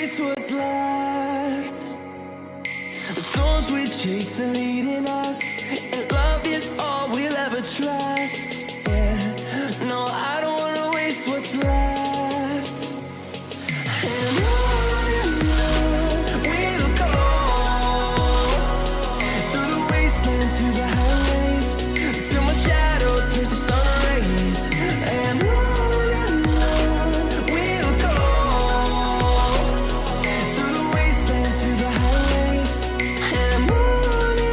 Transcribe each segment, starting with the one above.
waste what's left. The storms we chase are leading us, and love is all we'll ever trust. Yeah, no, I don't wanna waste what's left. And on we'll go, through the wastelands, through the highways, till my shadow turns to sun rays. And on we'll go, through the wastelands, through the highways, and on we'll go.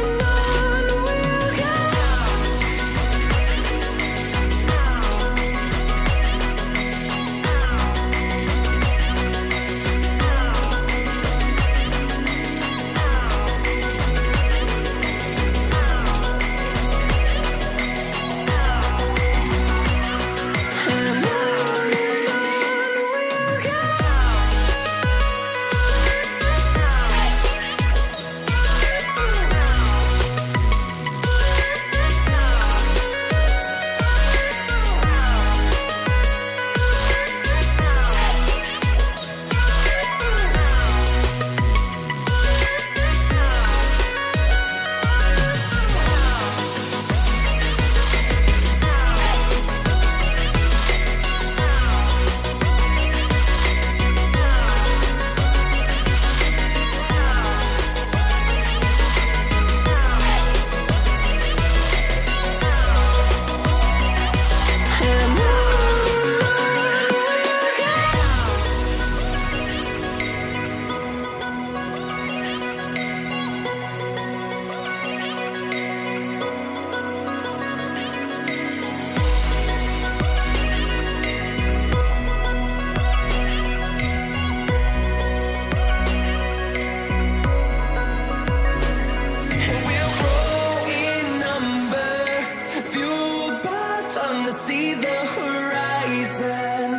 Fueled by thunder, see the horizon,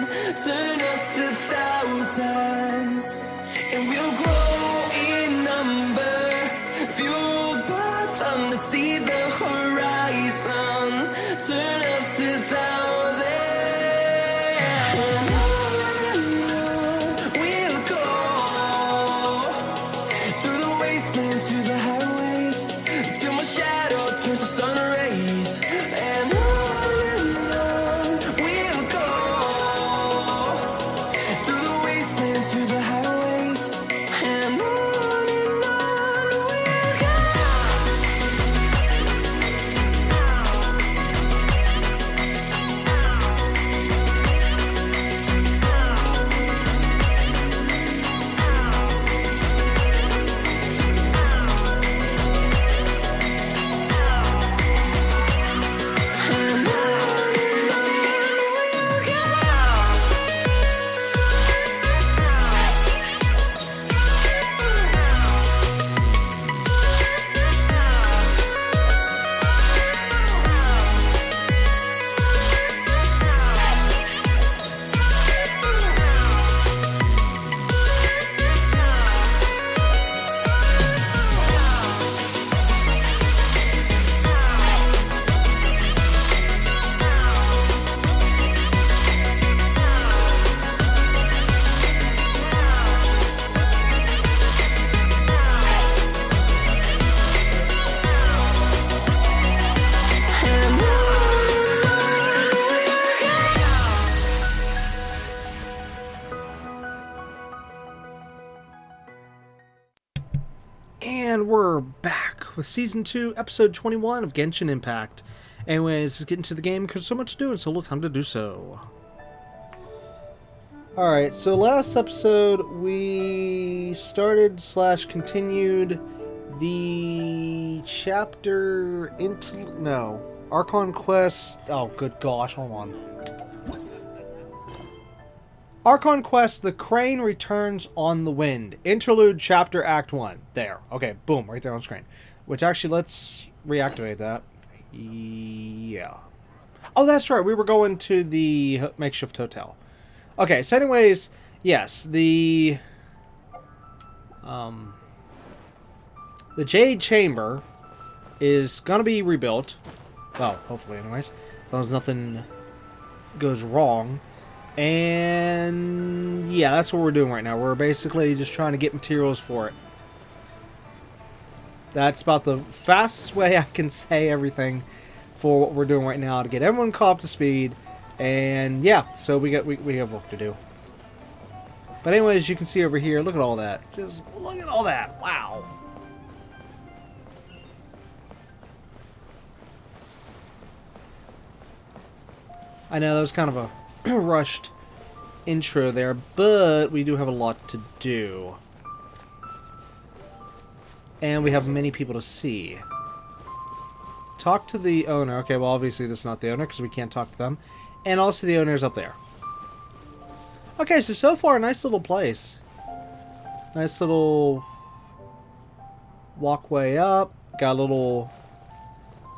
turn us to thousands, and we'll grow in number. Fueled by thunder, see the horizon, turn us to thousands, and we'll go through the wastelands, through the highways, till my shadow turns to sun rays. And on we'll go, through the wastelands, through the highways, and on we'll go. And we're back with Season 2, Episode 21 of Genshin Impact. Anyways, let's get into the game because there's so much to do and so little time to do so. Alright, so last episode we started / continued the chapter into... no. Archon Quest... oh, good gosh, hold on. Archon Quest, The Crane Returns on the Wind. Interlude Chapter Act 1. There. Okay, boom, right there on screen. Which actually, let's reactivate that. Yeah. Oh, that's right, we were going to the makeshift hotel. Okay, so anyways, yes, the Jade Chamber is gonna be rebuilt. Well, hopefully anyways. As long as nothing goes wrong. And yeah, that's what we're doing right now. We're basically just trying to get materials for it. That's about the fastest way I can say everything for what we're doing right now to get everyone caught up to speed. And yeah, so we have work to do. But anyways, you can see over here, look at all that. Just look at all that. Wow. I know that was kind of a rushed intro there, but we do have a lot to do. And we have many people to see. Talk to the owner. Okay, well, obviously this is not the owner because we can't talk to them. And also the owner's up there. Okay, so far, a nice little place. Nice little walkway up. Got a little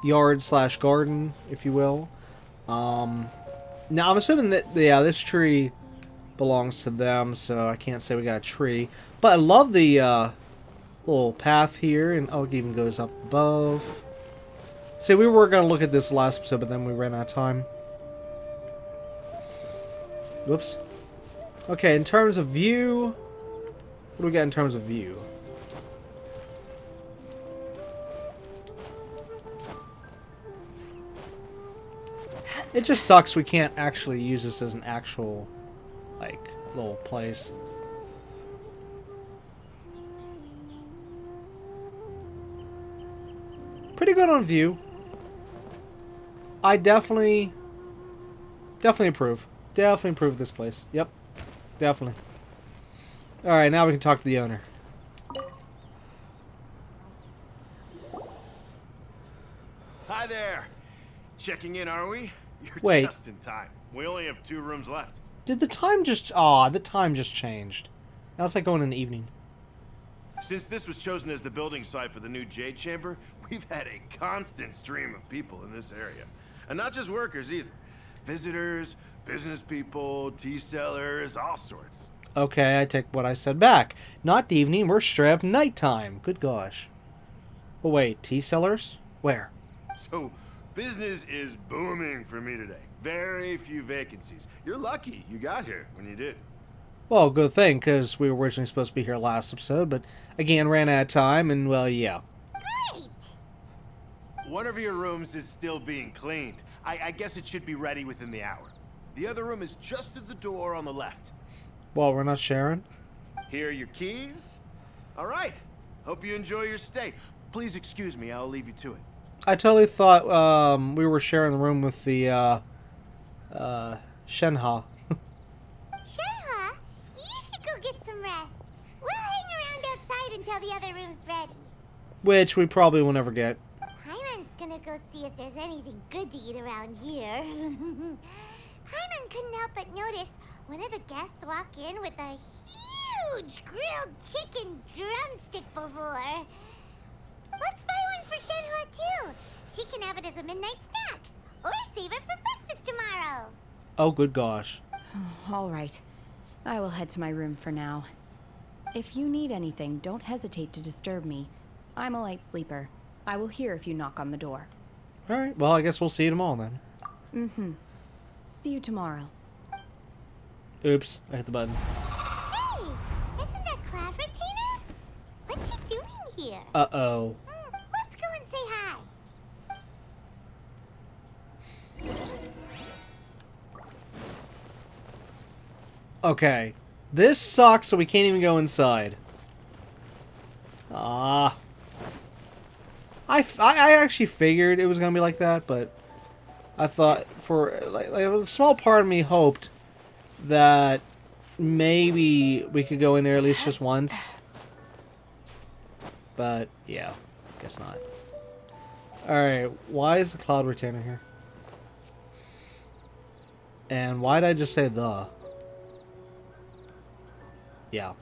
yard / garden, if you will. Now, I'm assuming that, yeah, this tree belongs to them, so I can't say we got a tree. But I love the little path here, and oh, it even goes up above. See, we were going to look at this last episode, but then we ran out of time. Whoops. Okay, in terms of view, what do we got in terms of view? It just sucks we can't actually use this as an actual, like, little place. Pretty good on view. I definitely approve. Definitely approve this place. Yep. Definitely. Alright, now we can talk to the owner. Hi there. Checking in, are we? You're Wait. just in time. We only have 2 rooms left. Did the time just... Aw, the time just changed. Now it's like going in the evening. Since this was chosen as the building site for the new Jade Chamber, we've had a constant stream of people in this area. And not just workers either. Visitors, business people, tea sellers, all sorts. Okay, I take what I said back. Not the evening, we're straight up nighttime. Good gosh. Oh wait, tea sellers? Where? So, business is booming for me today. Very few vacancies. You're lucky you got here when you did. Well, good thing, because we were originally supposed to be here last episode, but again, ran out of time, and well, yeah. Great! One of your rooms is still being cleaned. I guess it should be ready within the hour. The other room is just at the door on the left. Well, we're not sharing. Here are your keys. All right. Hope you enjoy your stay. Please excuse me. I'll leave you to it. I totally thought we were sharing the room with the Shenha. Shenha, you should go get some rest. We'll hang around outside until the other room's ready. Which we probably will never get. Hyman's gonna go see if there's anything good to eat around here. Hyman couldn't help but notice one of the guests walk in with a huge grilled chicken drumstick before. Let's buy one for Shenhua too. She can have it as a midnight snack. Or save it for breakfast tomorrow. Oh, good gosh. All right. I will head to my room for now. If you need anything, don't hesitate to disturb me. I'm a light sleeper. I will hear if you knock on the door. Alright, well, I guess we'll see you tomorrow then. Mm-hmm. See you tomorrow. Oops, I hit the button. Hey, isn't that Cloud Retainer? What's she doing here? Uh-oh. Let's go and say hi. Okay. This sucks, so we can't even go inside. Ah. I actually figured it was going to be like that, but I thought for like a small part of me hoped that maybe we could go in there at least just once. But yeah, guess not. Alright, why is the Cloud Retainer here? And why did I just say the? Yeah.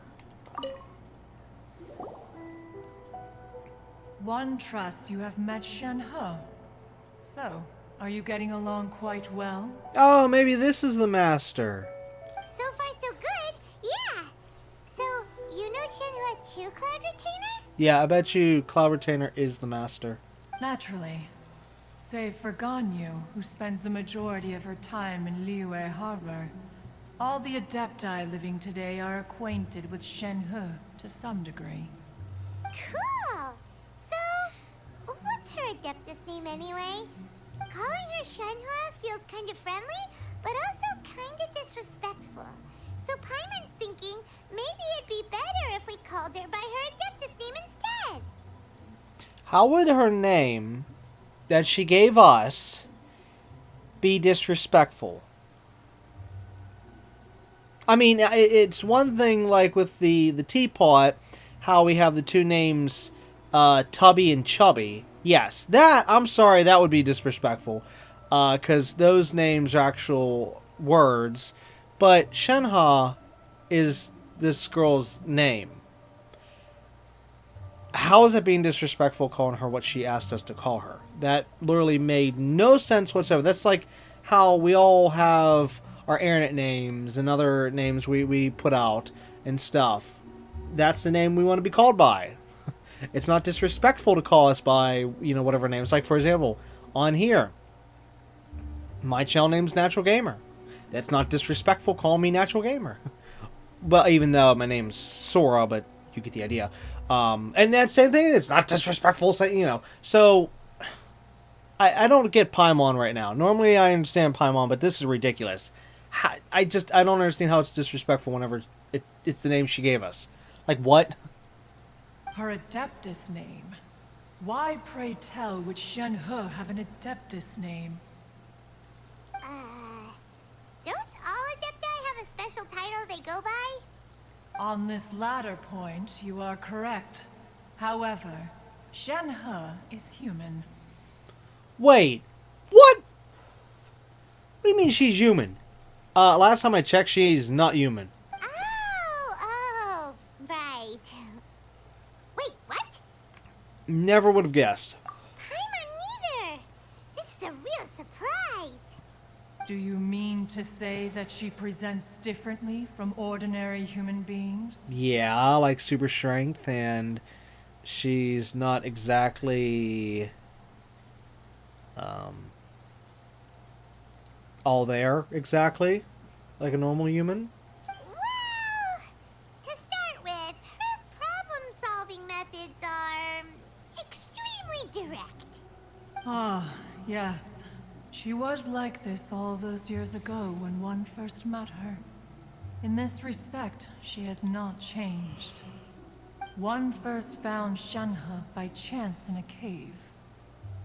One trusts you have met Shenhe. So, are you getting along quite well? Oh, maybe this is the master. So far, so good. Yeah. So, you know Shenhua too, Cloud Retainer? Yeah, I bet you Cloud Retainer is the master. Naturally. Save for Ganyu, who spends the majority of her time in Liyue Harbor. All the Adepti living today are acquainted with Shenhe to some degree. Cool! So, what's her Adeptus name anyway? Calling her Shenhe feels kind of friendly, but also kind of disrespectful. So Paimon's thinking maybe it'd be better if we called her by her Adeptus name instead. How would her name that she gave us be disrespectful? I mean, it's one thing like with the teapot, how we have the two names, Tubby and Chubby. Yes, that, I'm sorry, that would be disrespectful. Because those names are actual words. But Shenhe is this girl's name. How is it being disrespectful calling her what she asked us to call her? That literally made no sense whatsoever. That's like how we all have our internet names and other names we put out and stuff. That's the name we want to be called by. It's not disrespectful to call us by, you know, whatever names. Like, for example, on here, my channel name's Natural Gamer. That's not disrespectful. Call me Natural Gamer. Well, even though my name's Sora, but you get the idea. And that same thing, it's not disrespectful, you know. So, I don't get Paimon right now. Normally I understand Paimon, but this is ridiculous. I don't understand how it's disrespectful whenever it's the name she gave us. Like, what? Her Adeptus name. Why, pray tell, would Shenhe have an Adeptus name? Don't all Adepti have a special title they go by? On this latter point, you are correct. However, Shenhe is human. Wait. What? What do you mean she's human? Last time I checked, she's not human. Oh, right. Wait, what? Never would have guessed. Paimon neither. This is a real surprise. Do you mean to say that she presents differently from ordinary human beings? Yeah, like super strength, and she's not exactly all there exactly like a normal human. Well, to start with, her problem-solving methods are extremely direct. Ah, yes. She was like this all those years ago when one first met her. In this respect, she has not changed. One first found Shenhe by chance in a cave.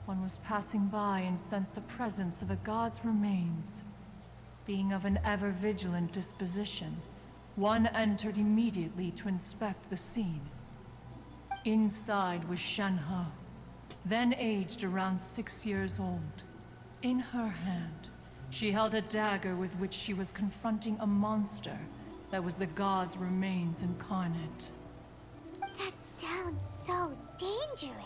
One was passing by and sensed the presence of a god's remains. Being of an ever-vigilant disposition, one entered immediately to inspect the scene. Inside was Shenhe, then aged around 6 years old. In her hand, she held a dagger with which she was confronting a monster that was the god's remains incarnate. That sounds so dangerous.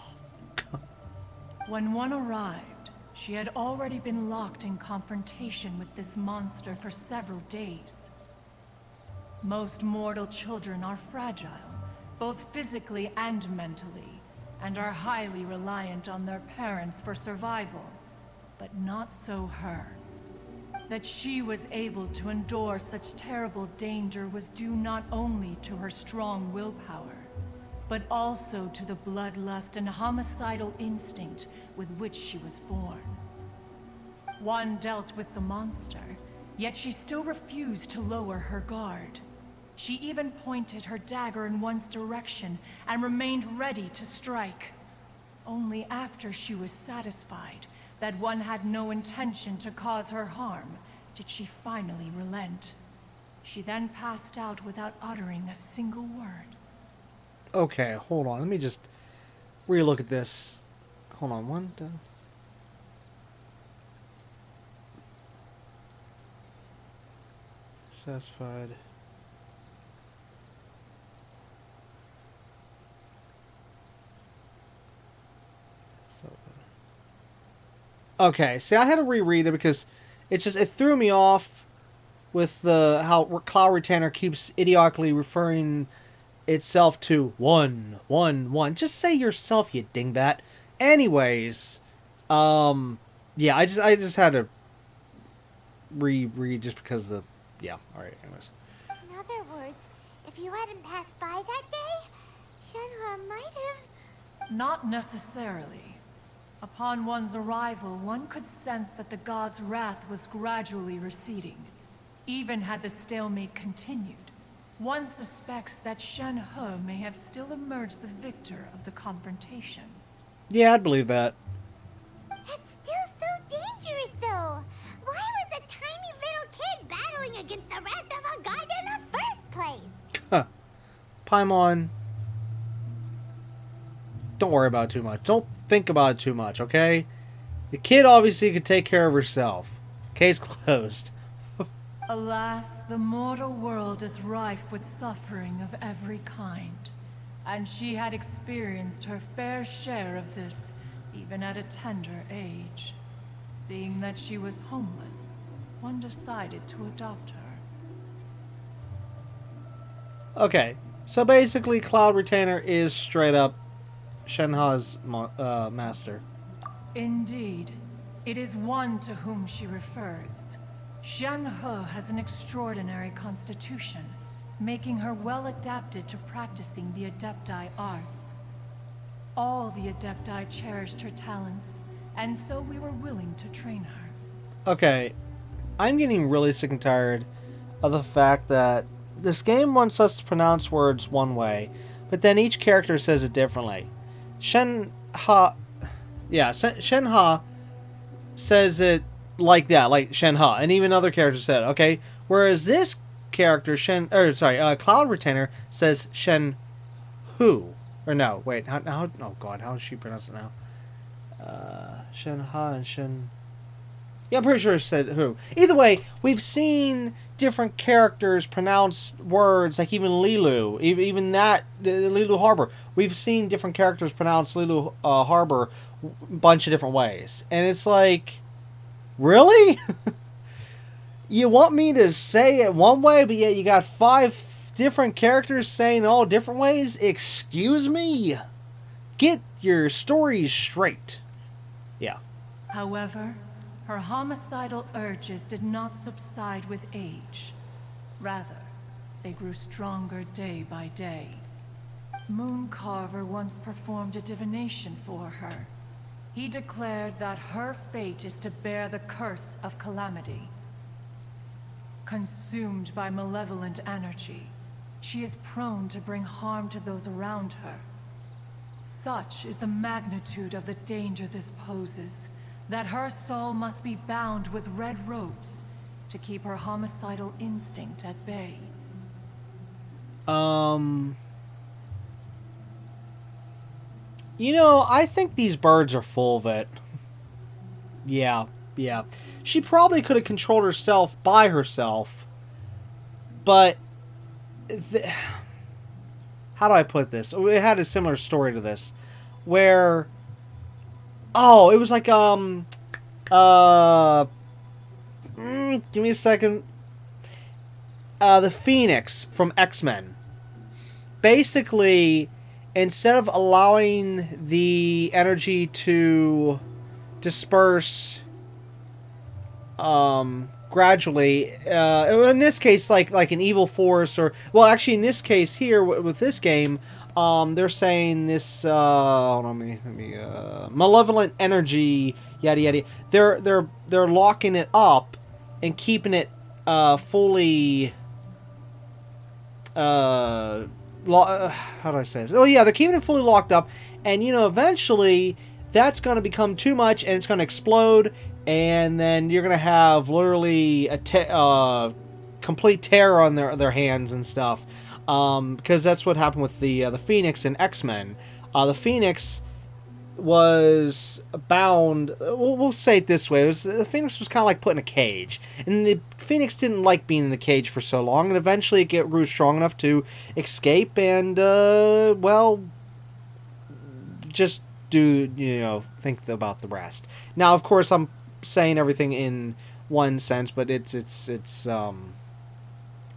When one arrived, she had already been locked in confrontation with this monster for several days. Most mortal children are fragile, both physically and mentally, and are highly reliant on their parents for survival. But not so her. That she was able to endure such terrible danger was due not only to her strong willpower, but also to the bloodlust and homicidal instinct with which she was born. One dealt with the monster, yet she still refused to lower her guard. She even pointed her dagger in one's direction and remained ready to strike. Only after she was satisfied that one had no intention to cause her harm did she finally relent. She then passed out without uttering a single word. Okay, hold on. Let me just relook at this. Hold on, one. Satisfied. Okay, see, I had to reread it because it threw me off with the how Cloud Retainer keeps idiotically referring itself to 111. Just say yourself, you dingbat. Anyways, yeah, I just had to reread just because of Yeah, alright, anyways. In other words, if you hadn't passed by that day, Shenhua might have... Not necessarily. Upon one's arrival, one could sense that the god's wrath was gradually receding. Even had the stalemate continued, one suspects that Shen-He may have still emerged the victor of the confrontation. Yeah, I'd believe that. That's still so dangerous, though. Why was a tiny little kid battling against the wrath of a god in the first place? Huh. Paimon, don't worry about it too much. Don't think about it too much, okay? The kid obviously could take care of herself. Case closed. Alas, the mortal world is rife with suffering of every kind, and she had experienced her fair share of this, even at a tender age. Seeing that she was homeless, one decided to adopt her. Okay, so basically Cloud Retainer is straight up Shenhe's master. Indeed, it is one to whom she refers. Shen-He has an extraordinary constitution, making her well adapted to practicing the Adepti arts. All the Adepti cherished her talents, and so we were willing to train her. Okay, I'm getting really sick and tired of the fact that this game wants us to pronounce words one way, but then each character says it differently. Shenhe says it like that, like Shenhe, and even other characters said it, okay? Whereas this character, Cloud Retainer, says Shen Hu. Or no, wait, oh god, how does she pronounce it now? Shenhe and Shen... Yeah, I'm pretty sure it said Hu. Either way, we've seen different characters pronounce words, like even Lilu, even that, Lilu Harbor. We've seen different characters pronounce Lilu Harbor a bunch of different ways. And it's like... Really? You want me to say it one way, but yet you got 5 different characters saying all different ways? Excuse me? Get your stories straight. Yeah. However, her homicidal urges did not subside with age. Rather, they grew stronger day by day. Mooncarver once performed a divination for her. He declared that her fate is to bear the curse of calamity. Consumed by malevolent energy, she is prone to bring harm to those around her. Such is the magnitude of the danger this poses, that her soul must be bound with red ropes to keep her homicidal instinct at bay. You know, I think these birds are full of it. Yeah. She probably could have controlled herself by herself, but... how do I put this? It had a similar story to this, where... Oh, it was like, give me a second. The Phoenix from X-Men. Basically... Instead of allowing the energy to disperse gradually, in this case, like an evil force, or well, actually, in this case here with this game, they're saying this. Hold on, let me malevolent energy, yada yada. They're locking it up and keeping it fully. How do I say this? Oh yeah, they're keeping it fully locked up, and you know, eventually that's going to become too much, and it's going to explode, and then you're going to have literally a complete terror on their hands and stuff, because that's what happened with the Phoenix in X-Men. The Phoenix was bound. We'll say it this way: the Phoenix was kind of like put in a cage, and the Phoenix didn't like being in the cage for so long, and eventually it grew strong enough to escape and, well, just think about the rest. Now, of course, I'm saying everything in one sense, but it's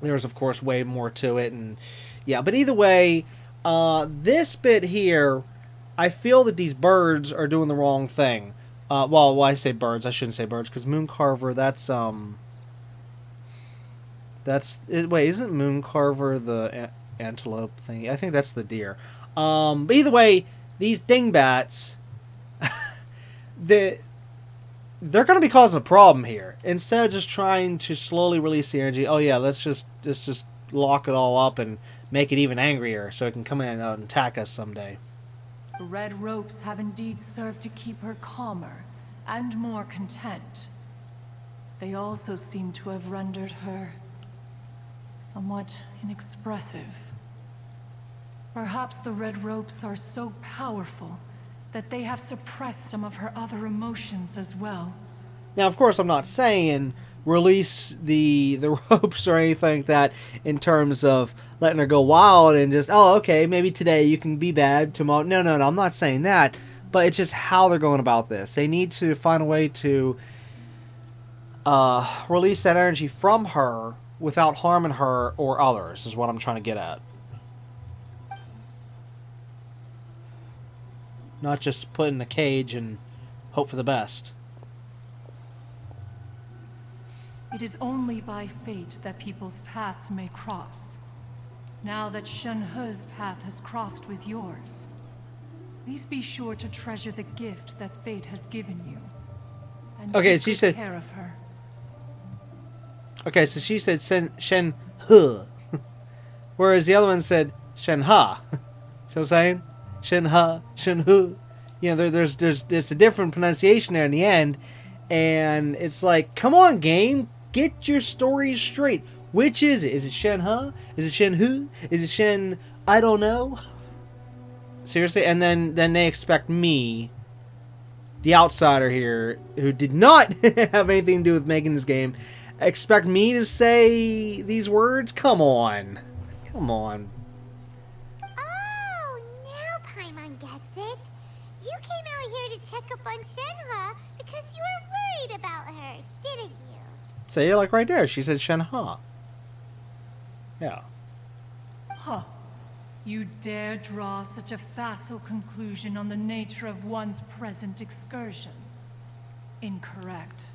there's of course way more to it, and yeah. But either way, this bit here, I feel that these birds are doing the wrong thing. Well, I say birds. I shouldn't say birds, because Mooncarver, that's, That's it. Wait, isn't Mooncarver the antelope thing? I think that's the deer. But either way, these dingbats, they're going to be causing a problem here. Instead of just trying to slowly release the energy, oh yeah, let's just lock it all up and make it even angrier so it can come in and attack us someday. The red ropes have indeed served to keep her calmer and more content. They also seem to have rendered her somewhat inexpressive. Perhaps the red ropes are so powerful that they have suppressed some of her other emotions as well. Now, of course, I'm not saying release the ropes or anything like that in terms of letting her go wild and just, oh, okay, maybe today you can be bad, tomorrow. No, I'm not saying that. But it's just how they're going about this. They need to find a way to release that energy from her without harming her or others, is what I'm trying to get at. Not just put in a cage and hope for the best. It is only by fate that people's paths may cross. Now that Shen-He's path has crossed with yours, please be sure to treasure the gift that fate has given you. And okay, take she good said care of her. Okay, so she said Shen-He. Whereas the other one said Shen-Ha. See what I'm saying? Shen-Ha, Shen-Hu. You know, there's a different pronunciation there in the end. And it's like, come on, game. Get your stories straight. Which is it? Is it Shen-Ha? Is it Shen-Hu? Is it Shen... I don't know? Seriously? And then they expect me, the outsider here, who did not have anything to do with making this game, expect me to say these words? Come on. Come on. Oh, now Paimon gets it. You came out here to check up on Shenhe because you were worried about her, didn't you? Say it like right there. She said Shen-Ha. Yeah. Huh. You dare draw such a facile conclusion on the nature of one's present excursion? Incorrect.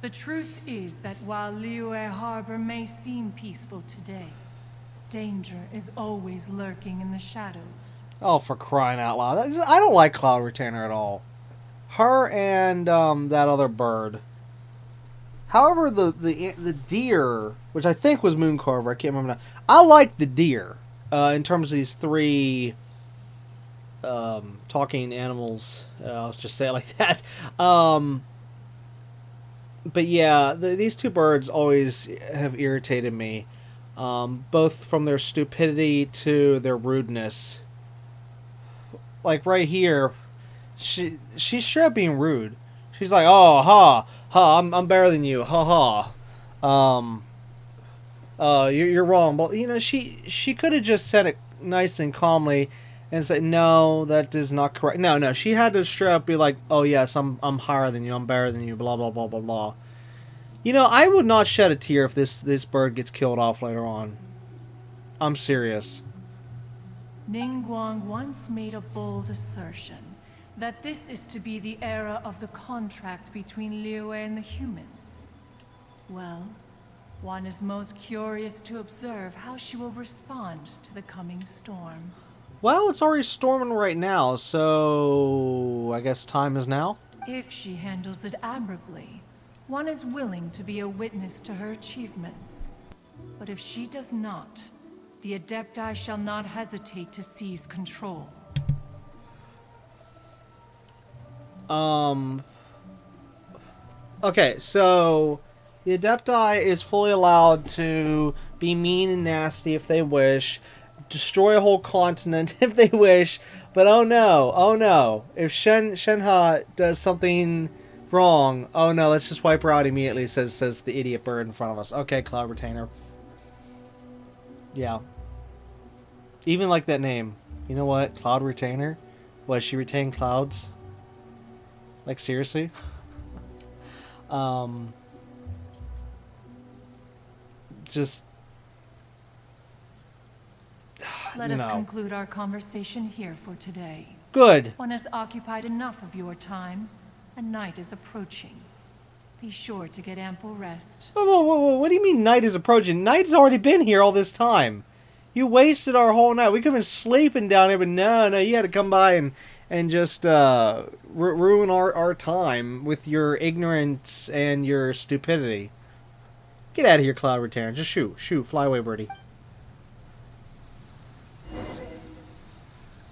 The truth is that while Liyue Harbor may seem peaceful today, danger is always lurking in the shadows. Oh, for crying out loud. I don't like Cloud Retainer at all. Her and that other bird. However, the deer, which I think was Mooncarver, I can't remember now. I like the deer in terms of these three talking animals. I'll just say it like that. But yeah, these two birds always have irritated me, both from their stupidity to their rudeness. Like right here, she's straight up being rude. She's like, "Oh, ha, ha, I'm better than you, ha, ha." You're wrong. But you know, she could have just said it nice and calmly, and said, "No, that is not correct." No, she had to straight up be like, "Oh yes, I'm higher than you, I'm better than you." Blah blah blah blah blah. You know, I would not shed a tear if this bird gets killed off later on. I'm serious. Ningguang once made a bold assertion that this is to be the era of the contract between Liyue and the humans. Well, one is most curious to observe how she will respond to the coming storm. Well, it's already storming right now, so I guess time is now. If she handles it admirably, one is willing to be a witness to her achievements. But if she does not, the Adepti shall not hesitate to seize control. Okay, so the Adepti is fully allowed to be mean and nasty if they wish, destroy a whole continent if they wish, but oh no, if Shenhe does something wrong, oh no, let's just wipe her out immediately, says the idiot bird in front of us. Okay, Cloud Retainer. Yeah. Even like that name. You know what? Cloud Retainer? Was she retain clouds? Like, seriously? Just... Let us conclude our conversation here for today. Good. One has occupied enough of your time, and night is approaching. Be sure to get ample rest. Whoa, whoa, whoa, whoa, what do you mean night is approaching? Night's already been here all this time. You wasted our whole night. We could have been sleeping down here, but no, you had to come by and just ruin our time with your ignorance and your stupidity. Get out of here, Cloud Return. Just shoot, fly away, birdie.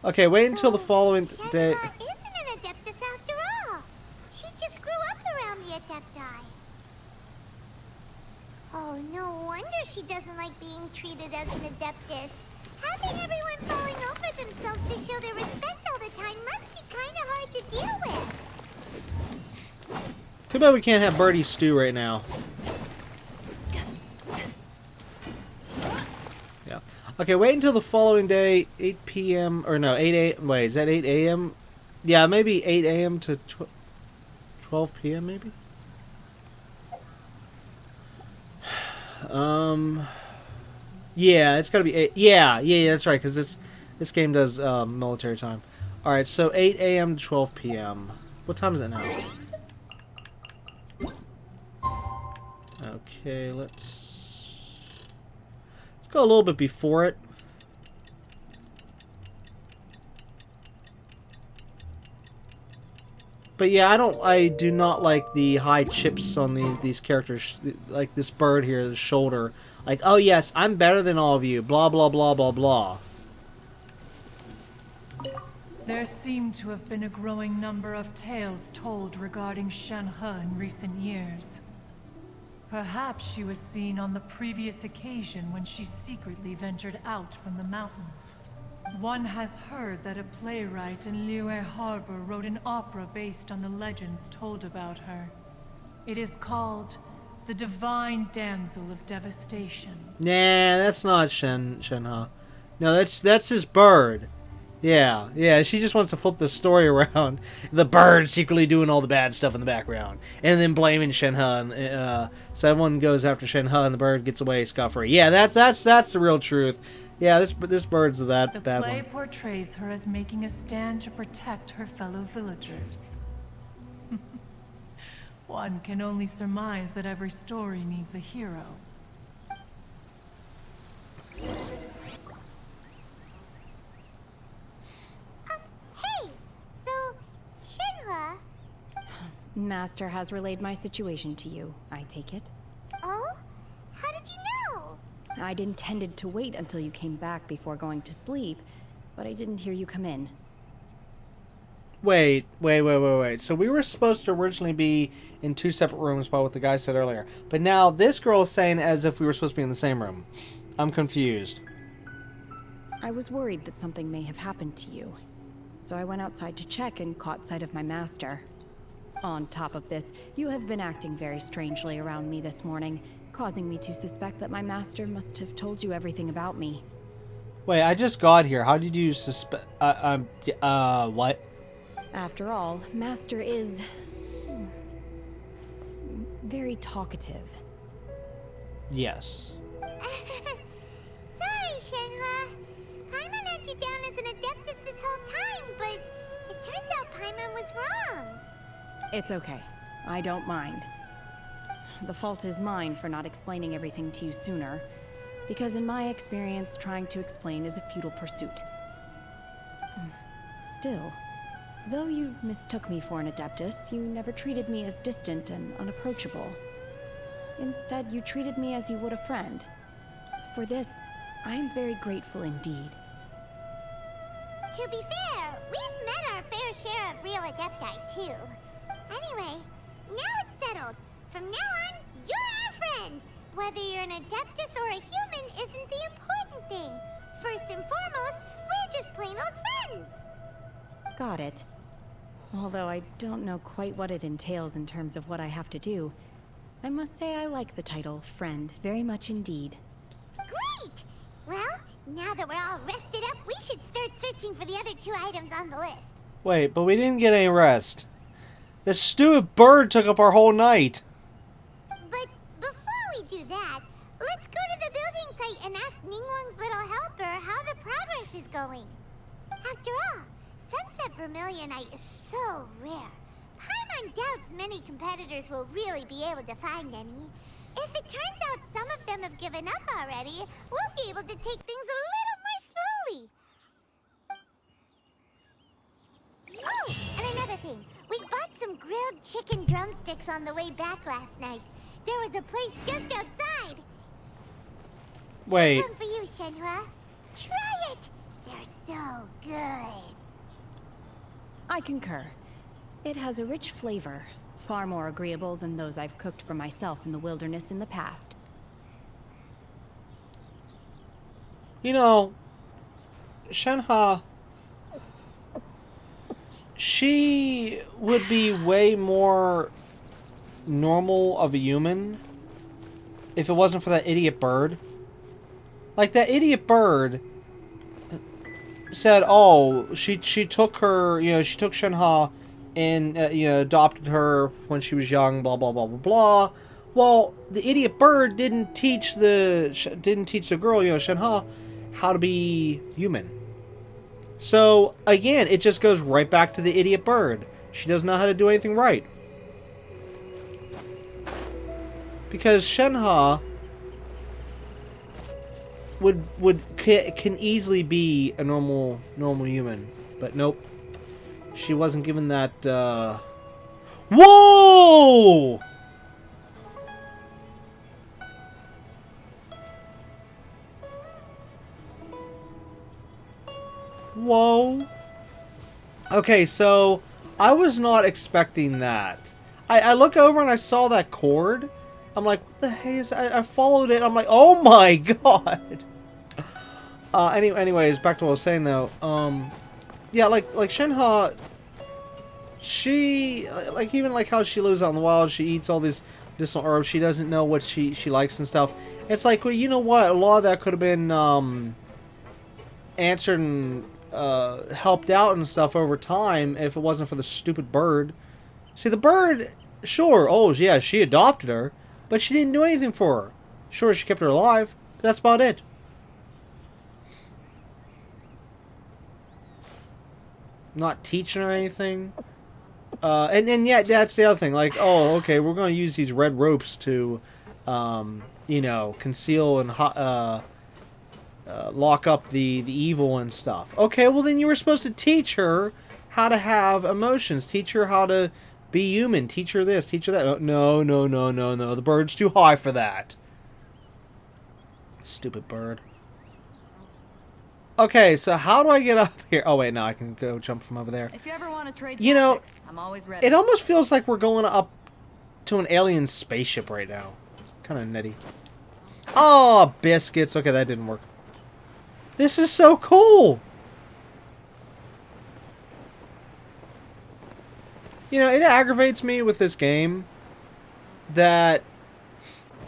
Okay, wait until the following day. Shenhua isn't an Adeptus after all. She just grew up around the Adepti. Oh, no wonder she doesn't like being treated as an Adeptus. Having everyone falling over themselves to show their respect all the time must be kind of hard to deal with. Too bad we can't have Birdie stew right now. Yeah. Okay, wait until the following day, 8 p.m. or no, 8 a.m. Wait, is that 8 a.m.? Yeah, maybe 8 a.m. to 12 p.m. maybe. Yeah, it's gotta be 8. Yeah, that's right, because this game does military time. All right, so 8 a.m. to 12 p.m. What time is it now? Okay, let's go a little bit before it. But yeah, I do not like the high chips on these characters, like this bird here, the shoulder. Like, oh yes, I'm better than all of you, blah blah blah blah blah. There seem to have been a growing number of tales told regarding Shenhe in recent years. Perhaps she was seen on the previous occasion when she secretly ventured out from the mountains. One has heard that a playwright in Liyue Harbor wrote an opera based on the legends told about her. It is called The Divine Damsel of Devastation. Nah, that's not Shenhe. No, that's his bird. Yeah, she just wants to flip the story around. The bird secretly doing all the bad stuff in the background. And then blaming Shenhe. So everyone goes after Shenhe and the bird gets away scot-free. Yeah, that's the real truth. Yeah, this bird's the bad one. The play portrays her as making a stand to protect her fellow villagers. One can only surmise that every story needs a hero. Hey, so Shenhua. Master has relayed my situation to you, I take it. Oh, how did you know? I'd intended to wait until you came back before going to sleep, but I didn't hear you come in. Wait. So we were supposed to originally be in 2 separate rooms by what the guy said earlier. But now this girl is saying as if we were supposed to be in the same room. I'm confused. I was worried that something may have happened to you. So I went outside to check and caught sight of my master. On top of this, you have been acting very strangely around me this morning, causing me to suspect that my master must have told you everything about me. Wait, I just got here. How did you suspect? What? After all, Master is very talkative. Yes. Sorry, Shenhua. Paimon had you down as an Adeptus this whole time, but it turns out Paimon was wrong. It's okay. I don't mind. The fault is mine for not explaining everything to you sooner, because in my experience, trying to explain is a futile pursuit. Still, though you mistook me for an Adeptus, you never treated me as distant and unapproachable. Instead, you treated me as you would a friend. For this, I am very grateful indeed. To be fair, we've met our fair share of real Adepti, too. Anyway, now it's settled. From now on, you're our friend. Whether you're an Adeptus or a human isn't the important thing. First and foremost, we're just plain old friends. Got it. Although I don't know quite what it entails in terms of what I have to do, I must say I like the title friend very much indeed. Great! Well, now that we're all rested up, we should start searching for the other 2 items on the list. Wait, but we didn't get any rest. This stupid bird took up our whole night. But before we do that, let's go to the building site and ask Ningguang's little helper how the progress is going. After all, Sunset Vermilionite is so rare. Paimon Paimon doubts many competitors will really be able to find any. If it turns out some of them have given up already, we'll be able to take things a little more slowly. Oh, and another thing. We bought some grilled chicken drumsticks on the way back last night. There was a place just outside. Wait. Here's one for you, Shenhua. Try it. They're so good. I concur. It has a rich flavor, far more agreeable than those I've cooked for myself in the wilderness in the past. You know, Shenhua, she would be way more normal of a human if it wasn't for that idiot bird. Like, that idiot bird said, oh, she took her, you know, she took Shenhua and, you know, adopted her when she was young, blah, blah, blah, blah, blah. Well, the idiot bird didn't teach the girl, you know, Shenhua, how to be human. So, again, it just goes right back to the idiot bird. She doesn't know how to do anything right. Because Shenhua can easily be a normal human, but nope, she wasn't given that. Whoa! Whoa! Okay, so I was not expecting that. I look over and I saw that cord. I'm like, what the heck is... I followed it. I'm like, oh my god. Anyways, back to what I was saying though. Yeah, like Shenhua, she, like, even like how she lives out in the wild, she eats all these medicinal herbs. She doesn't know what she likes and stuff. It's like, well, you know what? A lot of that could have been answered and helped out and stuff over time if it wasn't for the stupid bird. See, the bird, sure, oh yeah, she adopted her. But she didn't do anything for her. Sure, she kept her alive, but that's about it. Not teaching her anything. And yet, that's the other thing. Like, oh, okay, we're going to use these red ropes to, you know, conceal and lock up the evil and stuff. Okay, well then you were supposed to teach her how to have emotions. Teach her how to... be human. Teach her this. Teach her that. No. The bird's too high for that. Stupid bird. Okay, so how do I get up here? Oh, wait, no. I can go jump from over there. If you ever want to trade you know, tactics, I'm always ready. it almost feels like we're going up to an alien spaceship right now. Kind of nitty. Oh, biscuits. Okay, that didn't work. This is so cool. You know, it aggravates me with this game that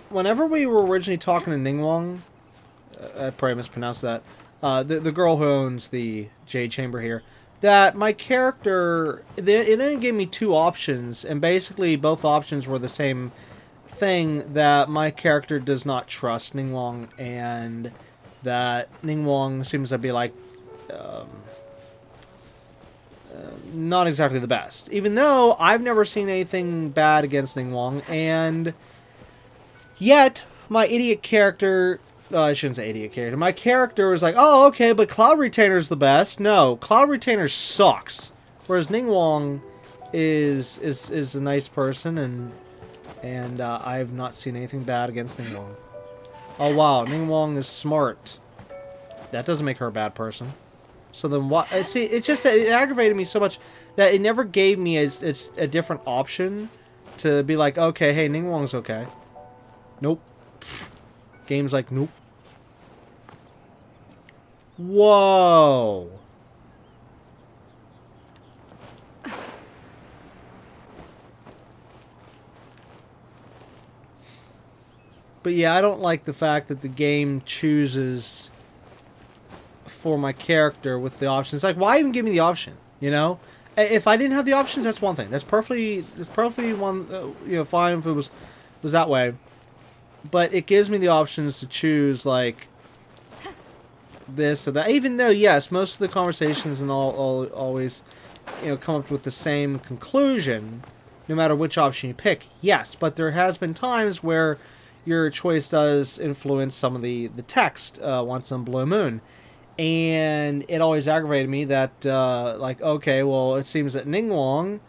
whenever we were originally talking to Ningguang, I probably mispronounced that, the girl who owns the Jade Chamber here, that my character, it only gave me two options, and basically both options were the same thing, that my character does not trust Ningguang, and that Ningguang seems to be like... not exactly the best. Even though I've never seen anything bad against Ningguang, and yet my idiot character... I shouldn't say idiot character. My character was like, oh, okay, but Cloud Retainer's the best. No, Cloud Retainer sucks. Whereas Ningguang is a nice person, and I've not seen anything bad against Ningguang. Oh, wow, Ningguang is smart. That doesn't make her a bad person. So then what? See, it's just that it aggravated me so much that it never gave me a different option to be like, okay, hey, Ningguang's okay. Nope. Game's like, nope. Whoa. But yeah, I don't like the fact that the game chooses for my character with the options. Like, why even give me the option? You know, if I didn't have the options, that's one thing. That's perfectly one. You know, fine if it was that way. But it gives me the options to choose like this or that. Even though, yes, most of the conversations and all always, you know, come up with the same conclusion. no matter which option you pick. Yes, but there has been times where your choice does influence some of the text once in Blue Moon. And it always aggravated me that, like, okay, well, it seems that Ningguang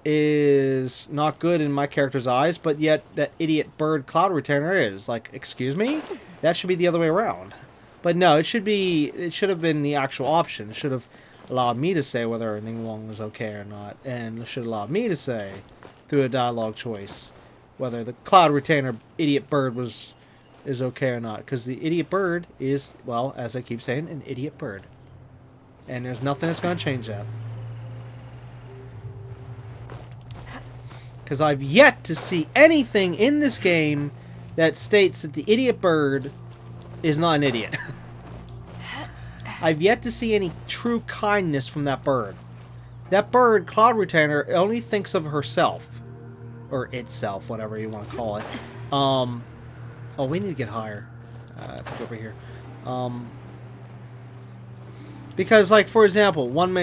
is not good in my character's eyes, but yet that idiot bird cloud retainer is. Like, excuse me? That should be the other way around. But no, it should have been the actual option. It should have allowed me to say whether Ningguang was okay or not, and it should allow me to say, through a dialogue choice, whether the cloud retainer idiot bird is okay or not. Because the idiot bird is, well, as I keep saying, an idiot bird. And there's nothing that's going to change that. Because I've yet to see anything in this game that states that the idiot bird is not an idiot. I've yet to see any true kindness from that bird. That bird, Cloud Retainer, only thinks of herself. Or itself, whatever you want to call it. Oh, we need to get higher. I have to go over here. Because, like, for example, one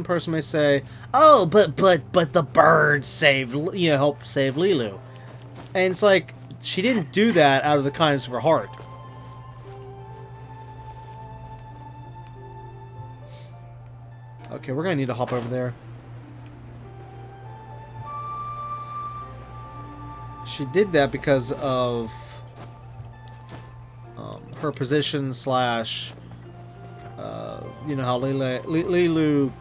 person may say, "Oh, but the bird saved, helped save Lilu," and it's like she didn't do that out of the kindness of her heart. Okay, we're gonna need to hop over there. She did that because of her position slash. You know how Lilu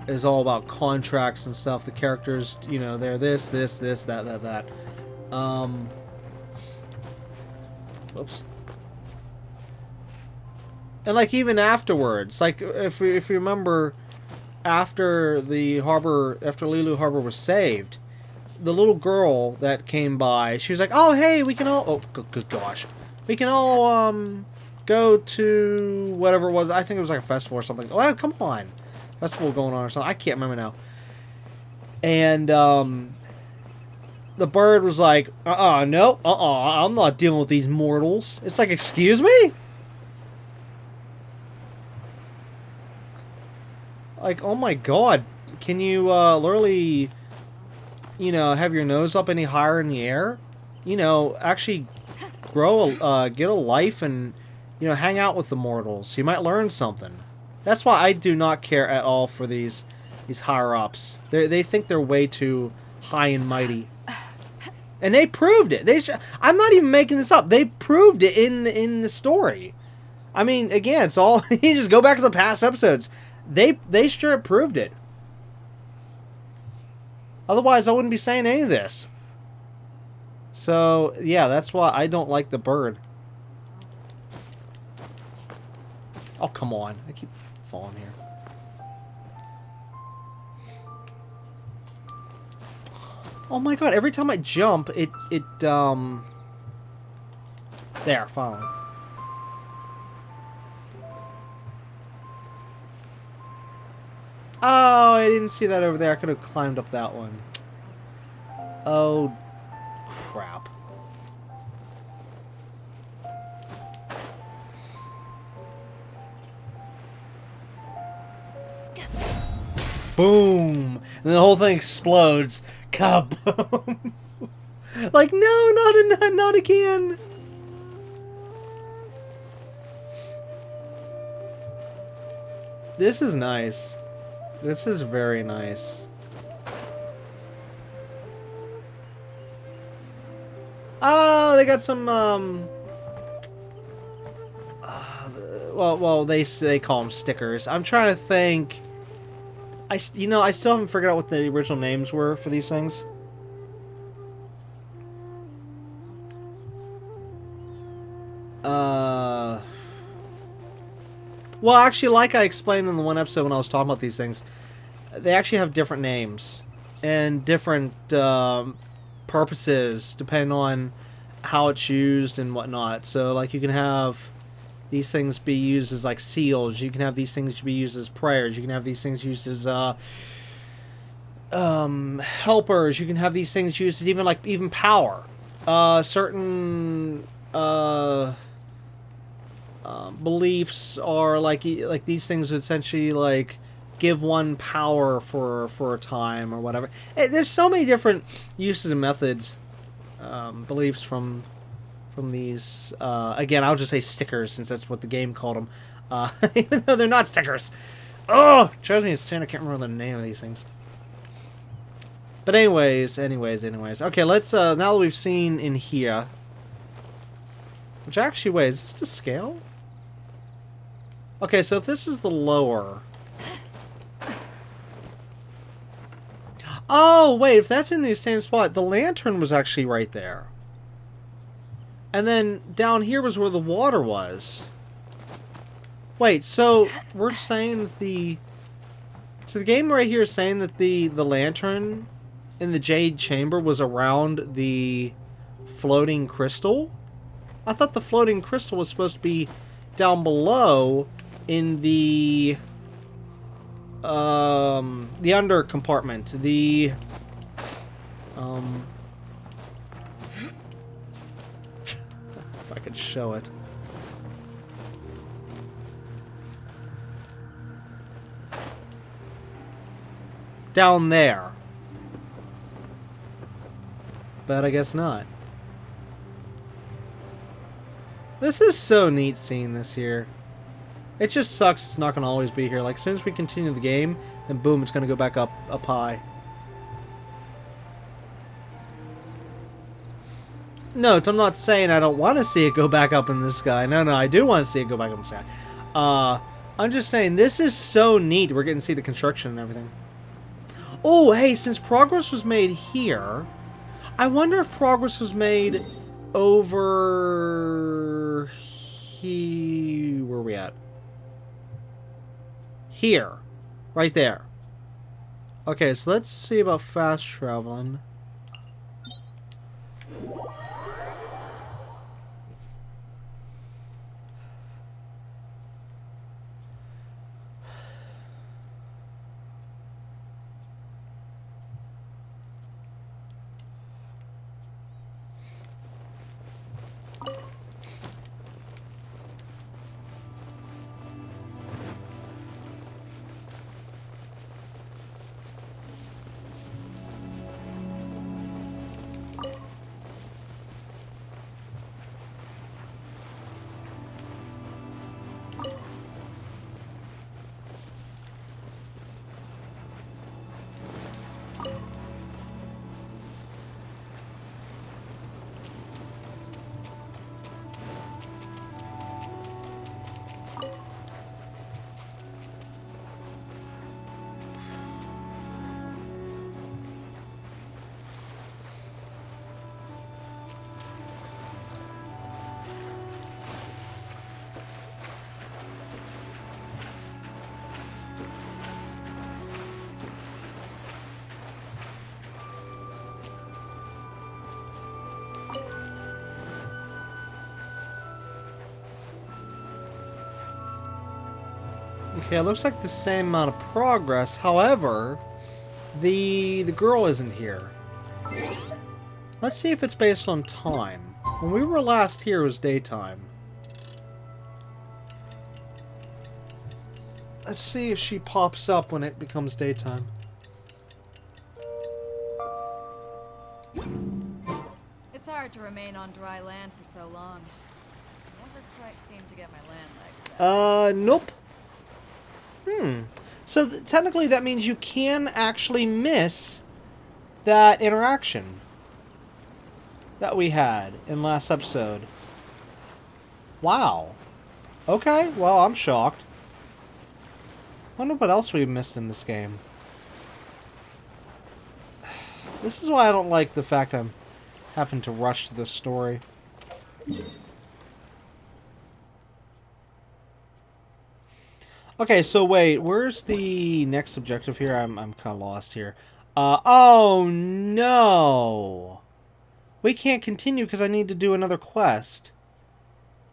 is all about contracts and stuff. The characters, they're this, that. Oops. And like even afterwards, like if you remember, after Lilu Harbor was saved, the little girl that came by, she was like, "Oh hey, we can all," oh good gosh, we can all go to whatever it was. I think it was like a festival or something. Oh, come on. Festival going on or something. I can't remember now. And the bird was like, no, I'm not dealing with these mortals. It's like, excuse me? Like, oh my god. Can you literally, have your nose up any higher in the air? Actually grow, get a life and hang out with the mortals. You might learn something. That's why I do not care at all for these higher-ups. They think they're way too high and mighty. And they proved it. I'm not even making this up. They proved it in the story. I mean, again, it's all... you just go back to the past episodes. They sure proved it. Otherwise, I wouldn't be saying any of this. So, yeah, that's why I don't like the bird. Oh, come on. I keep falling here. Oh my god, every time I jump, it there, finally. Oh, I didn't see that over there. I could have climbed up that one. Oh, crap. Boom! And the whole thing explodes. Kaboom! Like, no, not again! This is nice. This is very nice. Oh, they got some, well, they call them stickers. I'm trying to think... I still haven't figured out what the original names were for these things. Well, actually, like I explained in the one episode when I was talking about these things, they actually have different names and different purposes depending on how it's used and whatnot. So, like, you can have these things be used as, like, seals. You can have these things be used as prayers. You can have these things used as helpers. You can have these things used as even power. Certain beliefs are like these things essentially, like, give one power for a time or whatever. There's so many different uses and methods, beliefs from these. Again, I'll just say stickers since that's what the game called them, even though they're not stickers. Oh, it drives me insane. I can't remember the name of these things. But anyways. Okay, let's now that we've seen in here. Which actually, wait, is this to scale? Okay, so if this is the lower. Oh, wait, if that's in the same spot, the lantern was actually right there. And then down here was where the water was. Wait, so we're saying that the... So the game right here is saying that the lantern in the Jade Chamber was around the floating crystal? I thought the floating crystal was supposed to be down below in the under compartment. The... if I could show it. Down there. But I guess not. This is so neat seeing this here. It just sucks it's not going to always be here. Like, as soon as we continue the game, then boom, it's going to go back up high. Note, I'm not saying I don't want to see it go back up in the sky. No, I do want to see it go back up in the sky. I'm just saying, this is so neat. We're getting to see the construction and everything. Oh, hey, since progress was made here, I wonder if progress was made over here. Where are we at? Here. Right there. Okay, so let's see about fast traveling. Okay, it looks like the same amount of progress. However, the girl isn't here. Let's see if it's based on time. When we were last here, it was daytime. Let's see if she pops up when it becomes daytime. It's hard to remain on dry land for so long. Never quite seem to get my land legs back. Nope. So technically that means you can actually miss that interaction that we had in last episode. Wow. Okay, well, I'm shocked. Wonder what else we missed in this game. This is why I don't like the fact I'm having to rush the story. Okay, so wait, where's the next objective here? I'm kind of lost here. Oh no! We can't continue because I need to do another quest.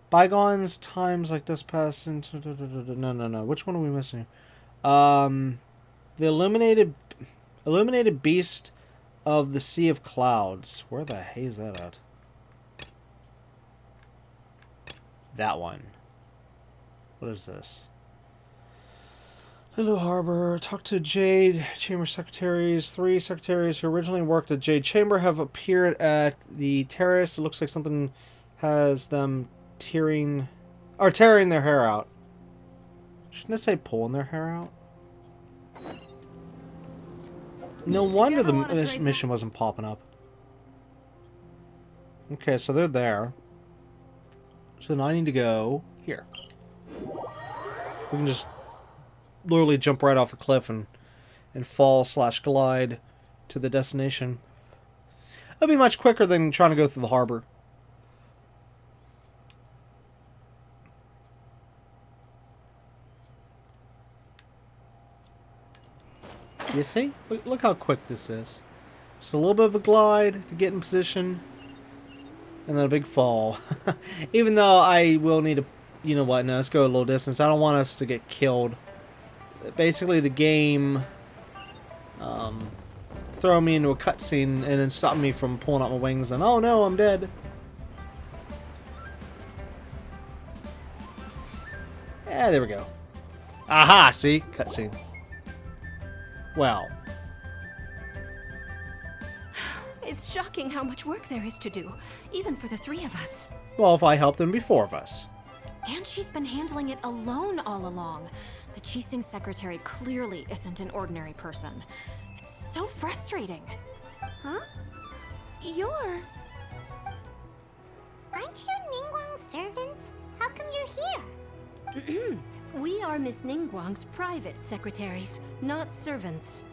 Bygones times like this past into... No. Which one are we missing? The illuminated beast of the Sea of Clouds. Where the heck is that at? That one. What is this? Hello, Harbor. Talk to Jade Chamber secretaries. 3 secretaries who originally worked at Jade Chamber have appeared at the terrace. It looks like something has them tearing their hair out. Shouldn't it say pulling their hair out? No wonder the mission wasn't popping up. Okay, so they're there. So now I need to go here. We can just literally jump right off the cliff and fall/glide to the destination. It'll be much quicker than trying to go through the harbor. You see? Look how quick this is. Just a little bit of a glide to get in position. And then a big fall. Even though I will need to... You know what? No, let's go a little distance. I don't want us to get killed. Basically, the game... throw me into a cutscene and then stop me from pulling out my wings and... Oh no, I'm dead. Yeah, there we go. Aha! See? Cutscene. Well. It's shocking how much work there is to do, even for the 3 of us. Well, if I help, then be 4 of us. And she's been handling it alone all along. The Qixing secretary clearly isn't an ordinary person. It's so frustrating. Huh? You're... Aren't you Ningguang's servants? How come you're here? We are Miss Ningguang's private secretaries, not servants.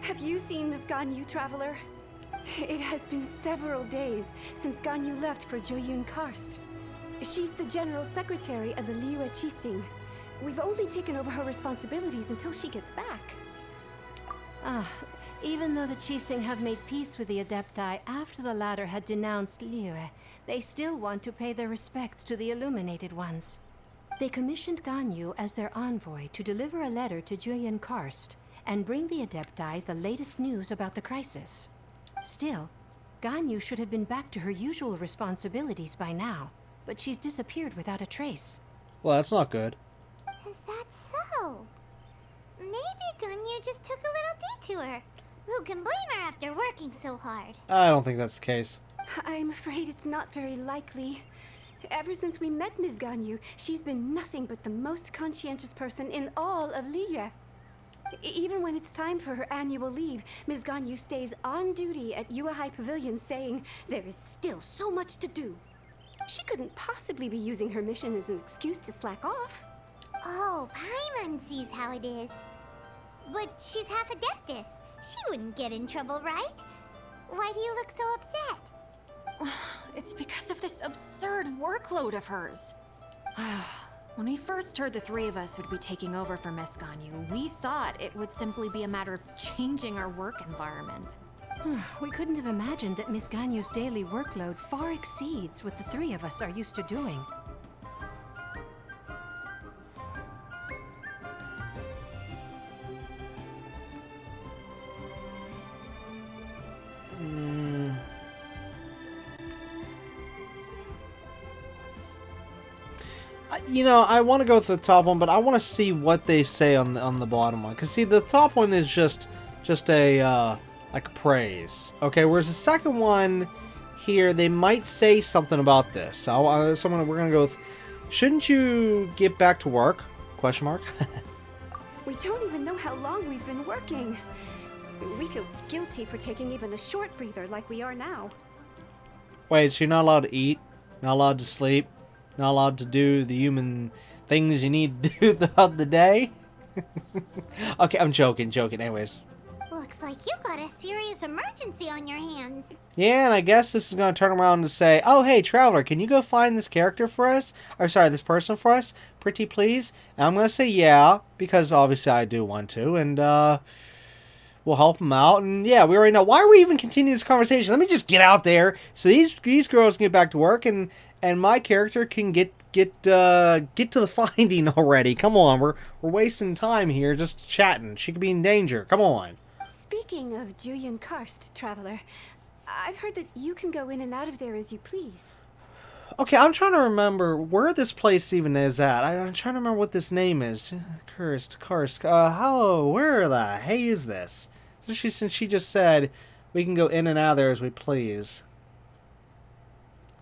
Have you seen Miss Ganyu, Traveler? It has been several days since Ganyu left for Joyun Karst. She's the general secretary of the Liyue Qixing. We've only taken over her responsibilities until she gets back. Even though the Qixing have made peace with the Adepti after the latter had denounced Liyue, they still want to pay their respects to the Illuminated Ones. They commissioned Ganyu as their envoy to deliver a letter to Joyun Karst and bring the Adepti the latest news about the crisis. Still, Ganyu should have been back to her usual responsibilities by now, but she's disappeared without a trace. Well, that's not good. Is that so? Maybe Ganyu just took a little detour. Who can blame her after working so hard? I don't think that's the case. I'm afraid it's not very likely. Ever since we met Ms. Ganyu, she's been nothing but the most conscientious person in all of Liyue. Even when it's time for her annual leave, Ms. Ganyu stays on duty at Yuehai Pavilion saying there is still so much to do. She couldn't possibly be using her mission as an excuse to slack off. Oh, Paimon sees how it is. But she's half Adeptus. She wouldn't get in trouble, right? Why do you look so upset? It's because of this absurd workload of hers. When we first heard the 3 of us would be taking over for Miss Ganyu, we thought it would simply be a matter of changing our work environment. We couldn't have imagined that Miss Ganyu's daily workload far exceeds what the 3 of us are used to doing. You know, I want to go with the top one, but I want to see what they say on the bottom one. Because, see, the top one is just a, like, praise. Okay, whereas the second one here, they might say something about this. So we're going to go with, shouldn't you get back to work? Question mark. We don't even know how long we've been working. We feel guilty for taking even a short breather like we are now. Wait, so you're not allowed to eat? Not allowed to sleep? Not allowed to do the human things you need to do throughout the day? Okay, I'm joking. Anyways. Looks like you got a serious emergency on your hands. Yeah, and I guess this is going to turn around and say, oh, hey, Traveler, can you go find this character for us? Or, sorry, this person for us? Pretty please? And I'm going to say yeah, because obviously I do want to, and, we'll help them out, and yeah, we already know. Why are we even continuing this conversation? Let me just get out there so these girls can get back to work, and my character can get to the finding already. Come on, we're wasting time here just chatting. She could be in danger. Come on. Speaking of Joyun Karst, Traveler, I've heard that you can go in and out of there as you please. Okay, I'm trying to remember where this place even is at. I'm trying to remember what this name is. Cursed. Hello, where the hey is this? Since she just said we can go in and out of there as we please.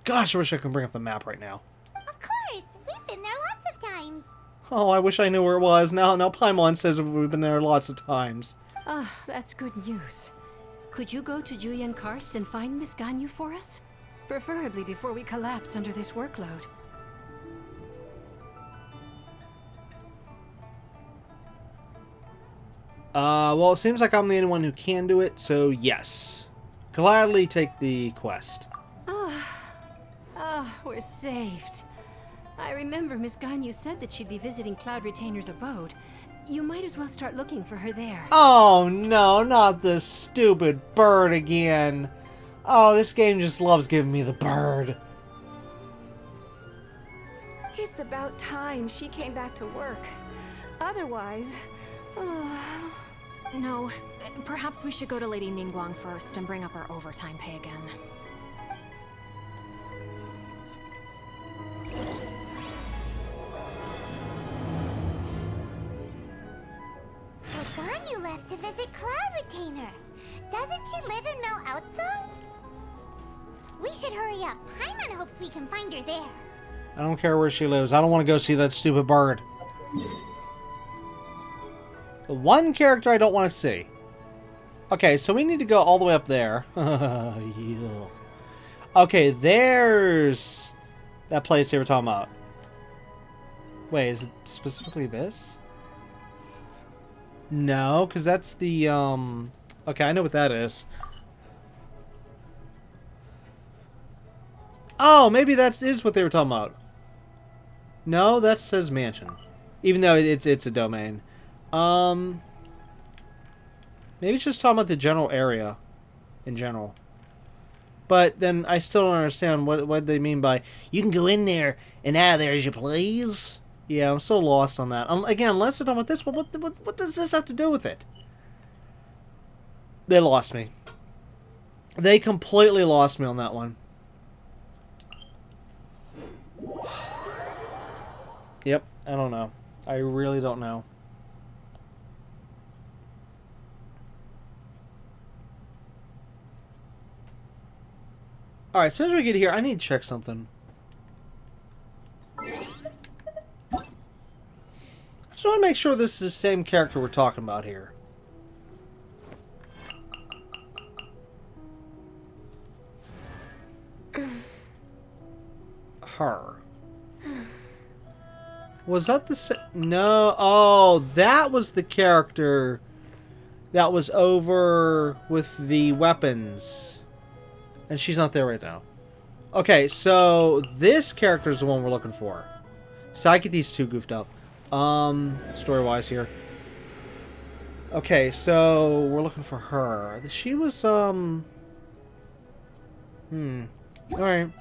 Gosh, I wish I could bring up the map right now. Of course, we've been there lots of times. Oh, I wish I knew where it was. Now Paimon says we've been there lots of times. Ah, that's good news. Could you go to Julian Karst and find Miss Ganyu for us? Preferably before we collapse under this workload. Well, it seems like I'm the only one who can do it, so yes. Gladly take the quest. We're saved. I remember Miss Ganyu said that she'd be visiting Cloud Retainer's abode. You might as well start looking for her there. Oh no, not this stupid bird again. Oh, this game just loves giving me the bird. It's about time she came back to work. Otherwise... No, perhaps we should go to Lady Ningguang first and bring up our overtime pay again. So Ganyu left to visit Cloud Retainer. Doesn't she live in Mel Outso? We should hurry up. Paimon hopes we can find her there. I don't care where she lives. I don't want to go see that stupid bird. The one character I don't want to see. Okay, so we need to go all the way up there. Okay, there's that place they were talking about. Wait, is it specifically this? No, because that's the, okay, I know what that is. Oh, maybe that is what they were talking about. No, that says mansion. Even though it's a domain. Maybe it's just talking about the general area. In general. But then I still don't understand what they mean by, you can go in there and out of there as you please. Yeah, I'm so lost on that. Again, unless they're talking about this, what does this have to do with it? They lost me. They completely lost me on that one. Yep, I don't know. I really don't know. Alright, as soon as we get here, I need to check something. I just want to make sure this is the same character we're talking about here. Her. Was that the same? No. Oh, that was the character that was over with the weapons. And she's not there right now. Okay, so this character is the one we're looking for. So I get these two goofed up. Story-wise here. Okay, so we're looking for her. She was, Alright,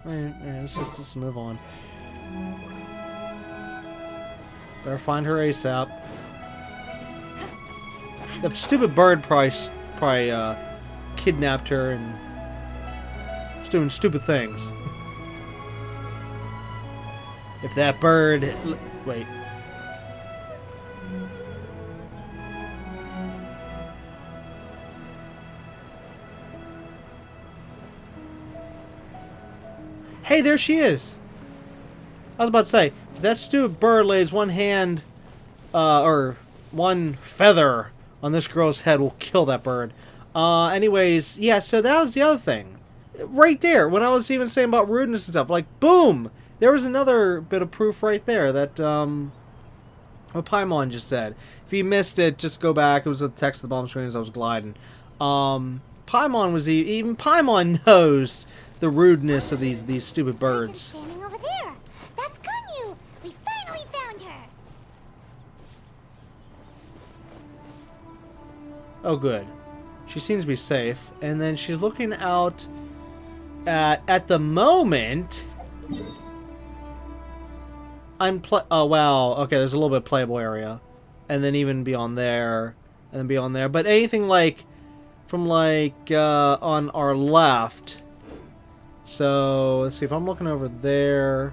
let's move on. Better find her ASAP. The stupid bird probably kidnapped her and was doing stupid things. If that bird... Wait. Hey, there she is! I was about to say, if that stupid bird lays one hand, or one feather on this girl's head, we'll kill that bird. Anyways, yeah, so that was the other thing. Right there, when I was even saying about rudeness and stuff, like, boom! There was another bit of proof right there that, what Paimon just said. If you missed it, just go back. It was the text of the bomb screen as I was gliding. Paimon was, even Paimon knows the rudeness of these stupid birds. Standing over there. That's Ganyu. We finally found her. Oh, good. She seems to be safe. And then she's looking out at the moment... oh, wow. Okay, there's a little bit of playable area. And then even beyond there. And then beyond there. But anything like... From like... on our left... So, let's see if I'm looking over there.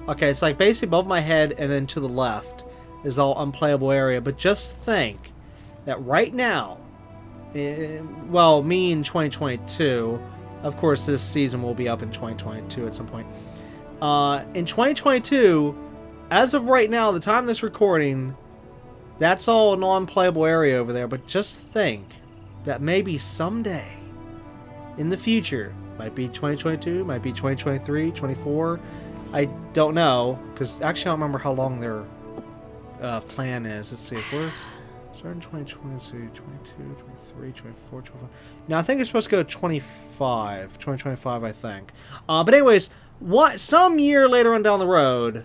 Okay, it's like basically above my head and then to the left is all unplayable area. But just think that right now, well, me in 2022, of course this season will be up in 2022 at some point. In 2022, as of right now, the time of this recording, that's all a non-playable area over there. But just think that maybe someday in the future, might be 2022, might be 2023, 24, I don't know, because actually I don't remember how long their plan is. Let's see, if we're starting 2022, 22, 23, 24, 25. Now I think it's supposed to go 2025, I think. But anyways, some year later on down the road,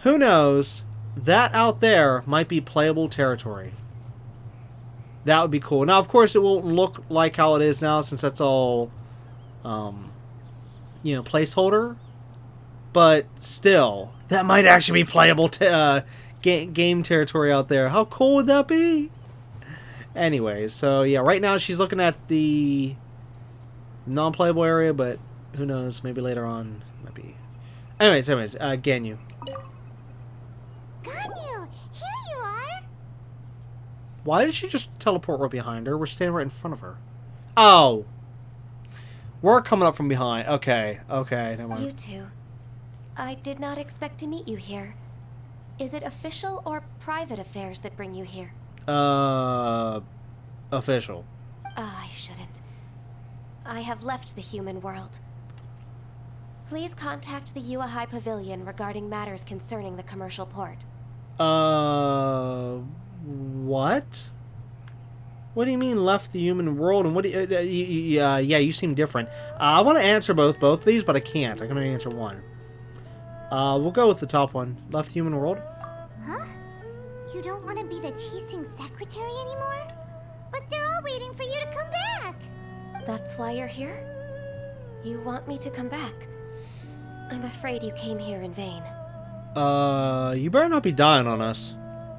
who knows, that out there might be playable territory. That would be cool. Now, of course, it won't look like how it is now, since that's all, placeholder. But still, that might actually be playable game territory out there. How cool would that be? Anyways, so yeah, right now she's looking at the non-playable area, but who knows? Maybe later on, might be. Anyways, Ganyu. Ganyu, here you are. Why did she just teleport right behind her? We're standing right in front of her. Oh. We're coming up from behind. Okay, never mind. You two. I did not expect to meet you here. Is it official or private affairs that bring you here? Official. I shouldn't. I have left the human world. Please contact the Yua High Pavilion regarding matters concerning the commercial port. What? What do you mean left the human world? And what do you, yeah, you seem different. I want to answer both these, but I can't. I can only answer one. We'll go with the top one. Left the human world? Huh? You don't want to be the Qixing secretary anymore? But they're all waiting for you to come back. That's why you're here? You want me to come back? I'm afraid you came here in vain. You better not be dying on us.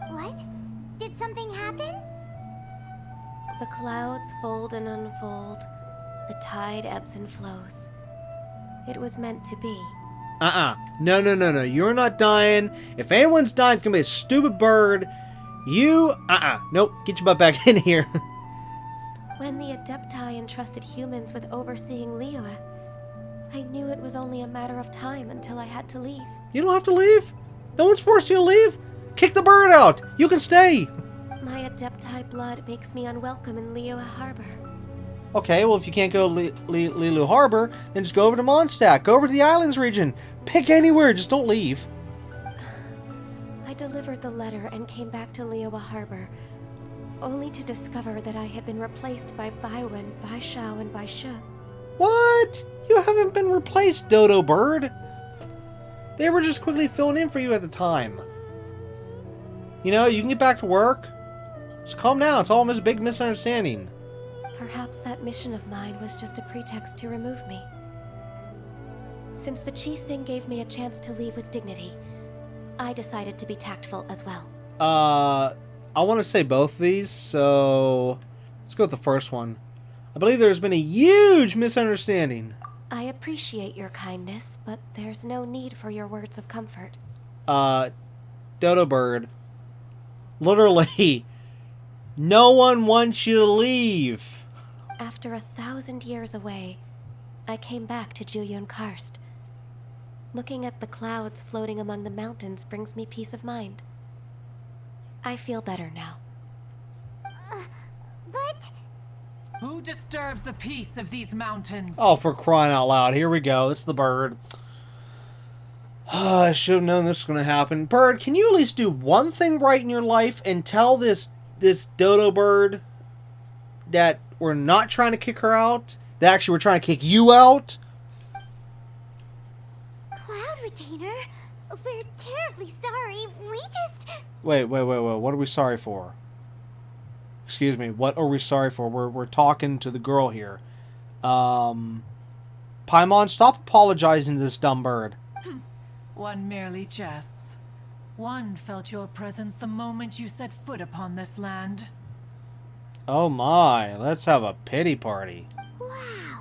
What? Did something happen? The clouds fold and unfold. The tide ebbs and flows. It was meant to be. No. You're not dying. If anyone's dying, it's gonna be a stupid bird. Nope. Get your butt back in here. When the Adepti entrusted humans with overseeing Liyue, I knew it was only a matter of time until I had to leave. You don't have to leave. No one's forced you to leave. Kick the bird out. You can stay. My Adepti blood makes me unwelcome in Liyue Harbor. Okay, well, if you can't go to Lilu Harbor, then just go over to Mondstadt. Go over to the islands region. Pick anywhere. Just don't leave. I delivered the letter and came back to Liyue Harbor, only to discover that I had been replaced by Baiwen, Baishao, and Baishu. What? You haven't been replaced, Dodo Bird. They were just quickly filling in for you at the time. You know, you can get back to work. Just calm down. It's all a big misunderstanding. Perhaps that mission of mine was just a pretext to remove me. Since the Qixing gave me a chance to leave with dignity, I decided to be tactful as well. I want to say both of these, so let's go with the first one. I believe there's been a huge misunderstanding. I appreciate your kindness, but there's no need for your words of comfort. Dodo Bird. Literally, no one wants you to leave. After 1,000 years away, I came back to Juyun Karst. Looking at the clouds floating among the mountains brings me peace of mind. I feel better now. But... Who disturbs the peace of these mountains? Oh, for crying out loud. Here we go. It's the bird. I should have known this was going to happen. Bird, can you at least do one thing right in your life and tell this Dodo Bird that we're not trying to kick her out? That actually we're trying to kick you out? Cloud Retainer, we're terribly sorry. We just... Wait. What are we sorry for? Excuse me. What are we sorry for? We're talking to the girl here. Paimon, stop apologizing to this dumb bird. One merely jests. One felt your presence the moment you set foot upon this land. Oh my, let's have a pity party. Wow,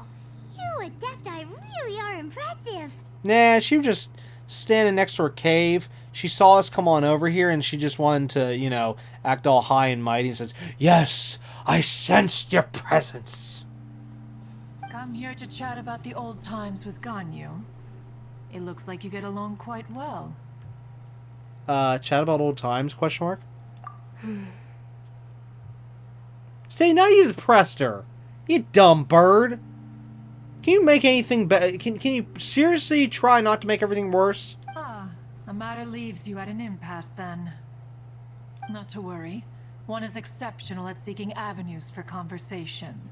impressive. Nah, she was just standing next to her cave. She saw us come on over here, and she just wanted to, you know, act all high and mighty and says, "Yes, I sensed your presence." Come here to chat about the old times with Ganyu. It looks like you get along quite well. Chat about old times, question mark? See, now you depressed her. You dumb bird. Can you make anything better? Can you seriously try not to make everything worse? Ah, a matter leaves you at an impasse then. Not to worry. One is exceptional at seeking avenues for conversation.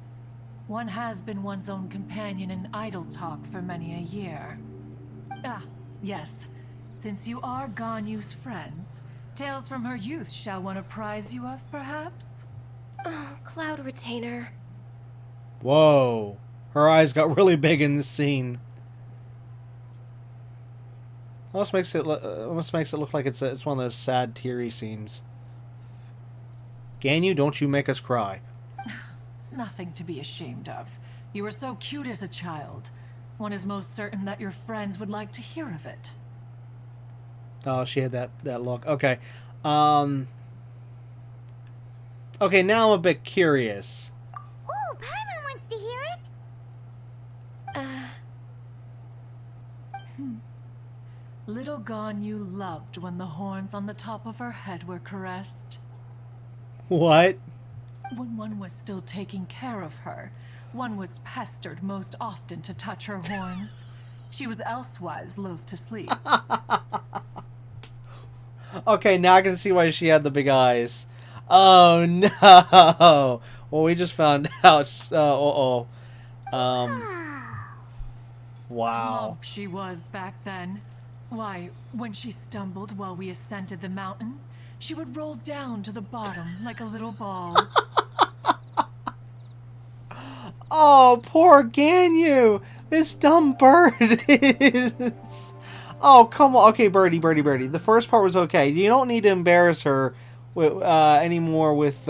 One has been one's own companion in idle talk for many a year. Ah, yes. Since you are Ganyu's friends, tales from her youth shall one apprise you of, perhaps? Oh, Cloud Retainer. Whoa. Her eyes got really big in this scene. Almost makes it look like it's one of those sad, teary scenes. Ganyu, don't you make us cry. Nothing to be ashamed of. You were so cute as a child. One is most certain that your friends would like to hear of it. Oh, she had that look. Okay. Okay, now I'm a bit curious. Oh, Paimon wants to hear it. Little Ganyu loved when the horns on the top of her head were caressed. What? When one was still taking care of her, one was pestered most often to touch her horns. She was elsewise loath to sleep. Okay, now I can see why she had the big eyes. Oh no! Well, we just found out. Wow. Plump she was back then. Why, when she stumbled while we ascended the mountain, she would roll down to the bottom like a little ball. Oh, poor Ganyu! This dumb bird is... Oh, come on. Okay, Birdie. The first part was okay. You don't need to embarrass her anymore with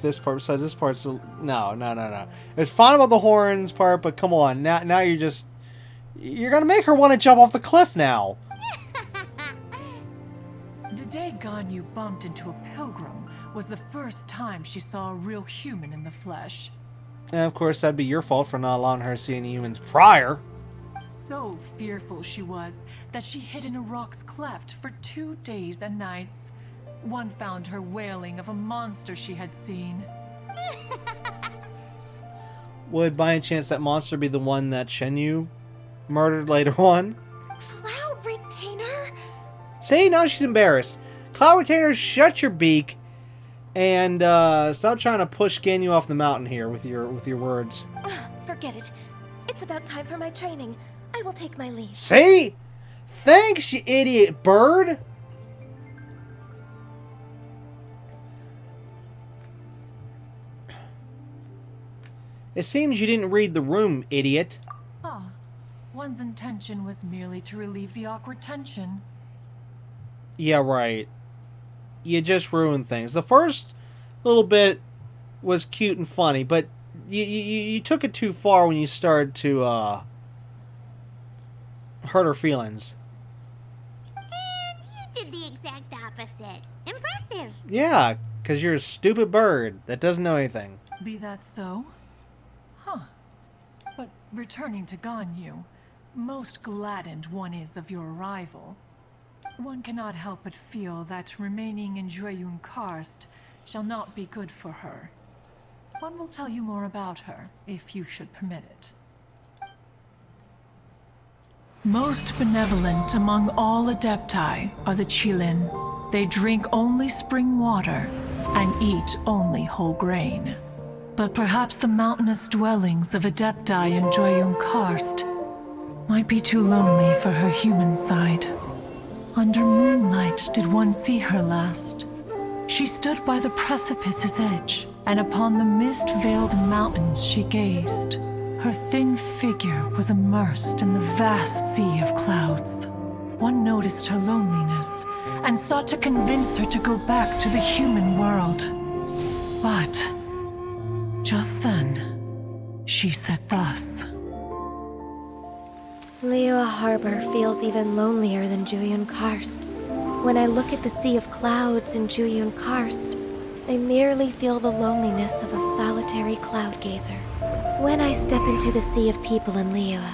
this part. Besides, this part's... No. It's fine about the horns part, but come on. Now you're just... You're gonna make her want to jump off the cliff now. The day Ganyu bumped into a pilgrim was the first time she saw a real human in the flesh. And of course, that'd be your fault for not allowing her to see any humans prior. So fearful she was that she hid in a rock's cleft for 2 days and nights. One found her wailing of a monster she had seen. Would by any chance that monster be the one that Shenyu murdered later on? Cloud Retainer? See, now she's embarrassed. Cloud Retainer, shut your beak and stop trying to push Ganyu off the mountain here with your words. Forget it. It's about time for my training. I will take my leave. See? Thanks, you idiot bird. It seems you didn't read the room, idiot. Ah, one's intention was merely to relieve the awkward tension. Yeah, right. You just ruined things. The first little bit was cute and funny, but you took it too far when you started to hurt her feelings. And you did the exact opposite. Impressive. Yeah, because you're a stupid bird that doesn't know anything. Be that so? Huh. But returning to Ganyu, most gladdened one is of your arrival. One cannot help but feel that remaining in Jueyun Karst shall not be good for her. One will tell you more about her, if you should permit it. Most benevolent among all Adepti are the Qilin. They drink only spring water and eat only whole grain. But perhaps the mountainous dwellings of Adepti in Jueyun Karst might be too lonely for her human side. Under moonlight did one see her last. She stood by the precipice's edge, and upon the mist-veiled mountains she gazed. Her thin figure was immersed in the vast sea of clouds. One noticed her loneliness, and sought to convince her to go back to the human world. But just then, she said thus. Liyue Harbor feels even lonelier than Jueyun Karst. When I look at the sea of clouds in Jueyun Karst, I merely feel the loneliness of a solitary cloud gazer. When I step into the sea of people in Liyue,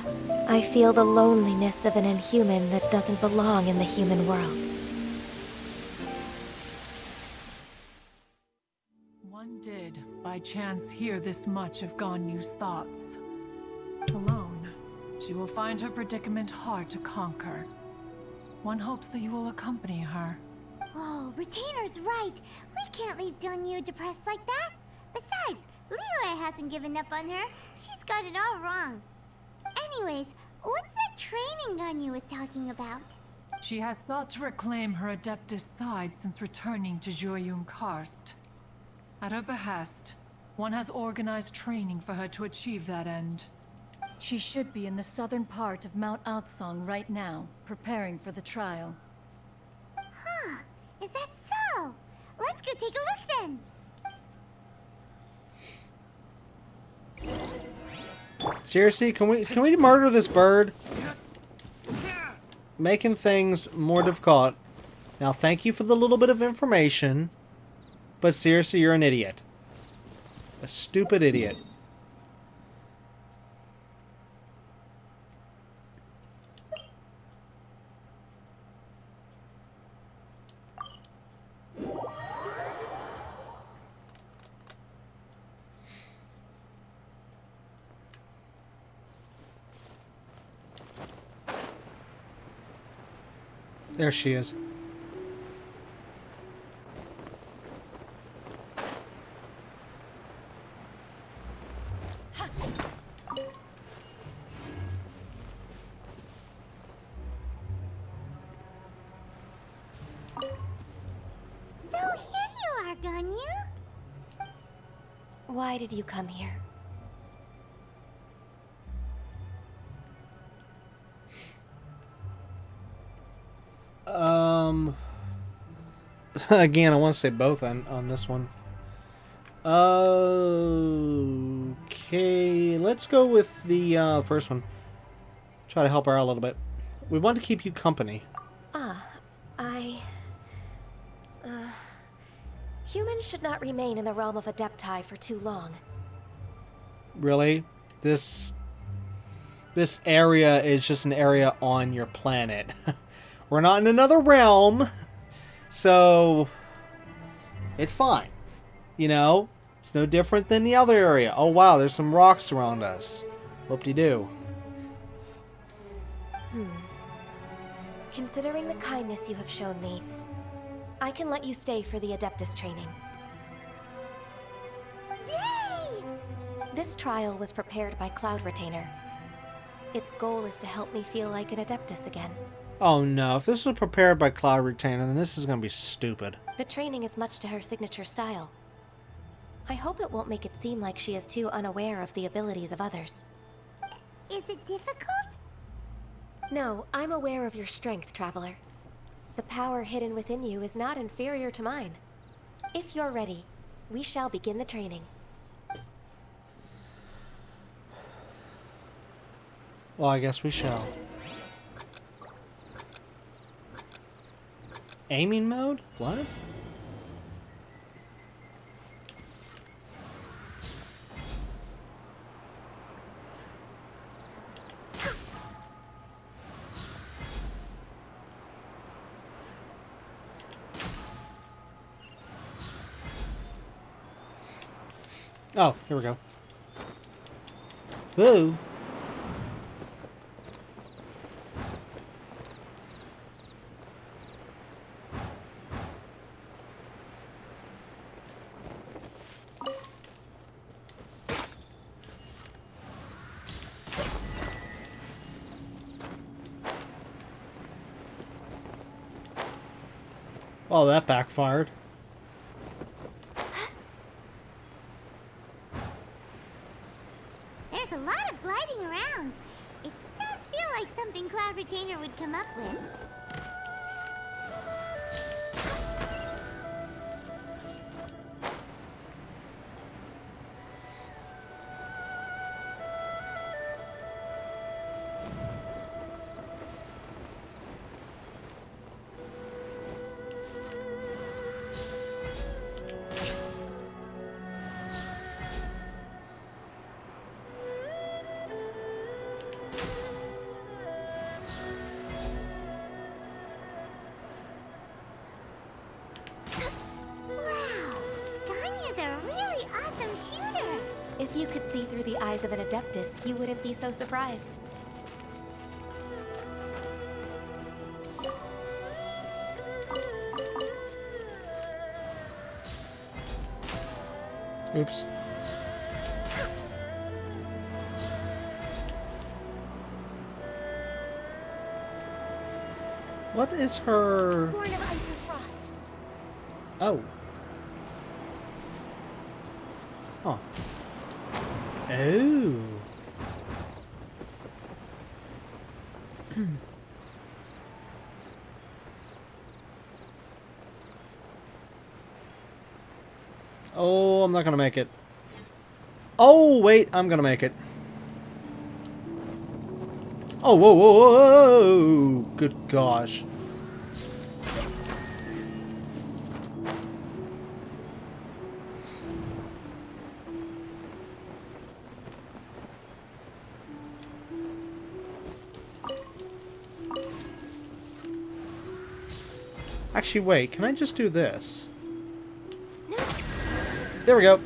I feel the loneliness of an inhuman that doesn't belong in the human world. One did, by chance, hear this much of Ganyu's thoughts. Alone, she will find her predicament hard to conquer. One hopes that you will accompany her. Oh, Retainer's right. We can't leave Ganyu depressed like that. Besides, Liyue hasn't given up on her. She's got it all wrong. Anyways, what's that training Ganyu was talking about? She has sought to reclaim her Adeptus side since returning to Jueyun Karst. At her behest, one has organized training for her to achieve that end. She should be in the southern part of Mount Aotsong right now, preparing for the trial. Huh, is that so? Let's go take a look then. Seriously, can we murder this bird? Making things more difficult. Now, thank you for the little bit of information, but seriously, you're an idiot. A stupid idiot. There she is. So here you are, Ganyu. Why did you come here? Again, I want to say both on this one. Okay, let's go with the first one. Try to help her out a little bit. We want to keep you company. Humans should not remain in the realm of Adepti for too long. Really? This area is just an area on your planet. We're not in another realm, so it's fine. You know, it's no different than the other area. Oh wow, there's some rocks around us. Whoop-de-doo. Considering the kindness you have shown me, I can let you stay for the Adeptus training. Yay! This trial was prepared by Cloud Retainer. Its goal is to help me feel like an Adeptus again. Oh no, if this was prepared by Cloud Retainer, then this is going to be stupid. The training is much to her signature style. I hope it won't make it seem like she is too unaware of the abilities of others. Is it difficult? No, I'm aware of your strength, Traveler. The power hidden within you is not inferior to mine. If you're ready, we shall begin the training. Well, I guess we shall. Aiming mode? What? Oh, here we go. Whoa. Oh, that backfired. There's a lot of gliding around. It does feel like something Cloud Retainer would come up with. Wow, Ganya's a really awesome shooter. If you could see through the eyes of an Adeptus, you wouldn't be so surprised. Oops. What is her... Born of ice and frost. Oh. Huh. Oh. Oh, I'm not gonna make it. Oh, wait, I'm gonna make it. Oh, whoa, whoa, whoa, whoa. Good gosh. Actually, wait, can I just do this? There we go.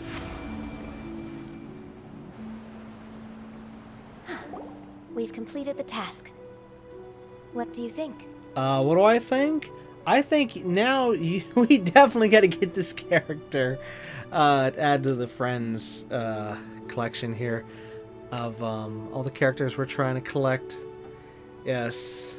We've completed the task. What do you think? What do I think? I think now we definitely got to get this character add to the friends collection here of all the characters we're trying to collect. Yes.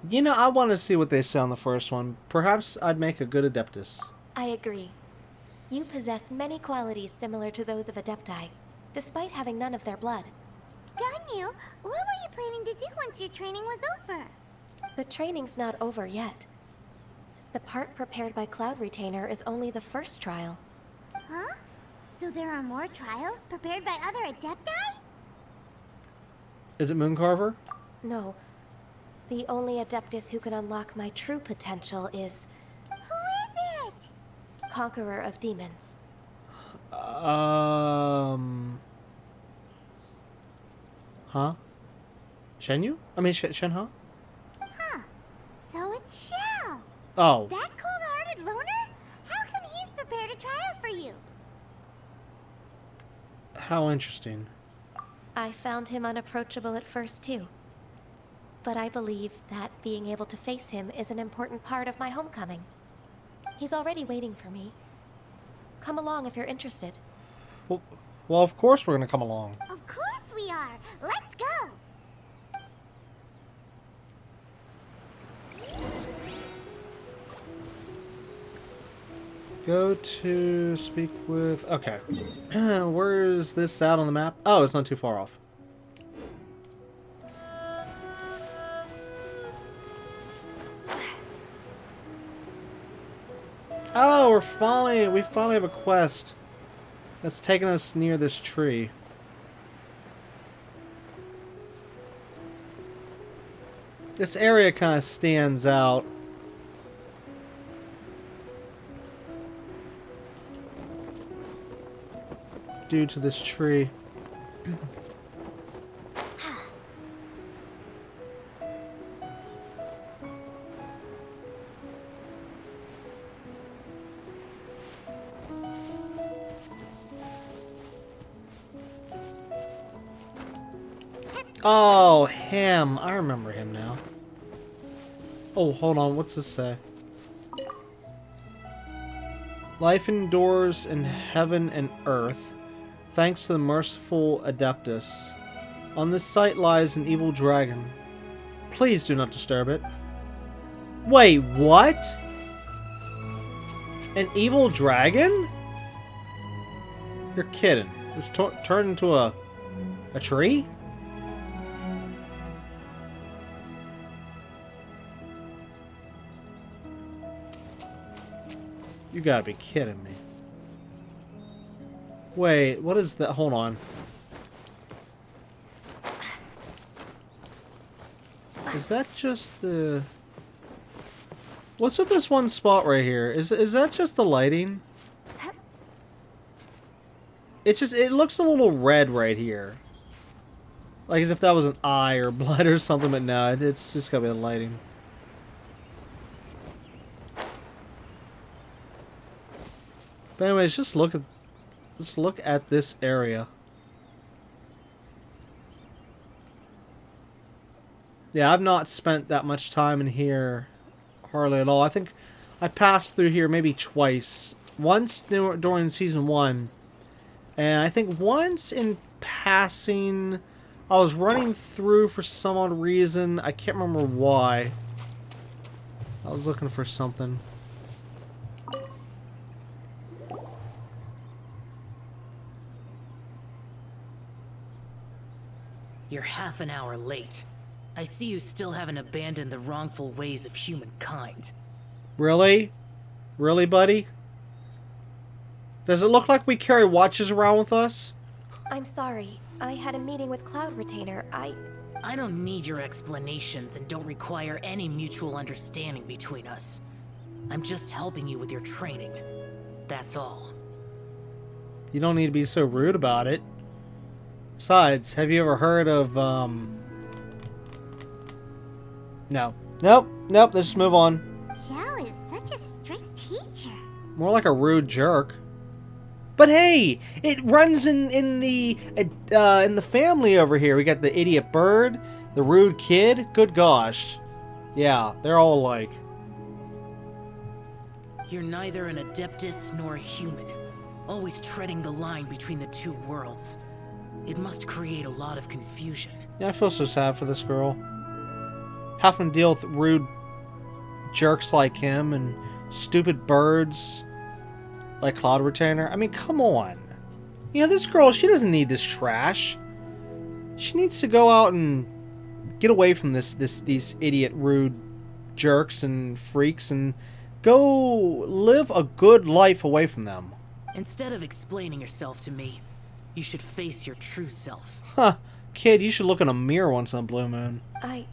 You know, I want to see what they say on the first one. Perhaps I'd make a good Adeptus. I agree. You possess many qualities similar to those of Adepti, despite having none of their blood. Ganyu, what were you planning to do once your training was over? The training's not over yet. The part prepared by Cloud Retainer is only the first trial. Huh? So there are more trials prepared by other Adepti? Is it Mooncarver? No. The only Adeptus who can unlock my true potential is... Who is it? Conqueror of Demons. Huh? Shenyu? I mean, Shenhe? Huh. So it's Shao. Oh. That cold-hearted loner? How come he's prepared a trial for you? How interesting. I found him unapproachable at first, too. But I believe that being able to face him is an important part of my homecoming. He's already waiting for me. Come along if you're interested. Well, of course we're going to come along. Of course we are. Let's go. Go to speak with... Okay. Where is this out on the map? Oh, it's not too far off. Oh, we finally have a quest that's taking us near this tree. This area kind of stands out. Due to this tree. Oh, him. I remember him now. Oh, hold on. What's this say? Life endures in heaven and earth, thanks to the merciful Adeptus. On this site lies an evil dragon. Please do not disturb it. Wait, what? An evil dragon? You're kidding. It was turned into a tree? You gotta be kidding me. Wait, what is that? Hold on. Is that just the... What's with this one spot right here? Is that just the lighting? It's just, it looks a little red right here. Like as if that was an eye or blood or something, but no, it's just gotta be the lighting. But anyways, just look at this area. Yeah, I've not spent that much time in here hardly at all. I think I passed through here maybe twice. Once during season 1, and I think once in passing, I was running through for some odd reason. I can't remember why. I was looking for something. You're half an hour late. I see you still haven't abandoned the wrongful ways of humankind. Really? Really, buddy? Does it look like we carry watches around with us? I'm sorry. I had a meeting with Cloud Retainer. I don't need your explanations and don't require any mutual understanding between us. I'm just helping you with your training. That's all. You don't need to be so rude about it. Besides, have you ever heard of, No. Nope. Let's just move on. Xiao is such a strict teacher. More like a rude jerk. But hey, it runs in the family over here. We got the idiot bird, the rude kid. Good gosh. Yeah, they're all alike. You're neither an Adeptus nor a human, always treading the line between the two worlds. It must create a lot of confusion. Yeah, I feel so sad for this girl. Having to deal with rude jerks like him and stupid birds like Cloud Retainer. I mean, come on. You know, this girl, she doesn't need this trash. She needs to go out and get away from these idiot rude jerks and freaks and go live a good life away from them. Instead of explaining yourself to me, you should face your true self. Huh. Kid, you should look in a mirror once on Blue Moon. I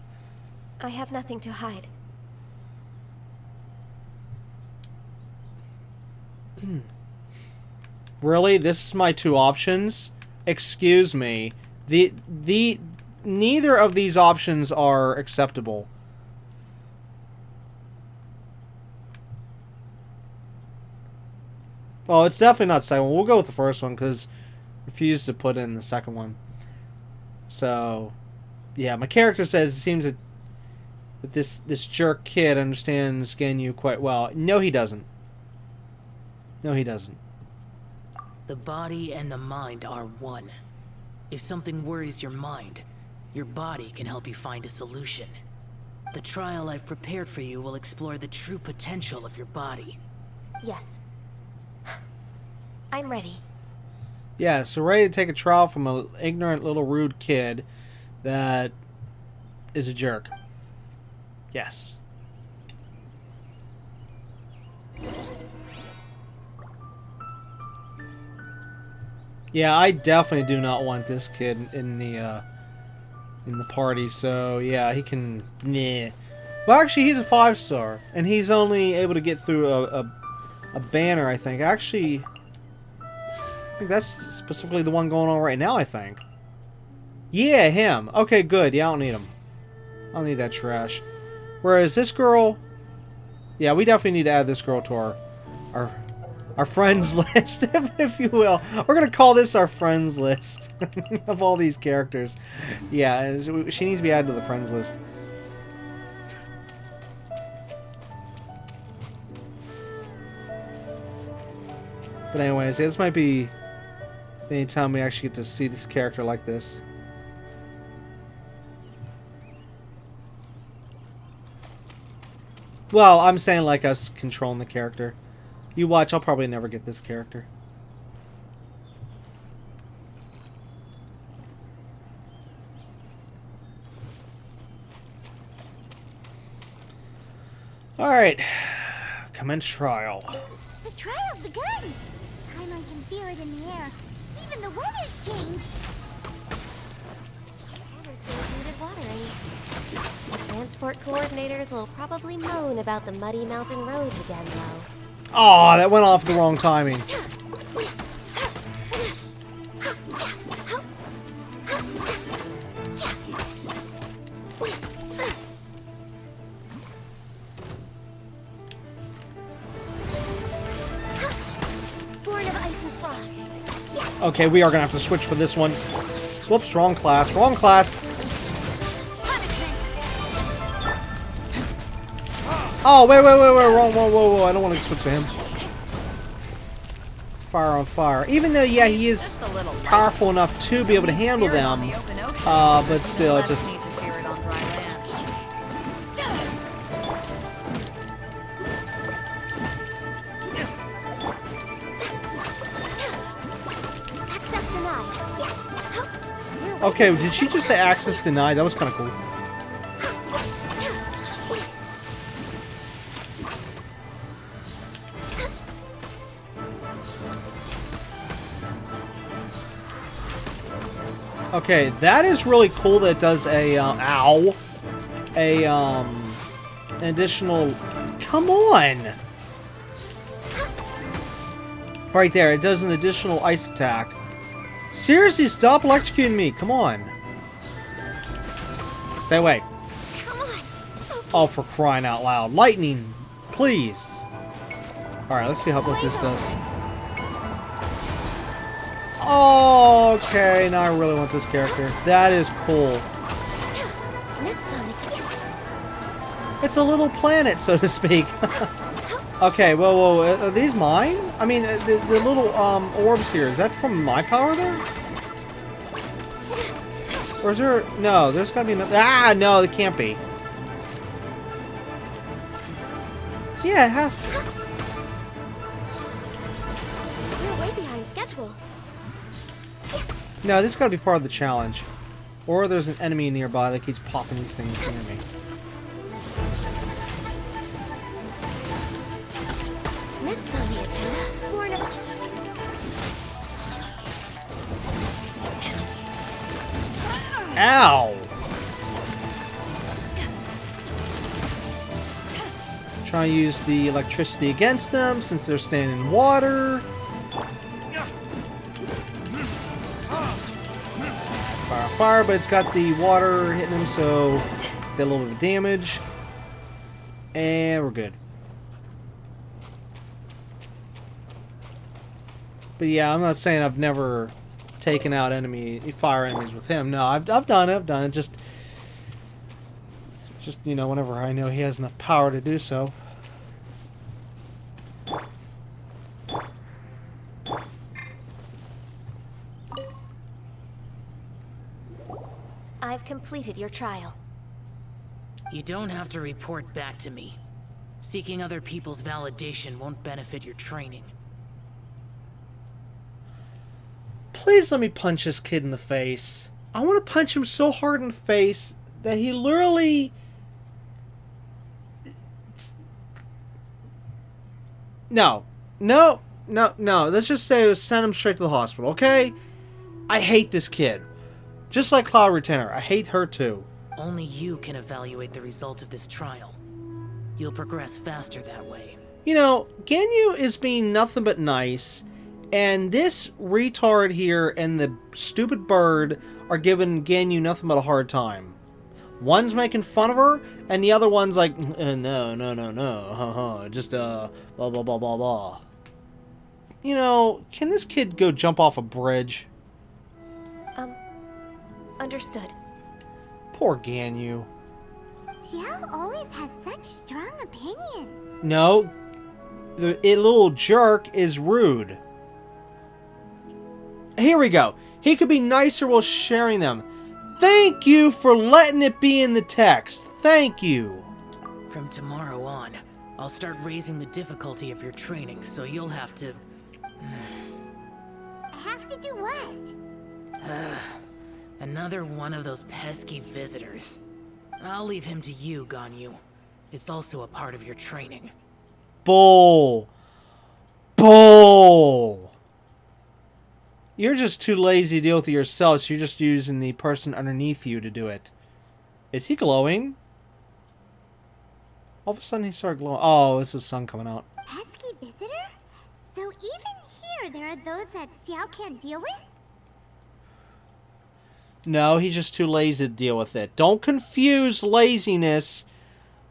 have nothing to hide. Really? This is my two options? Excuse me. Neither of these options are acceptable. Oh, it's definitely not the second one. We'll go with the first one because I refused to put in the second one. So, yeah, my character says it seems that this jerk kid understands Ganyu quite well. No, he doesn't. No, he doesn't. The body and the mind are one. If something worries your mind, your body can help you find a solution. The trial I've prepared for you will explore the true potential of your body. Yes. I'm ready. Yeah, so ready to take a trial from an ignorant little rude kid that is a jerk. Yes. Yeah, I definitely do not want this kid in the party. So yeah, he can. Nah. Well, actually, he's a 5-star, and he's only able to get through a banner. I think. Actually, I think that's specifically the one going on right now. I think. Yeah, him. Okay, good. Yeah, I don't need him. I don't need that trash. Whereas this girl, yeah, we definitely need to add this girl to our friends list, if you will. We're gonna call this our friends list of all these characters. Yeah, she needs to be added to the friends list. But anyways, this might be the only time we actually get to see this character like this. Well, I'm saying like us controlling the character. You watch, I'll probably never get this character. Alright. Commence trial. The trial's begun! Paimon can feel it in the air. Even the weather's changed. Needed watering. The transport coordinators will probably moan about the muddy mountain roads again, though. Oh, that went off the wrong timing. Okay, we are gonna have to switch for this one. Whoops, wrong class. Wrong class. Oh, wait. Wrong. Whoa. I don't want to switch to him. Fire on fire. Even though, yeah, he is powerful enough to be able to handle them. But still, it just... Okay, did she just say access denied? That was kind of cool. Okay, that is really cool that it does a, an additional... Come on! Right there, it does an additional ice attack. Seriously, stop electrocuting me. Come on. Stay away. Come on. Oh, for crying out loud. Lightning, please. Alright, let's see what this does. Oh, okay. Now I really want this character. That is cool. Next time. It's a little planet, so to speak. Okay, whoa. Are these mine? I mean, the little orbs here, is that from my power there? Or is there... No, there's gotta be another... Ah, no, it can't be. Yeah, it has to. You're way behind schedule. No, this has gotta be part of the challenge. Or there's an enemy nearby that keeps popping these things near me. Next on the agenda, born of... Ow! Try to use the electricity against them since they're staying in water. Fire, but it's got the water hitting them, so did a little bit of damage. And we're good. But yeah, I'm not saying I've never taken out fire enemies with him. No, I've done it. Just you know, whenever I know he has enough power to do so. I've completed your trial. You don't have to report back to me. Seeking other people's validation won't benefit your training. Please let me punch this kid in the face. I want to punch him so hard in the face that he literally... No. Let's just say send him straight to the hospital, okay? I hate this kid. Just like Cloud Retainer, I hate her too. Only you can evaluate the result of this trial. You'll progress faster that way. You know, Ganyu is being nothing but nice, and this retard here and the stupid bird are giving Ganyu nothing but a hard time. One's making fun of her, and the other one's like, no, just, blah, blah, blah, blah, blah. You know, can this kid go jump off a bridge? Understood. Poor Ganyu. Xiao always has such strong opinions. No, the little jerk is rude. Here we go. He could be nicer while sharing them. Thank you for letting it be in the text. Thank you. From tomorrow on, I'll start raising the difficulty of your training, so you'll have to... Have to do what? Another one of those pesky visitors. I'll leave him to you, Ganyu. It's also a part of your training. Bull. You're just too lazy to deal with it yourself, so you're just using the person underneath you to do it. Is he glowing? All of a sudden he started glowing. Oh, it's the sun coming out. Pesky visitor? So even here there are those that Xiao can't deal with? No, he's just too lazy to deal with it. Don't confuse laziness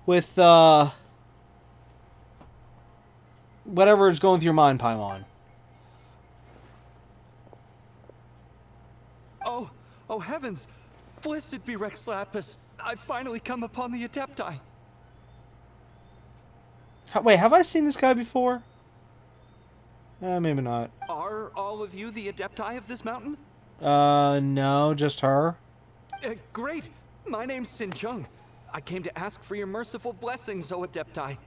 with, whatever is going through your mind, Paimon. Oh heavens! Blessed be Rex Lapis. I've finally come upon the Adepti. Wait, have I seen this guy before? Maybe not. Are all of you the Adepti of this mountain? No, just her. Great! My name's Sin Chung. I came to ask for your merciful blessings, O Adepti.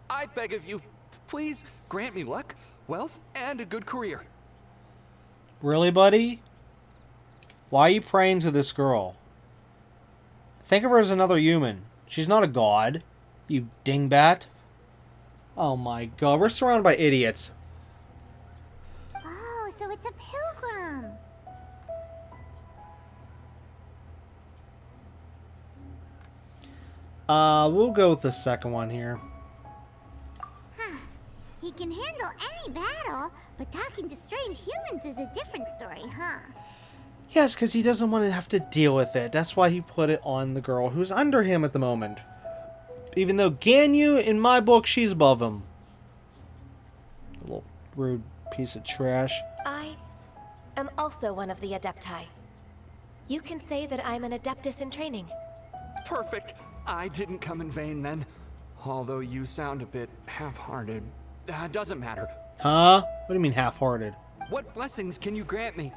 I beg of you, please grant me luck, wealth, and a good career. Really, buddy? Why are you praying to this girl? Think of her as another human. She's not a god, you dingbat. Oh my god, we're surrounded by idiots. Oh, so it's a pilgrim. We'll go with the second one here. Huh. He can handle any battle, but talking to strange humans is a different story, huh? Yes, because he doesn't want to have to deal with it. That's why he put it on the girl who's under him at the moment. Even though Ganyu, in my book, she's above him. A little rude piece of trash. I am also one of the Adepti. You can say that I'm an Adeptus in training. Perfect. I didn't come in vain then. Although you sound a bit half-hearted. Doesn't matter. Huh? What do you mean half-hearted? What blessings can you grant me?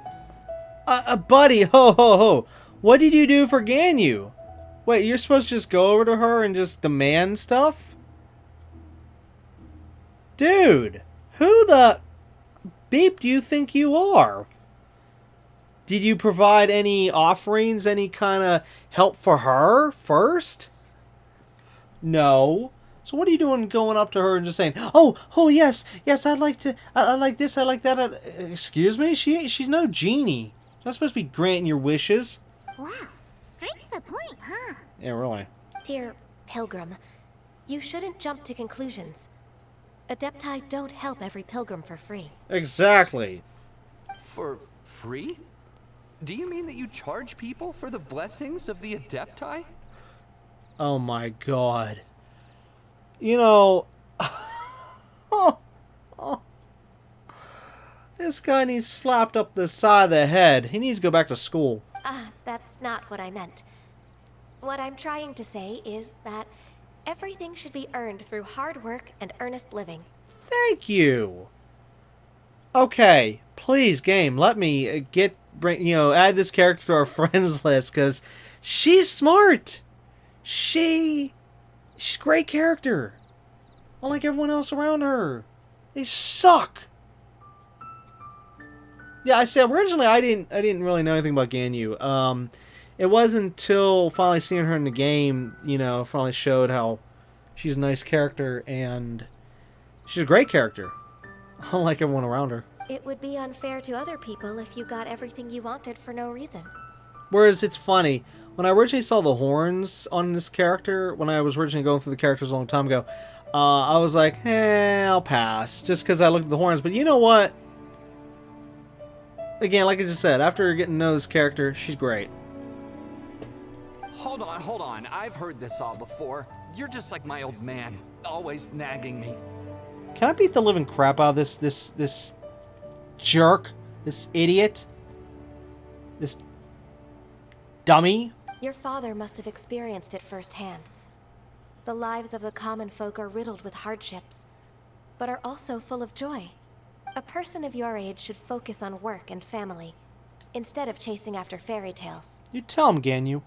Buddy, ho ho ho. What did you do for Ganyu? Wait, you're supposed to just go over to her and just demand stuff? Dude, who the beep do you think you are? Did you provide any offerings, any kind of help for her first? No. So what are you doing going up to her and just saying, oh yes, I'd like to, I like this, I like that. Excuse me? She's no genie. She's not supposed to be granting your wishes. Wow, straight to the point, huh? Yeah, really. Dear Pilgrim, you shouldn't jump to conclusions. Adepti don't help every pilgrim for free. Exactly. For free? Do you mean that you charge people for the blessings of the Adepti? Oh my god. You know... This guy needs slapped up the side of the head. He needs to go back to school. That's not what I meant. What I'm trying to say is that everything should be earned through hard work and earnest living. Thank you. Okay, please, game, let me add this character to our friends list, because she's smart. She's a great character. Unlike everyone else around her. They suck. Yeah, I said originally I didn't really know anything about Ganyu. It wasn't until finally seeing her in the game, finally showed how she's a nice character and she's a great character. Unlike everyone around her. It would be unfair to other people if you got everything you wanted for no reason. Whereas it's funny, when I originally saw the horns on this character, when I was originally going through the characters a long time ago, I was like, I'll pass. Just because I looked at the horns. But you know what? Again, like I just said, after getting to know this character, she's great. Hold on. I've heard this all before. You're just like my old man, always nagging me. Can I beat the living crap out of this jerk? This idiot? This dummy? Your father must have experienced it firsthand. The lives of the common folk are riddled with hardships, but are also full of joy. A person of your age should focus on work and family, instead of chasing after fairy tales. You tell him, Ganyu.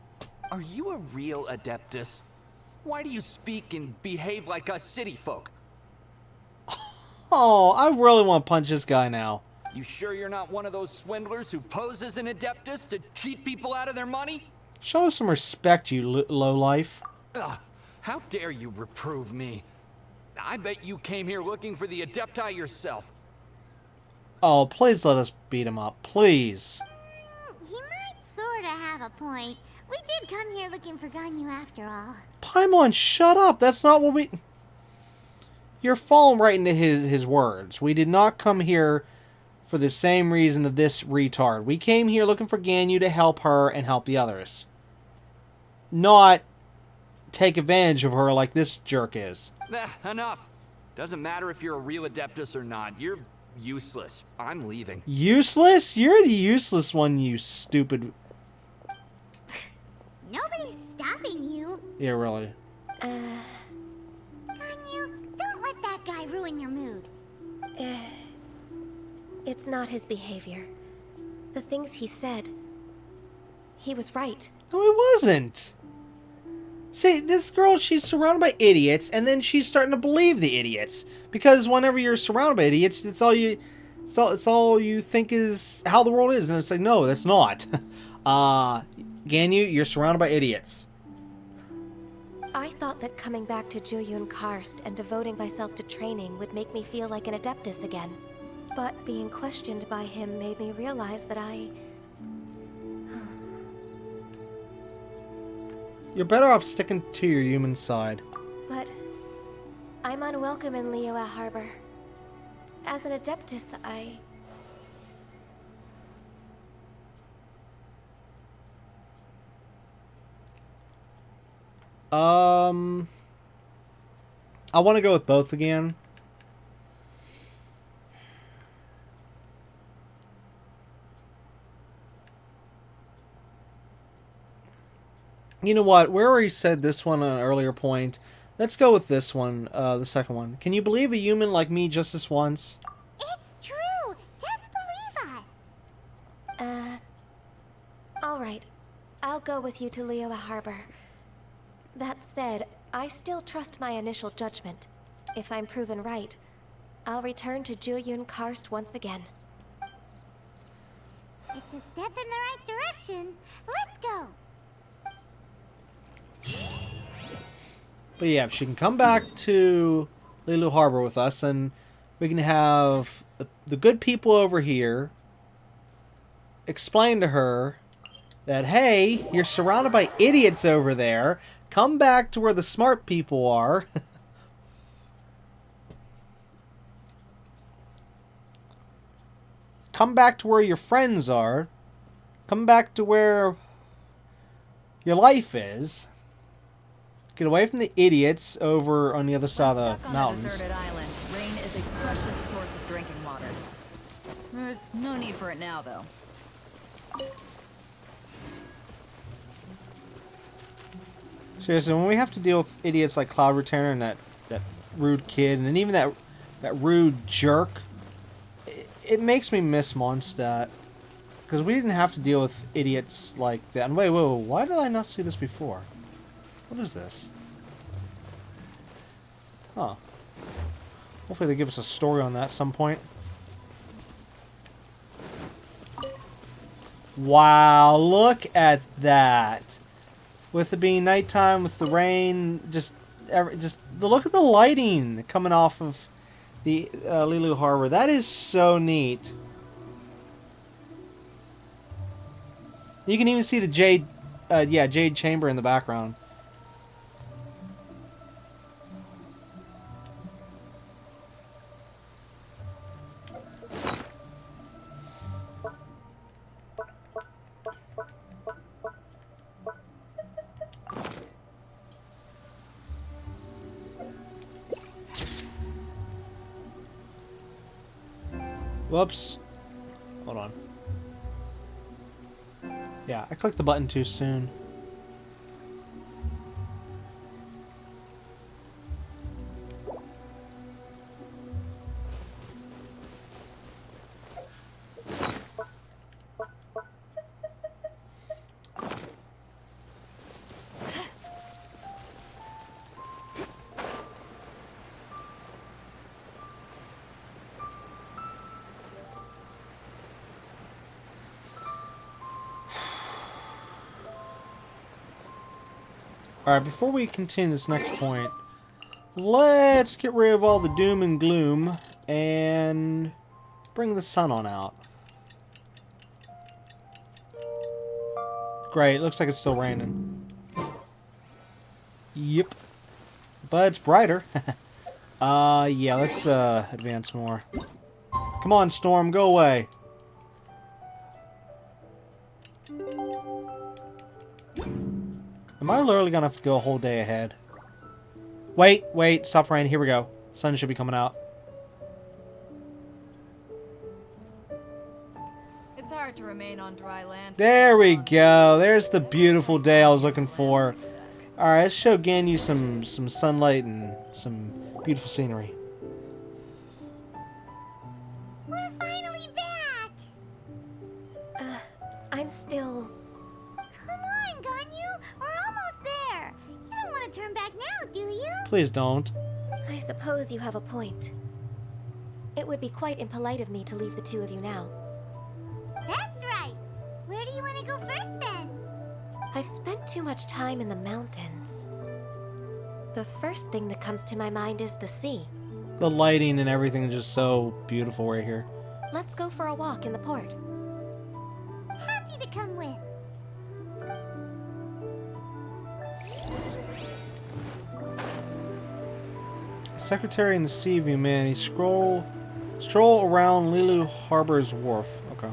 Are you a real Adeptus? Why do you speak and behave like us city folk? Oh, I really want to punch this guy now. You sure you're not one of those swindlers who pose as an Adeptus to cheat people out of their money? Show us some respect, you lowlife. Ugh, how dare you reprove me? I bet you came here looking for the Adepti yourself. Oh, please let us beat him up, please. He might sorta have a point. We did come here looking for Ganyu after all. Paimon, shut up. That's not what we... You're falling right into his words. We did not come here for the same reason of this retard. We came here looking for Ganyu to help her and help the others. Not take advantage of her like this jerk is. Enough. Doesn't matter if you're a real Adeptus or not. You're useless. I'm leaving. Useless? You're the useless one, you stupid... Nobody's stopping you. Yeah, really. Ganyu, don't let that guy ruin your mood. It's not his behavior. The things he said. He was right. No, he wasn't. See, this girl, she's surrounded by idiots, and then she's starting to believe the idiots. Because whenever you're surrounded by idiots, it's all you think is how the world is. And it's like, no, that's not. Ganyu, you're surrounded by idiots. I thought that coming back to Jueyun Karst and devoting myself to training would make me feel like an adeptus again. But being questioned by him made me realize that You're better off sticking to your human side. But I'm unwelcome in Liyue Harbor. As an adeptus, I want to go with both again. You know what? We already said this one on an earlier point. Let's go with this one, the second one. Can you believe a human like me just this once? It's true. Just believe us. Alright. I'll go with you to Liyue Harbor. That said, I still trust my initial judgment. If I'm proven right, I'll return to Jueyun Karst once again. It's a step in the right direction. Let's go. But yeah, if she can come back to Liyue Harbor with us, and we can have the good people over here explain to her that, hey, you're surrounded by idiots over there. Come back to where the smart people are. Come back to where your friends are. Come back to where your life is. Get away from the idiots over on the other side of the mountains. On a deserted island, rain is a precious source of drinking water. There's no need for it now, though. Seriously, when we have to deal with idiots like Cloud Returner and that rude kid, and then even that rude jerk, it makes me miss Mondstadt. Because we didn't have to deal with idiots like that. And wait, why did I not see this before? What is this? Huh. Hopefully they give us a story on that at some point. Wow, look at that. With it being nighttime, with the rain, just look at the lighting coming off of the Liyue Harbor. That is so neat. You can even see the Jade Chamber in the background. Whoops. Hold on. Yeah, I clicked the button too soon. Alright, before we continue this next point, let's get rid of all the doom and gloom and bring the sun on out. Great, looks like it's still raining. Yep. But it's brighter. Yeah, let's advance more. Come on, Storm, go away. Am I literally gonna have to go a whole day ahead? Wait, stop raining. Here we go. Sun should be coming out. It's hard hard to remain on dry land. There we go. There's the beautiful day I was looking for. Alright, let's show Ganyu some sunlight and some beautiful scenery. We're finally back! I'm still... Come on, Ganyu! We're almost there! You don't want to turn back now, do you? Please don't. I suppose you have a point. It would be quite impolite of me to leave the two of you now. That's right! Where do you want to go first, then? I've spent too much time in the mountains. The first thing that comes to my mind is the sea. The lighting and everything is just so beautiful right here. Let's go for a walk in the port. Happy to come with. Secretary in the Sea View, man. You stroll around Lilu Harbor's wharf. Okay.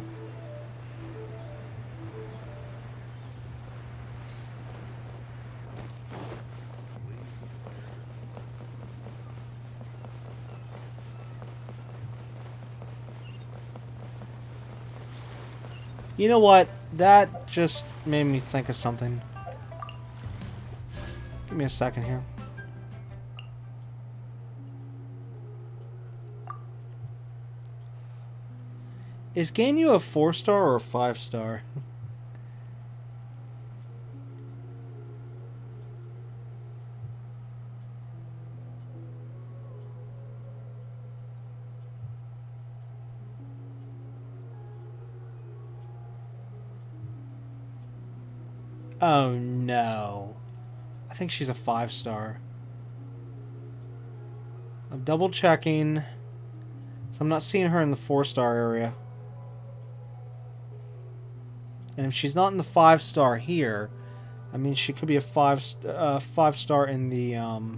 You know what? That just made me think of something. Give me a second here. Is Ganyu a 4-star or a 5-star? Oh no. I think she's a 5-star. I'm double checking. So I'm not seeing her in the 4-star area. And if she's not in the 5-star here, I mean she could be a 5-star in the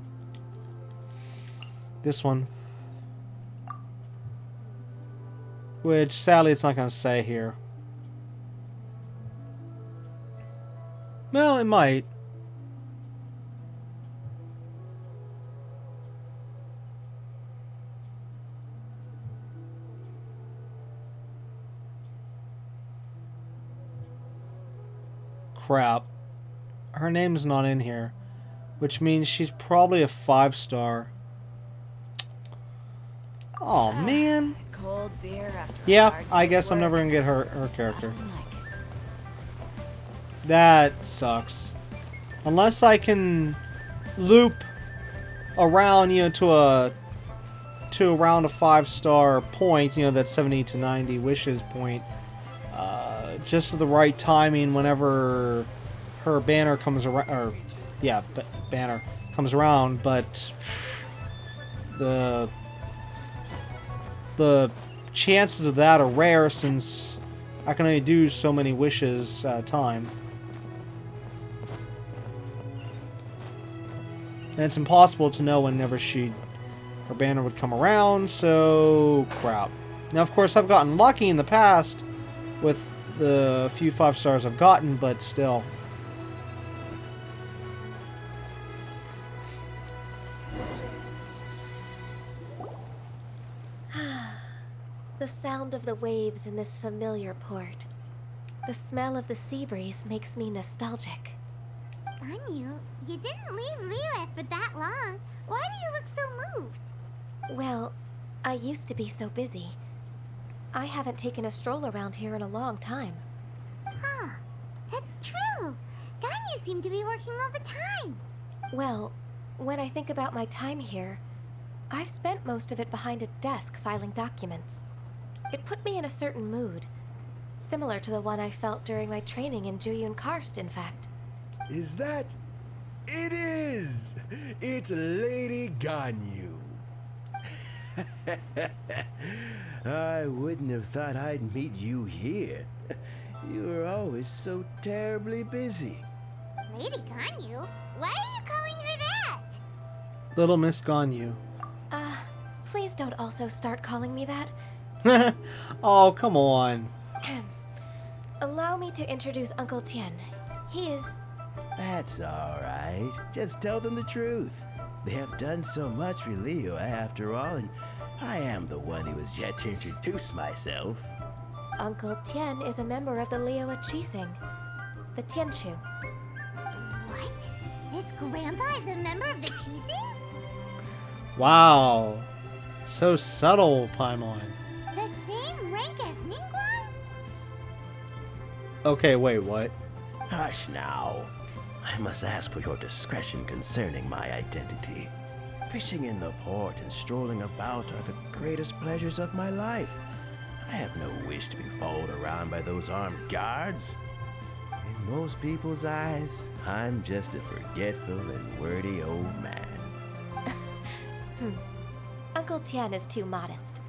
this one. Which sadly it's not going to say here. Well, it might. Crap. Her name's not in here, which means she's probably a 5-star. Oh man. Cold beer after Yeah, I guess I'm never gonna get her character. That sucks. Unless I can loop around, you know, to around a 5-star point, you know, that 70 to 90 wishes point, just at the right timing whenever her banner comes around, or yeah, banner comes around. But the chances of that are rare since I can only do so many wishes at a time. And it's impossible to know whenever her banner would come around, so crap. Now, of course, I've gotten lucky in the past with the few 5-stars I've gotten, but still. The sound of the waves in this familiar port. The smell of the sea breeze makes me nostalgic. Ganyu, you didn't leave Liyue for that long. Why do you look so moved? Well, I used to be so busy. I haven't taken a stroll around here in a long time. Huh. That's true. Ganyu seemed to be working all the time. Well, when I think about my time here, I've spent most of it behind a desk filing documents. It put me in a certain mood, similar to the one I felt during my training in Juyun Karst, in fact. Is that... It is! It's Lady Ganyu. I wouldn't have thought I'd meet you here. You were always so terribly busy. Lady Ganyu? Why are you calling her that? Little Miss Ganyu. Please don't also start calling me that. Oh, come on. Allow me to introduce Uncle Tian. He is... That's all right. Just tell them the truth. They have done so much for Liyue after all, and I am the one who has yet to introduce myself. Uncle Tian is a member of the Liyue Qixing, the Tianshu. What? This grandpa is a member of the Qixing? Wow. So subtle, Paimon. The same rank as Ningguang? Okay, wait, what? Hush now. I must ask for your discretion concerning my identity. Fishing in the port and strolling about are the greatest pleasures of my life. I have no wish to be followed around by those armed guards. In most people's eyes, I'm just a forgetful and wordy old man. Uncle Tian is too modest.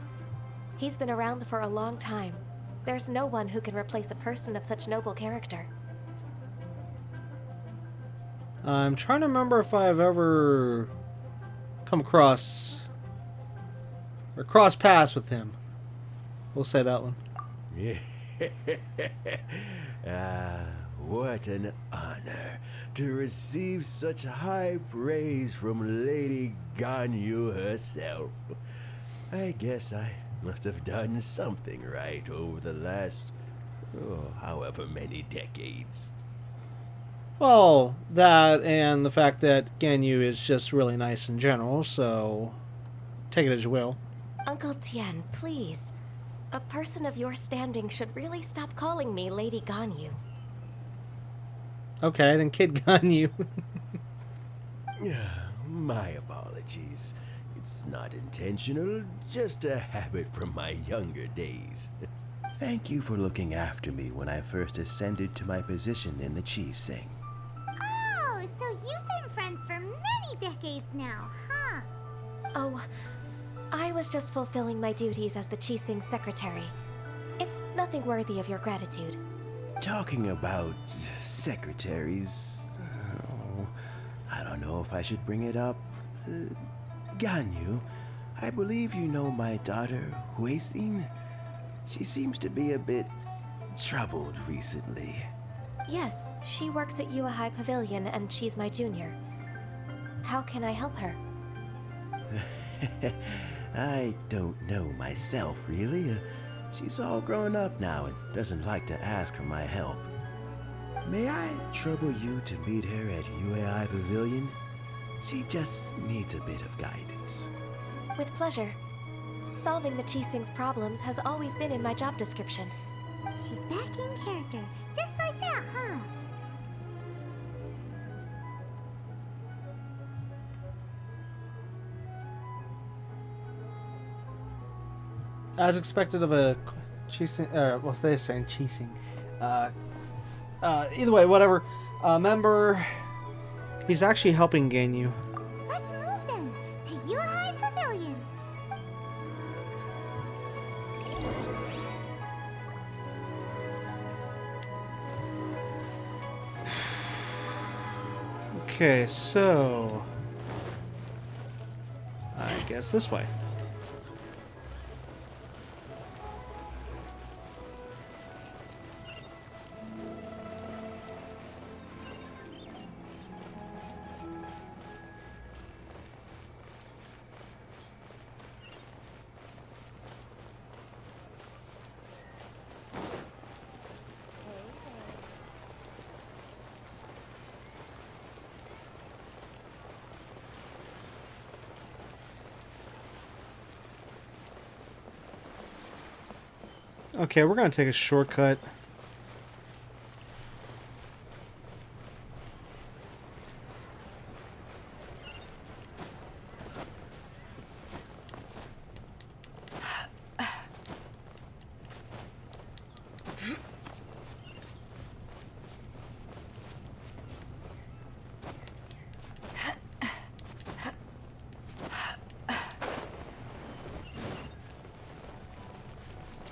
He's been around for a long time. There's no one who can replace a person of such noble character. I'm trying to remember if I've ever come across or crossed paths with him. We'll say that one. What an honor to receive such high praise from Lady Ganyu herself. I guess I must have done something right over the last, however many decades. Well, that and the fact that Ganyu is just really nice in general, so take it as you will. Uncle Tian, please. A person of your standing should really stop calling me Lady Ganyu. Okay, then Kid Ganyu. My apologies. It's not intentional, just a habit from my younger days. Thank you for looking after me when I first ascended to my position in the Qixing. Oh, so you've been friends for many decades now, huh? Oh, I was just fulfilling my duties as the Qixing secretary. It's nothing worthy of your gratitude. Talking about secretaries, I don't know if I should bring it up. Ganyu, I believe you know my daughter, Huixin. She seems to be a bit troubled recently. Yes, she works at Yue High Pavilion and she's my junior. How can I help her? I don't know myself, really. She's all grown up now and doesn't like to ask for my help. May I trouble you to meet her at Yue High Pavilion? She just needs a bit of guidance. With pleasure. Solving the Qixing's problems has always been in my job description. She's back in character, just like that, huh? As expected of a Qixing, well, they're saying Qixing. Either way, whatever. Member, he's actually helping Ganyu. Let's move then to Yue High Pavilion. Okay, so I guess this way. Okay, we're gonna take a shortcut.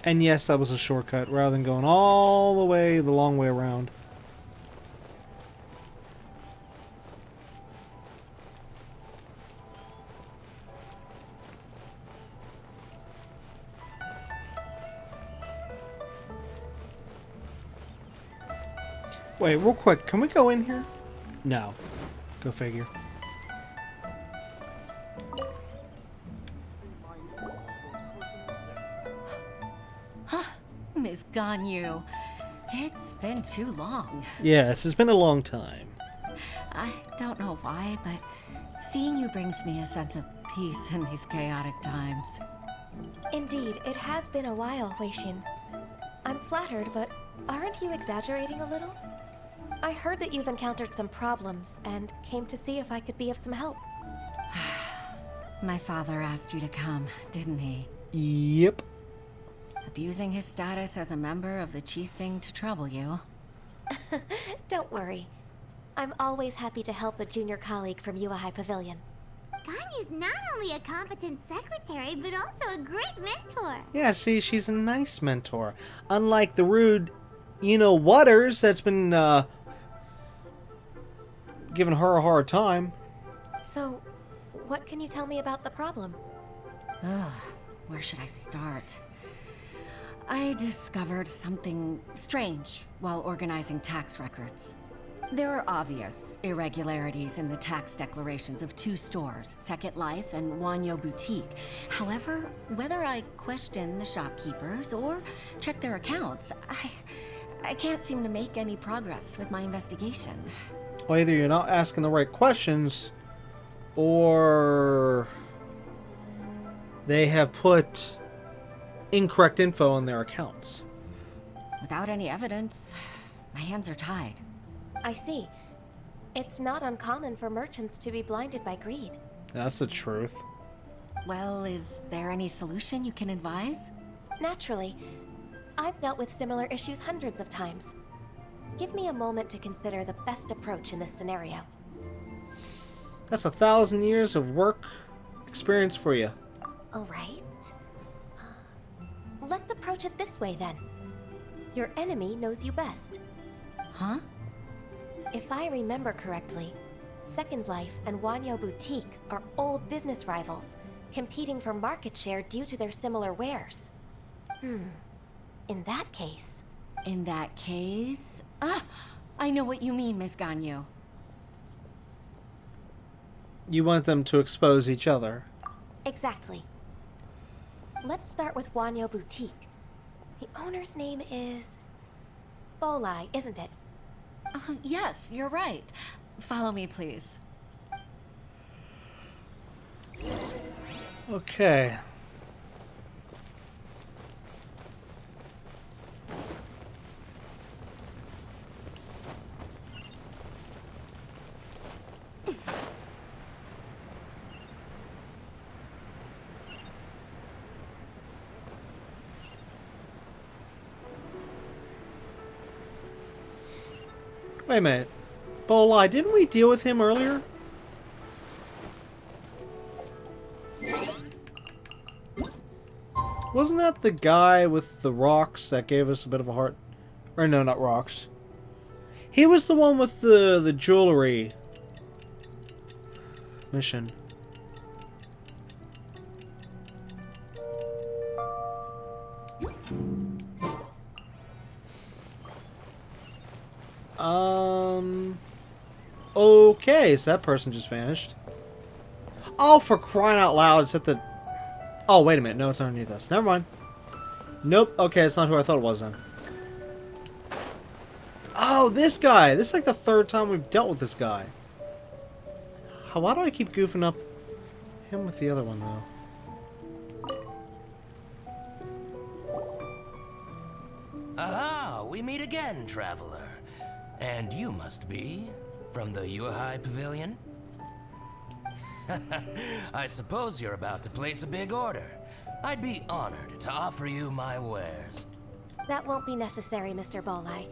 And yes, that was a shortcut, rather than going all the way, the long way around. Wait, real quick, can we go in here? No. Go figure. Miss Ganyu. It's been too long. Yes, it's been a long time. I don't know why, but seeing you brings me a sense of peace in these chaotic times. Indeed, it has been a while, Huixin. I'm flattered, but aren't you exaggerating a little? I heard that you've encountered some problems and came to see if I could be of some help. My father asked you to come, didn't he? Yep. Abusing his status as a member of the Qixing to trouble you. Don't worry. I'm always happy to help a junior colleague from Yuehai Pavilion. Ganyu's not only a competent secretary, but also a great mentor. Yeah, see, she's a nice mentor. Unlike the rude, you-know-whaters that's been, giving her a hard time. So, what can you tell me about the problem? Ugh, where should I start? I discovered something strange while organizing tax records. There are obvious irregularities in the tax declarations of two stores, Second Life and Wanyo Boutique. However, whether I question the shopkeepers or check their accounts, I can't seem to make any progress with my investigation. Well, either you're not asking the right questions, or they have put incorrect info on their accounts. Without any evidence, my hands are tied. I see. It's not uncommon for merchants to be blinded by greed. That's the truth. Well, is there any solution you can advise? Naturally. I've dealt with similar issues hundreds of times. Give me a moment to consider the best approach in this scenario. That's 1,000 years of work experience for you. All right. Let's approach it this way then. Your enemy knows you best. Huh? If I remember correctly, Second Life and Wanyo Boutique are old business rivals, competing for market share due to their similar wares. In that case... In that case... Ah! I know what you mean, Miss Ganyu. You want them to expose each other. Exactly. Let's start with Wanyo Boutique. The owner's name is... Bolai, isn't it? Yes, you're right. Follow me, please. Okay. Wait a minute. Bolai, didn't we deal with him earlier? Wasn't that the guy with the rocks that gave us a bit of a heart? Or no, not rocks. He was the one with the jewelry mission. Okay, so that person just vanished. Oh, for crying out loud, it's at the... Oh, wait a minute. No, it's underneath us. Never mind. Nope. Okay, it's not who I thought it was then. Oh, this guy. This is like the third time we've dealt with this guy. Why do I keep goofing up him with the other one, though? Aha! We meet again, traveler. And you must be from the Yuehai Pavilion? I suppose you're about to place a big order. I'd be honored to offer you my wares. That won't be necessary, Mr. Bolai.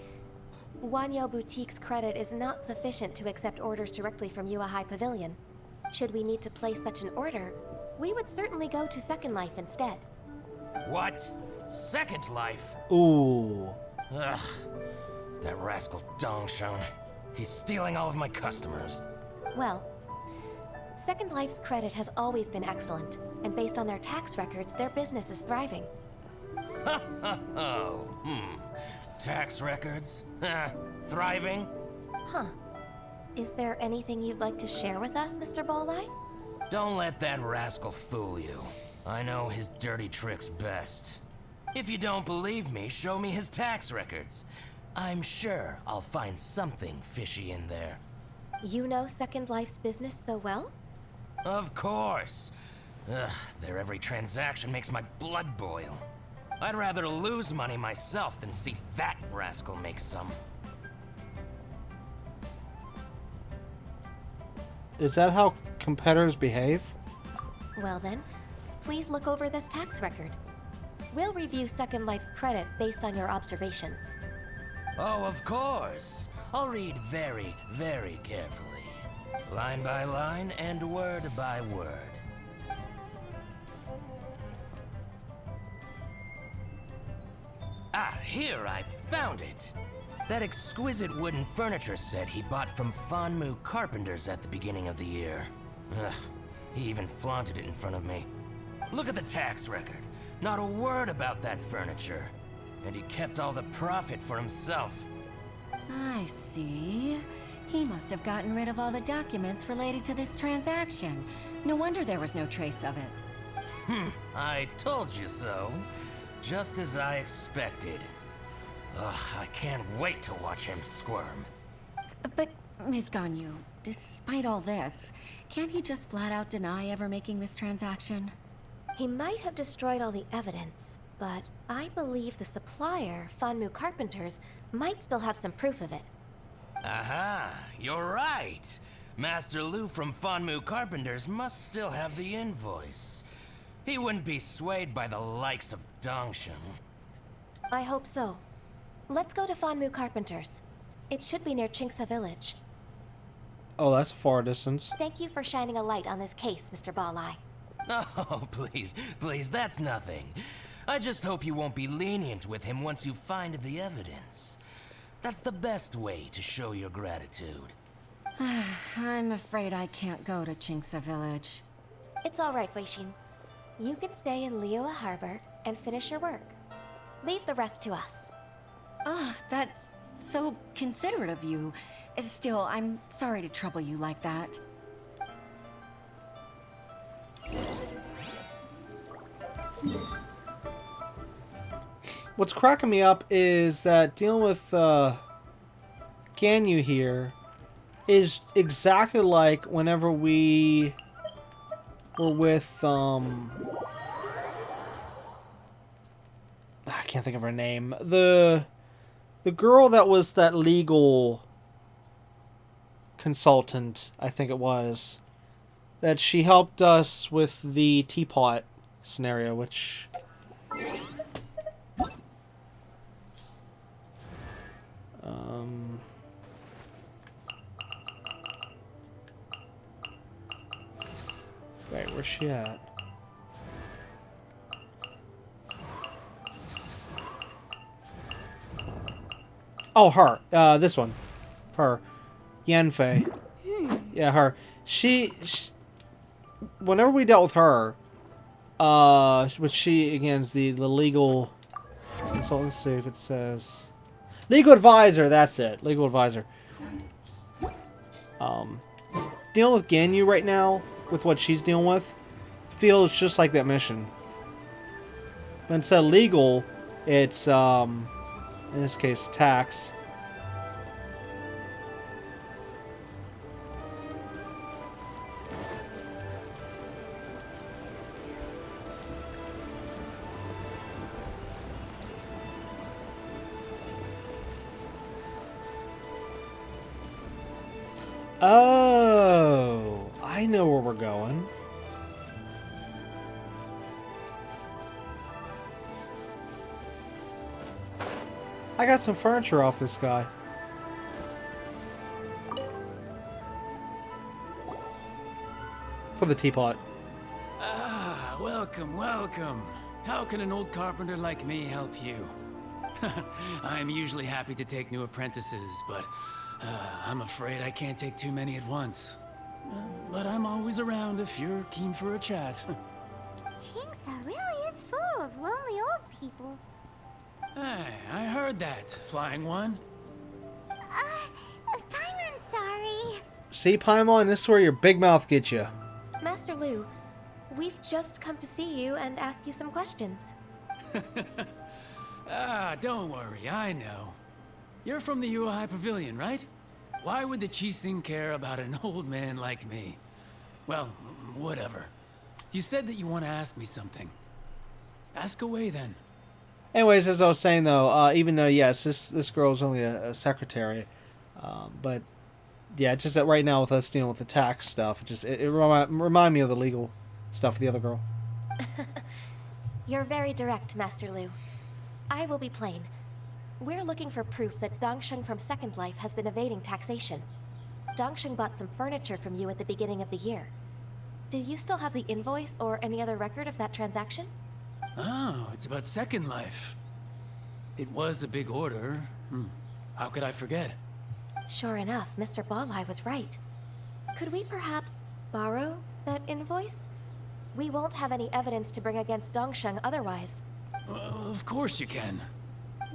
Wanyo Boutique's credit is not sufficient to accept orders directly from Yuehai Pavilion. Should we need to place such an order, we would certainly go to Second Life instead. What? Second Life? Ooh. Ugh. That rascal Dongsheng. He's stealing all of my customers. Well, Second Life's credit has always been excellent, and based on their tax records, their business is thriving. Tax records? Thriving? Huh. Is there anything you'd like to share with us, Mr. Bolai? Don't let that rascal fool you. I know his dirty tricks best. If you don't believe me, show me his tax records. I'm sure I'll find something fishy in there. You know Second Life's business so well? Of course. Ugh, their every transaction makes my blood boil. I'd rather lose money myself than see that rascal make some. Is that how competitors behave? Well then, please look over this tax record. We'll review Second Life's credit based on your observations. Oh, of course. I'll read very, very carefully. Line by line and word by word. Ah, here, I found it. That exquisite wooden furniture set he bought from Fanmu Carpenters at the beginning of the year. Ugh, he even flaunted it in front of me. Look at the tax record. Not a word about that furniture. And he kept all the profit for himself. I see. He must have gotten rid of all the documents related to this transaction. No wonder there was no trace of it. I told you so. Just as I expected. Ugh, I can't wait to watch him squirm. But, Ms. Ganyu, despite all this, can't he just flat out deny ever making this transaction? He might have destroyed all the evidence, but I believe the supplier, Fanmu Carpenters, might still have some proof of it. Aha, you're right. Master Lu from Fanmu Carpenters must still have the invoice. He wouldn't be swayed by the likes of Dongshin. I hope so. Let's go to Fanmu Carpenters. It should be near Chinksa Village. Oh, that's a far distance. Thank you for shining a light on this case, Mr. Balai. Oh, please, that's nothing. I just hope you won't be lenient with him once you find the evidence. That's the best way to show your gratitude. I'm afraid I can't go to Chinksa Village. It's all right, Weishin. You can stay in Liyue Harbor and finish your work. Leave the rest to us. That's so considerate of you. Still, I'm sorry to trouble you like that. What's cracking me up is that dealing with Ganyu here is exactly like whenever we were with I can't think of her name. The girl that was that legal consultant, I think it was, that she helped us with the teapot scenario, which wait, where's she at? Oh, her. This one. Her. Yanfei. Yeah, her. She whenever we dealt with her, which she, again, is the legal consultant. Let's see if it says legal advisor. That's it. Legal advisor. Dealing with Ganyu right now, with what she's dealing with, feels just like that mission. But instead of legal, it's in this case tax. Oh, I know where we're going. I got some furniture off this guy. For the teapot. Ah, welcome, welcome. How can an old carpenter like me help you? I'm usually happy to take new apprentices, but I'm afraid I can't take too many at once. But I'm always around if you're keen for a chat. Chinksa really is full of lonely old people. Hey, I heard that, Flying One. Paimon's sorry. See, Paimon, this is where your big mouth gets you. Master Lu, we've just come to see you and ask you some questions. Ah, don't worry, I know. You're from the Yuehai Pavilion, right? Why would the Qixing care about an old man like me? Well, whatever. You said that you want to ask me something. Ask away then. Anyways, as I was saying though, even though yes, this girl's only a secretary, but yeah, it's just that right now with us dealing with the tax stuff, it remind me of the legal stuff with the other girl. You're very direct, Master Lu. I will be plain. We're looking for proof that Dongsheng from Second Life has been evading taxation. Dongsheng bought some furniture from you at the beginning of the year. Do you still have the invoice or any other record of that transaction? Oh, it's about Second Life. It was a big order. How could I forget? Sure enough, Mr. Balai was right. Could we perhaps borrow that invoice? We won't have any evidence to bring against Dongsheng otherwise. Of course you can.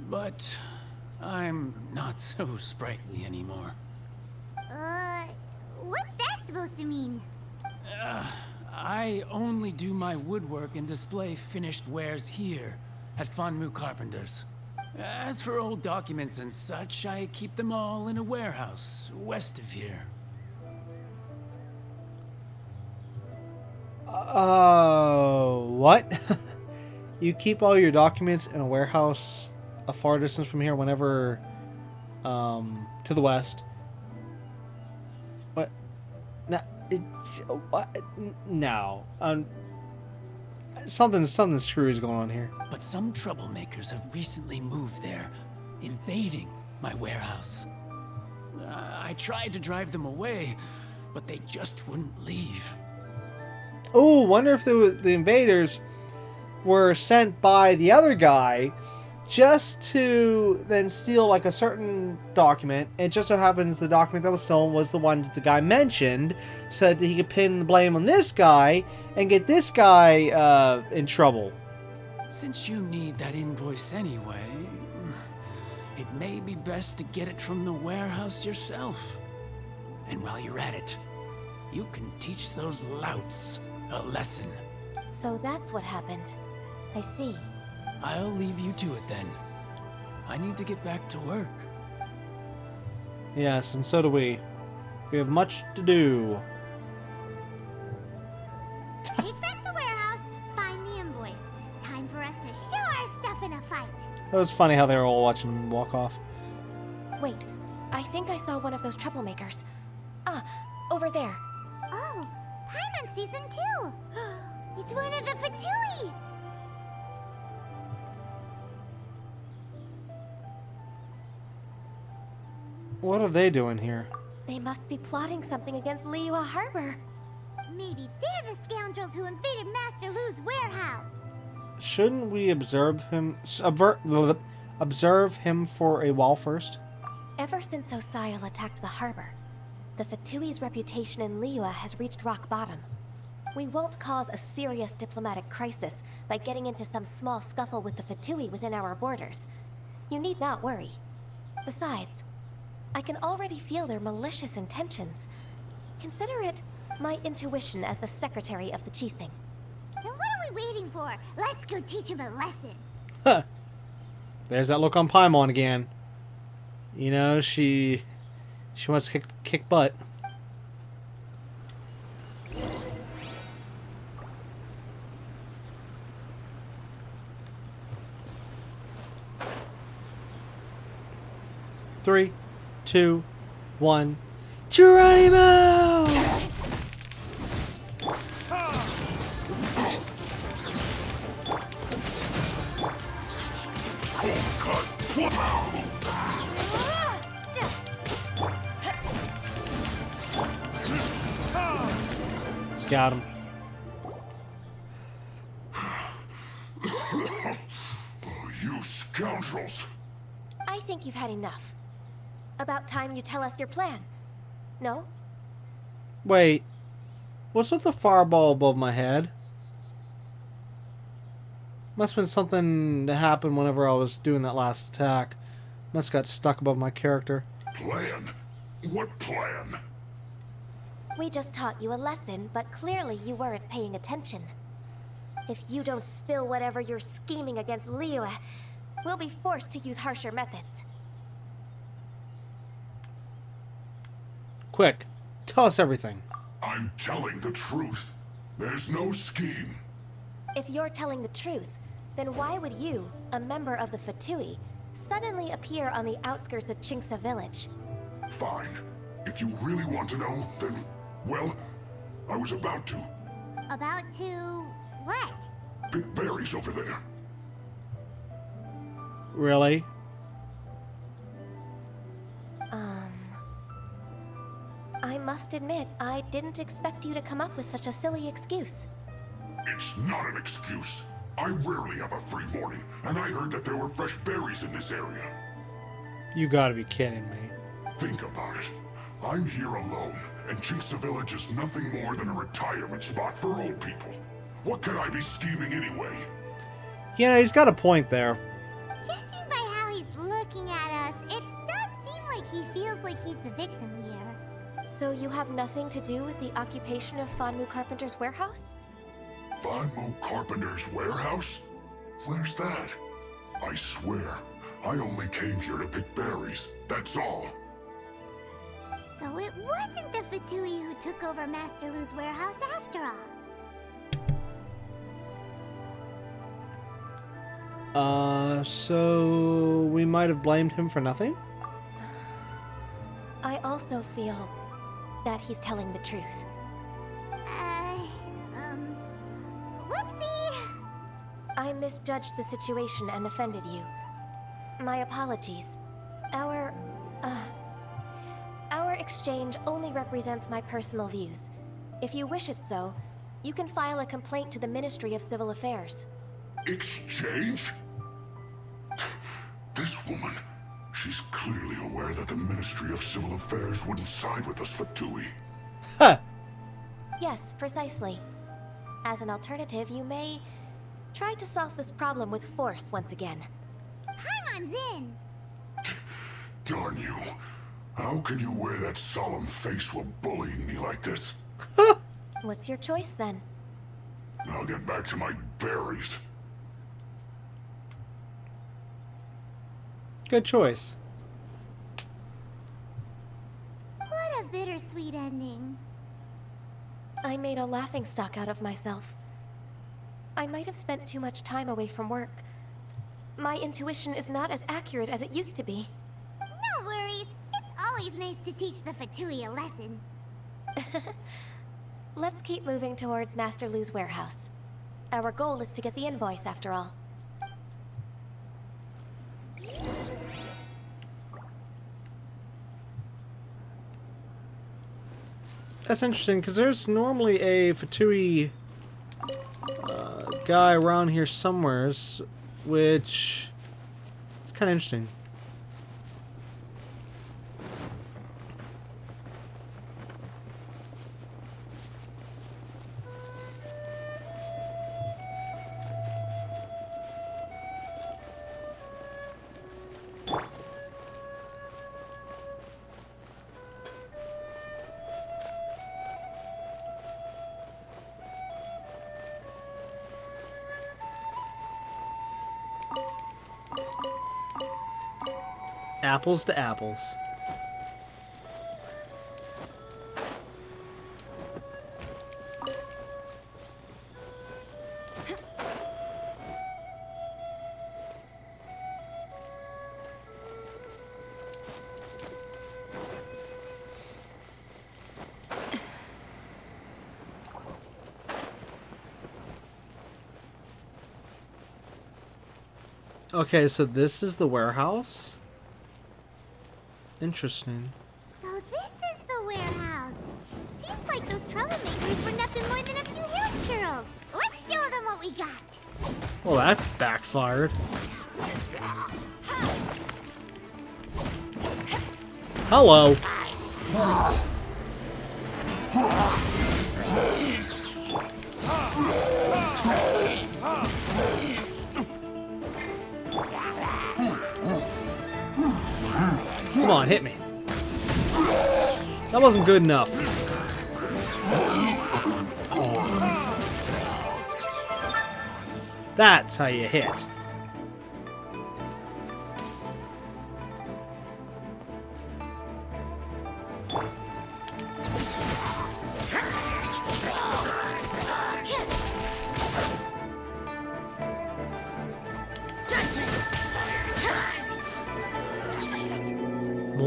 But I'm not so sprightly anymore. What's that supposed to mean? I only do my woodwork and display finished wares here at Fanmu Carpenters. As for old documents and such, I keep them all in a warehouse west of here. What? You keep all your documents in a warehouse a far distance from here whenever, to the west. What? No. Something screwy is going on here. But some troublemakers have recently moved there, invading my warehouse. I tried to drive them away, but they just wouldn't leave. Oh, wonder if the invaders were sent by the other guy just to then steal like a certain document. It just so happens the document that was stolen was the one that the guy mentioned, so that he could pin the blame on this guy and get this guy in trouble. Since you need that invoice anyway, it may be best to get it from the warehouse yourself. And while you're at it, you can teach those louts a lesson. So that's what happened. I see. I'll leave you to it then. I need to get back to work. Yes, and so do we. We have much to do. Take back the warehouse, find the invoice. Time for us to show our stuff in a fight. That was funny how they were all watching him walk off. Wait, I think I saw one of those troublemakers. Ah, over there. Oh, Paimon sees him too. It's one of the Fatui. What are they doing here? They must be plotting something against Liyue Harbor. Maybe they're the scoundrels who invaded Master Lu's warehouse. Shouldn't we observe him for a while first? Ever since Osial attacked the harbor, the Fatui's reputation in Liyue has reached rock bottom. We won't cause a serious diplomatic crisis by getting into some small scuffle with the Fatui within our borders. You need not worry. Besides, I can already feel their malicious intentions. Consider it my intuition as the secretary of the Qixing. Then what are we waiting for? Let's go teach him a lesson. Huh. There's that look on Paimon again. You know, she wants to kick butt. Three, 2, 1. Geronimo! Got him. You scoundrels! I think you've had enough. About time you tell us your plan. No? Wait. What's with the fireball above my head? Must have been something that happened whenever I was doing that last attack. Must have got stuck above my character. Plan? What plan? We just taught you a lesson, but clearly you weren't paying attention. If you don't spill whatever you're scheming against Liyue, we'll be forced to use harsher methods. Quick, tell us everything. I'm telling the truth. There's no scheme. If you're telling the truth, then why would you, a member of the Fatui, suddenly appear on the outskirts of Chinksa village? Fine. If you really want to know, then, well, I was about to. About to what? Pick berries over there. Really? I must admit, I didn't expect you to come up with such a silly excuse. It's not an excuse. I rarely have a free morning, and I heard that there were fresh berries in this area. You gotta be kidding me. Think about it. I'm here alone, and Chinksa Village is nothing more than a retirement spot for old people. What could I be scheming anyway? Yeah, he's got a point there. Judging by how he's looking at us, it does seem like he feels like he's the victim here. So you have nothing to do with the occupation of Fanmu Carpenter's warehouse? Fanmu Carpenter's warehouse? Where's that? I swear, I only came here to pick berries, that's all. So it wasn't the Fatui who took over Master Lu's warehouse after all. So we might have blamed him for nothing? I also feel that he's telling the truth. Whoopsie! I misjudged the situation and offended you. My apologies. Our exchange only represents my personal views. If you wish it so, you can file a complaint to the Ministry of Civil Affairs. Exchange? This woman, she's clearly aware that the Ministry of Civil Affairs wouldn't side with us, Fatui. Huh. Yes, precisely. As an alternative, you may try to solve this problem with force once again. Paimon's in! Darn you. How can you wear that solemn face while bullying me like this? What's your choice, then? I'll get back to my berries. Good choice. What a bittersweet ending. I made a laughingstock out of myself. I might have spent too much time away from work. My intuition is not as accurate as it used to be. No worries. It's always nice to teach the Fatui a lesson. Let's keep moving towards Master Lu's warehouse. Our goal is to get the invoice, after all. That's interesting, because there's normally a Fatui guy around here somewheres, which it's kind of interesting. Apples to apples. Okay, so this is the warehouse? Interesting. So this is the warehouse. Seems like those troublemakers were nothing more than a few hill churls. Let's show them what we got. Well, that backfired. Hello. Come on, hit me. That wasn't good enough. That's how you hit.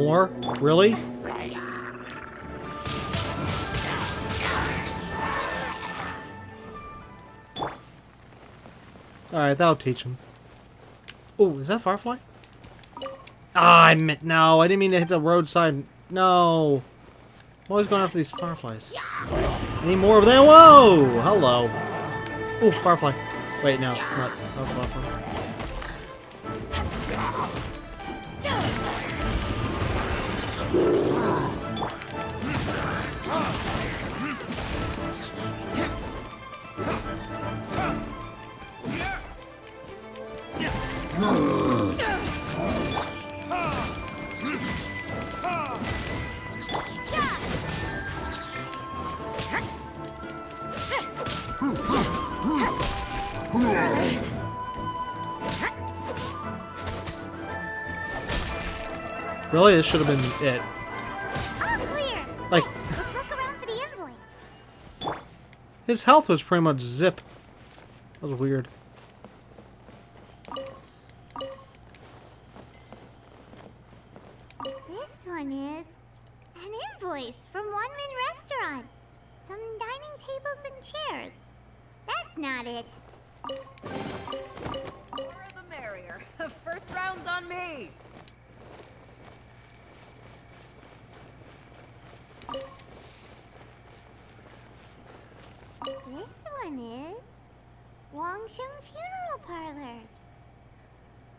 more? Really? Alright, that'll teach him. Oh, is that Firefly? Ah, I meant no. I didn't mean to hit the roadside. No. I'm always going after these Fireflies. Any more of them? Whoa! Hello. Oh, Firefly. Wait, no. Not Firefly. Really? This should have been it. All clear. Like, Let's look around for the invoice. his health was pretty much zip. That was weird. This one is an invoice from One Min Restaurant. Some dining tables and chairs. That's not it. More the merrier. First round's on me. This one is Wangsheng Funeral Parlors.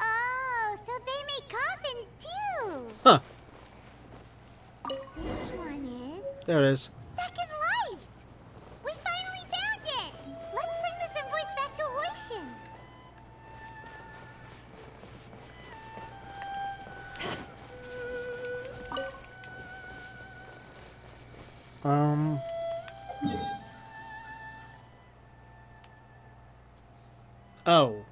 Oh, so they make coffins too. Huh. This one is There it is. Second Lives. We finally found it. Let's bring this invoice back to Hoishin. Oh.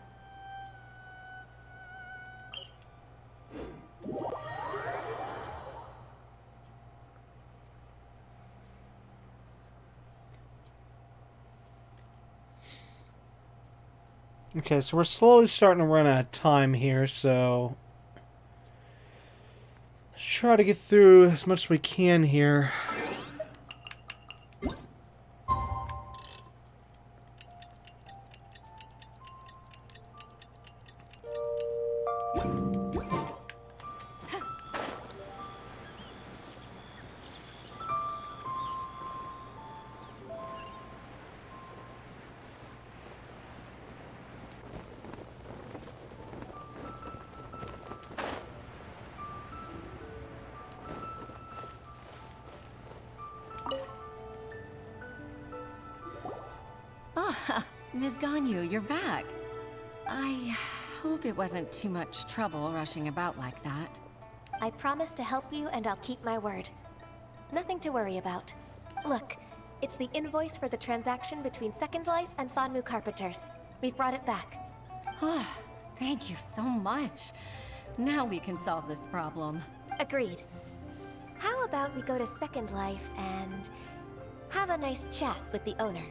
Okay, so we're slowly starting to run out of time here, so let's try to get through as much as we can here. Ms. Ganyu, you're back. I hope it wasn't too much trouble rushing about like that. I promise to help you and I'll keep my word. Nothing to worry about. Look, it's the invoice for the transaction between Second Life and Fanmu Carpenters. We've brought it back. Oh, thank you so much. Now we can solve this problem. Agreed. How about we go to Second Life and have a nice chat with the owner?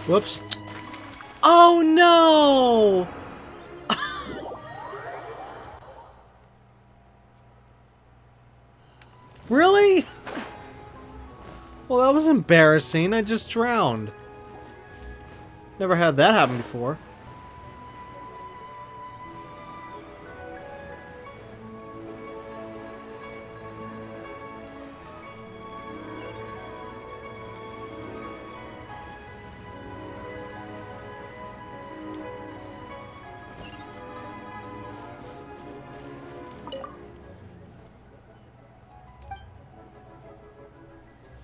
Whoops. Oh no! Really? Well, that was embarrassing. I just drowned. Never had that happen before.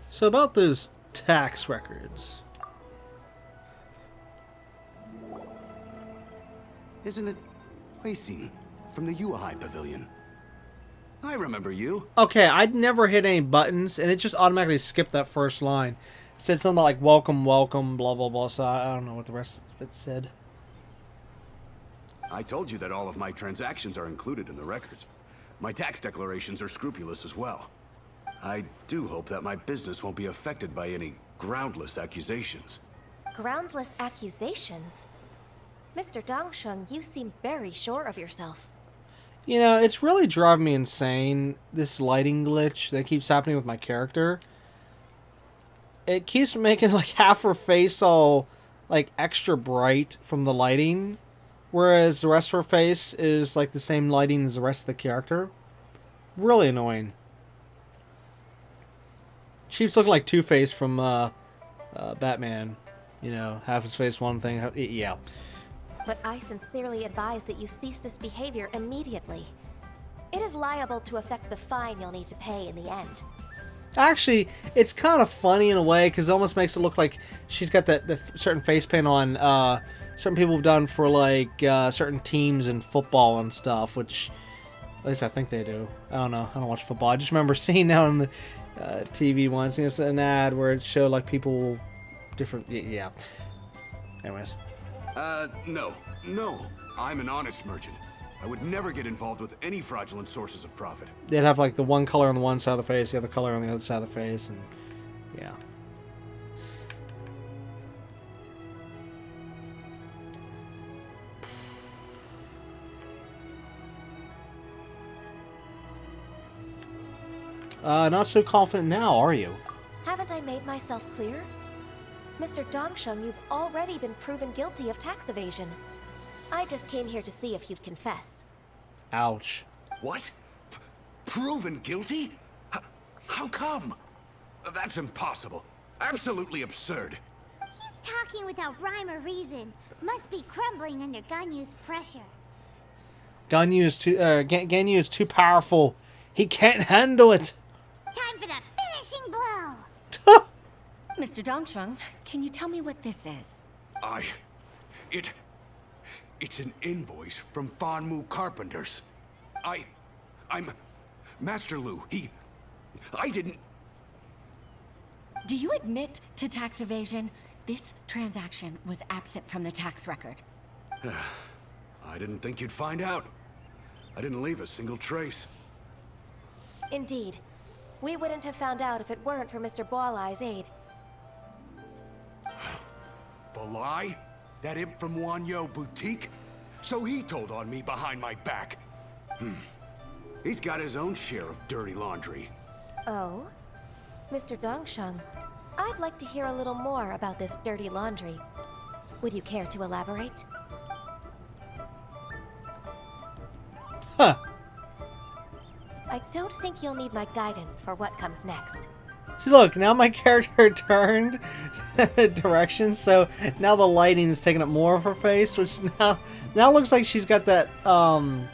So about those tax records. Isn't it Huixing from the Yuhai Pavilion? I remember you. Okay, I'd never hit any buttons, and it just automatically skipped that first line. It said something like, welcome, welcome, blah, blah, blah, so I don't know what the rest of it said. I told you that all of my transactions are included in the records. My tax declarations are scrupulous as well. I do hope that my business won't be affected by any groundless accusations. Groundless accusations? Mr. Dongsheng, you seem very sure of yourself. You know, it's really driving me insane, this lighting glitch that keeps happening with my character. It keeps making, like, half her face all, like, extra bright from the lighting, whereas the rest of her face is, like, the same lighting as the rest of the character. Really annoying. She keeps looking like Two-Face from, Batman. You know, half his face one thing, yeah. But I sincerely advise that you cease this behavior immediately. It is liable to affect the fine you'll need to pay in the end. Actually, it's kind of funny in a way, because it almost makes it look like she's got the certain face paint on, certain people have done for, like, certain teams in football and stuff, which, at least I think they do. I don't know. I don't watch football. I just remember seeing now on the TV once, you know, an ad where it showed, like, people different, yeah. Anyways. No. I'm an honest merchant. I would never get involved with any fraudulent sources of profit. They'd have, like, the one color on the one side of the face, the other color on the other side of the face, and yeah. Not so confident now, are you? Haven't I made myself clear? Mr. Dongsheng, you've already been proven guilty of tax evasion. I just came here to see if you'd confess. Ouch. What? Proven guilty? How come? That's impossible. Absolutely absurd. He's talking without rhyme or reason. Must be crumbling under Ganyu's pressure. Ganyu is too powerful. He can't handle it. Time for the finishing blow. Mr. Dongsheng, can you tell me what this is? It's an invoice from Fanmu Carpenters. I'm Master Lu. I didn't... Do you admit to tax evasion? This transaction was absent from the tax record. I didn't think you'd find out. I didn't leave a single trace. Indeed. We wouldn't have found out if it weren't for Mr. Boalai's aid. The lie? That imp from Wanyo Boutique? So he told on me behind my back. He's got his own share of dirty laundry. Oh? Mr. Dongsheng, I'd like to hear a little more about this dirty laundry. Would you care to elaborate? Huh. I don't think you'll need my guidance for what comes next. See, look, now my character turned direction, so now the lighting is taking up more of her face, which now looks like she's got that, kind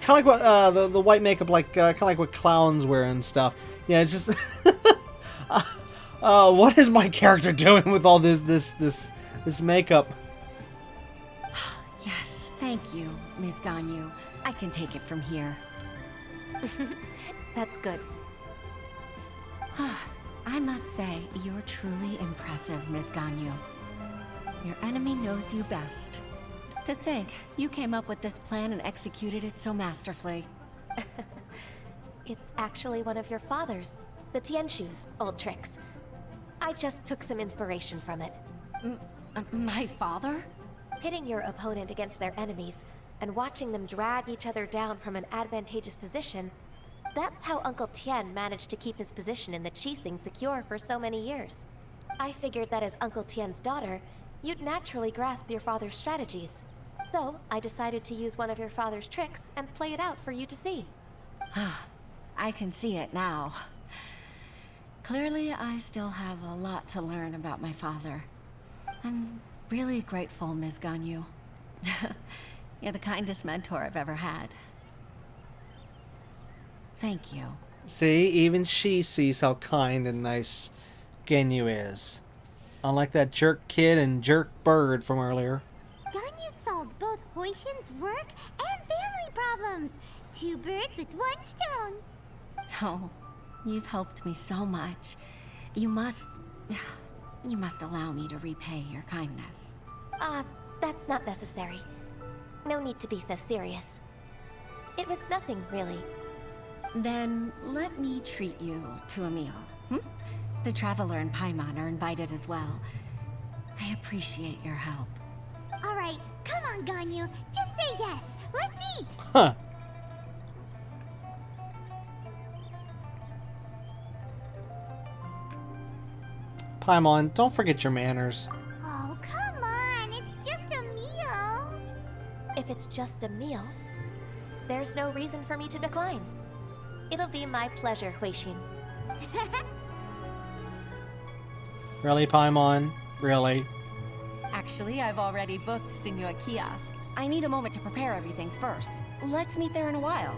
of like what, the white makeup, like, kind of like what clowns wear and stuff. Yeah, it's just, what is my character doing with all this makeup? Yes, thank you, Ms. Ganyu. I can take it from here. That's good. I must say, you're truly impressive, Ms. Ganyu. Your enemy knows you best. To think, you came up with this plan and executed it so masterfully. It's actually one of your father's, the Tianshu's, old tricks. I just took some inspiration from it. My father? Pitting your opponent against their enemies, and watching them drag each other down from an advantageous position, that's how Uncle Tian managed to keep his position in the Qixing secure for so many years. I figured that as Uncle Tian's daughter, you'd naturally grasp your father's strategies. So, I decided to use one of your father's tricks and play it out for you to see. I can see it now. Clearly, I still have a lot to learn about my father. I'm really grateful, Ms. Ganyu. You're the kindest mentor I've ever had. Thank you. See, even she sees how kind and nice Ganyu is. Unlike that jerk kid and jerk bird from earlier. Ganyu solved both Huishin's work and family problems. 2 birds with 1 stone. Oh, you've helped me so much. You must allow me to repay your kindness. That's not necessary. No need to be so serious. It was nothing, really. Then let me treat you to a meal. The Traveler and Paimon are invited as well. I appreciate your help. All right, come on, Ganyu. Just say yes. Let's eat. Huh. Paimon, don't forget your manners. Oh, come on. It's just a meal. If it's just a meal, there's no reason for me to decline. It'll be my pleasure, Huixin. Really, Paimon? Really? Actually, I've already booked Senor Kiosk. I need a moment to prepare everything first. Let's meet there in a while.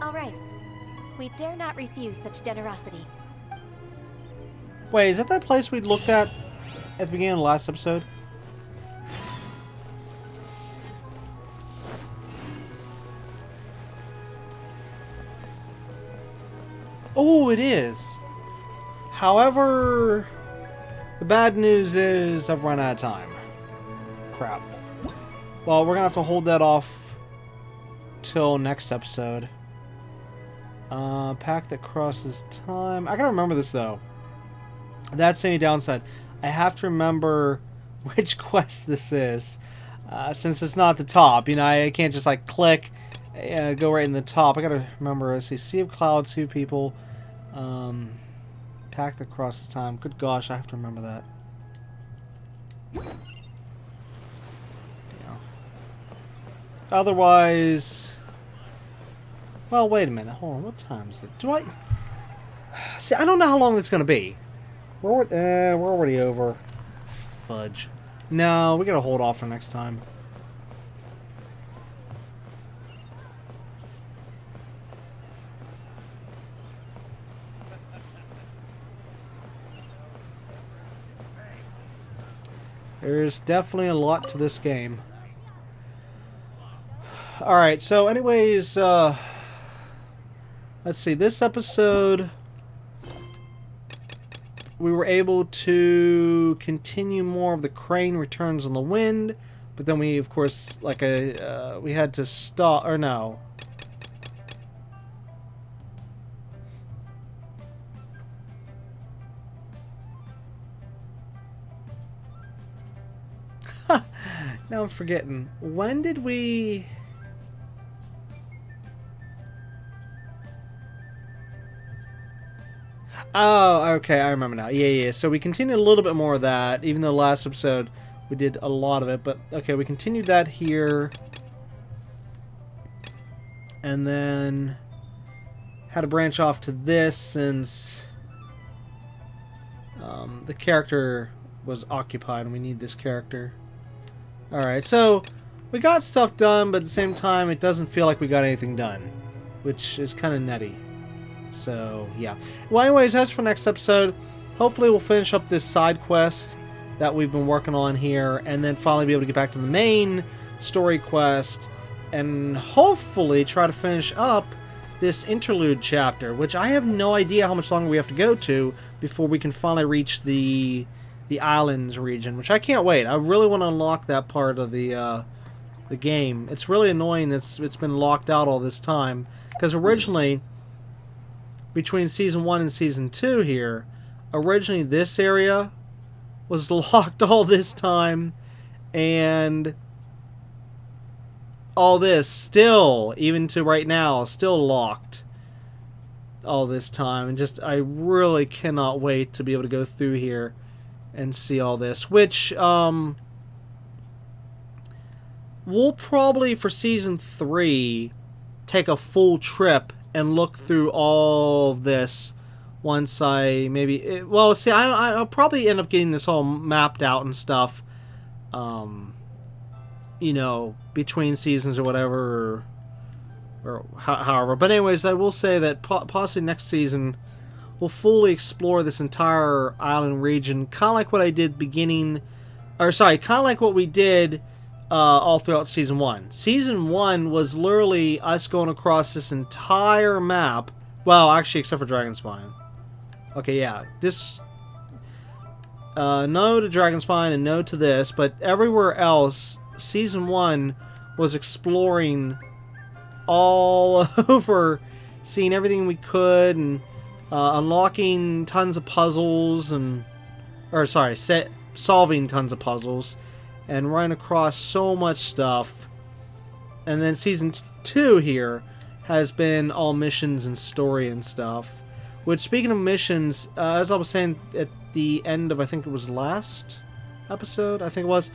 All right. We dare not refuse such generosity. Wait, is that that place we looked at the beginning of the last episode? Oh, it is. However, the bad news is I've run out of time. Crap. Well, we're gonna have to hold that off till next episode. Pack that crosses time. I gotta remember this though. That's the only downside. I have to remember which quest this is, since it's not the top. You know, I can't just like click, go right in the top. I gotta remember. Let's see, Sea of Clouds, 2 people. Pack that crosses time. Good gosh, I have to remember that. Yeah. Otherwise, well, wait a minute. Hold on. What time is it? Do I see? I don't know how long it's gonna be. We're already over. Fudge. No, we gotta hold off for next time. There's definitely a lot to this game. Alright, so anyways, let's see, this episode we were able to continue more of the Crane Returns on the Wind, but then we, of course, like we had to stop, or no. Now I'm forgetting. When did we... Oh, okay, I remember now. Yeah. So we continued a little bit more of that, even though last episode we did a lot of it. But, okay, we continued that here. And then had to branch off to this since the character was occupied and we need this character. Alright, so we got stuff done, but at the same time it doesn't feel like we got anything done, which is kind of nutty. So, yeah. Well, anyways, as for next episode, hopefully we'll finish up this side quest that we've been working on here, and then finally be able to get back to the main story quest, and hopefully try to finish up this interlude chapter, which I have no idea how much longer we have to go to before we can finally reach the islands region, which I can't wait. I really want to unlock that part of the game. It's really annoying that it's been locked out all this time, because originally, between Season 1 and Season 2 here, originally this area was locked all this time, and all this still, even to right now, still locked all this time. And just, I really cannot wait to be able to go through here and see all this, which we'll probably for Season 3 take a full trip and look through all of this once I maybe... Well, see, I'll probably end up getting this all mapped out and stuff, you know, between seasons or whatever, or however. But anyways, I will say that possibly next season we'll fully explore this entire island region, kind of like what I did kind of like what we did all throughout Season 1. Season 1 was literally us going across this entire map. Well, actually, except for Dragon Spine. Okay, yeah. This... no to Dragon Spine and no to this, but everywhere else, Season 1 was exploring all over, seeing everything we could, and unlocking tons of puzzles, solving tons of puzzles, and running across so much stuff. And then Season 2 here has been all missions and story and stuff. Which, speaking of missions, as I was saying at the end of, I think it was last episode, I was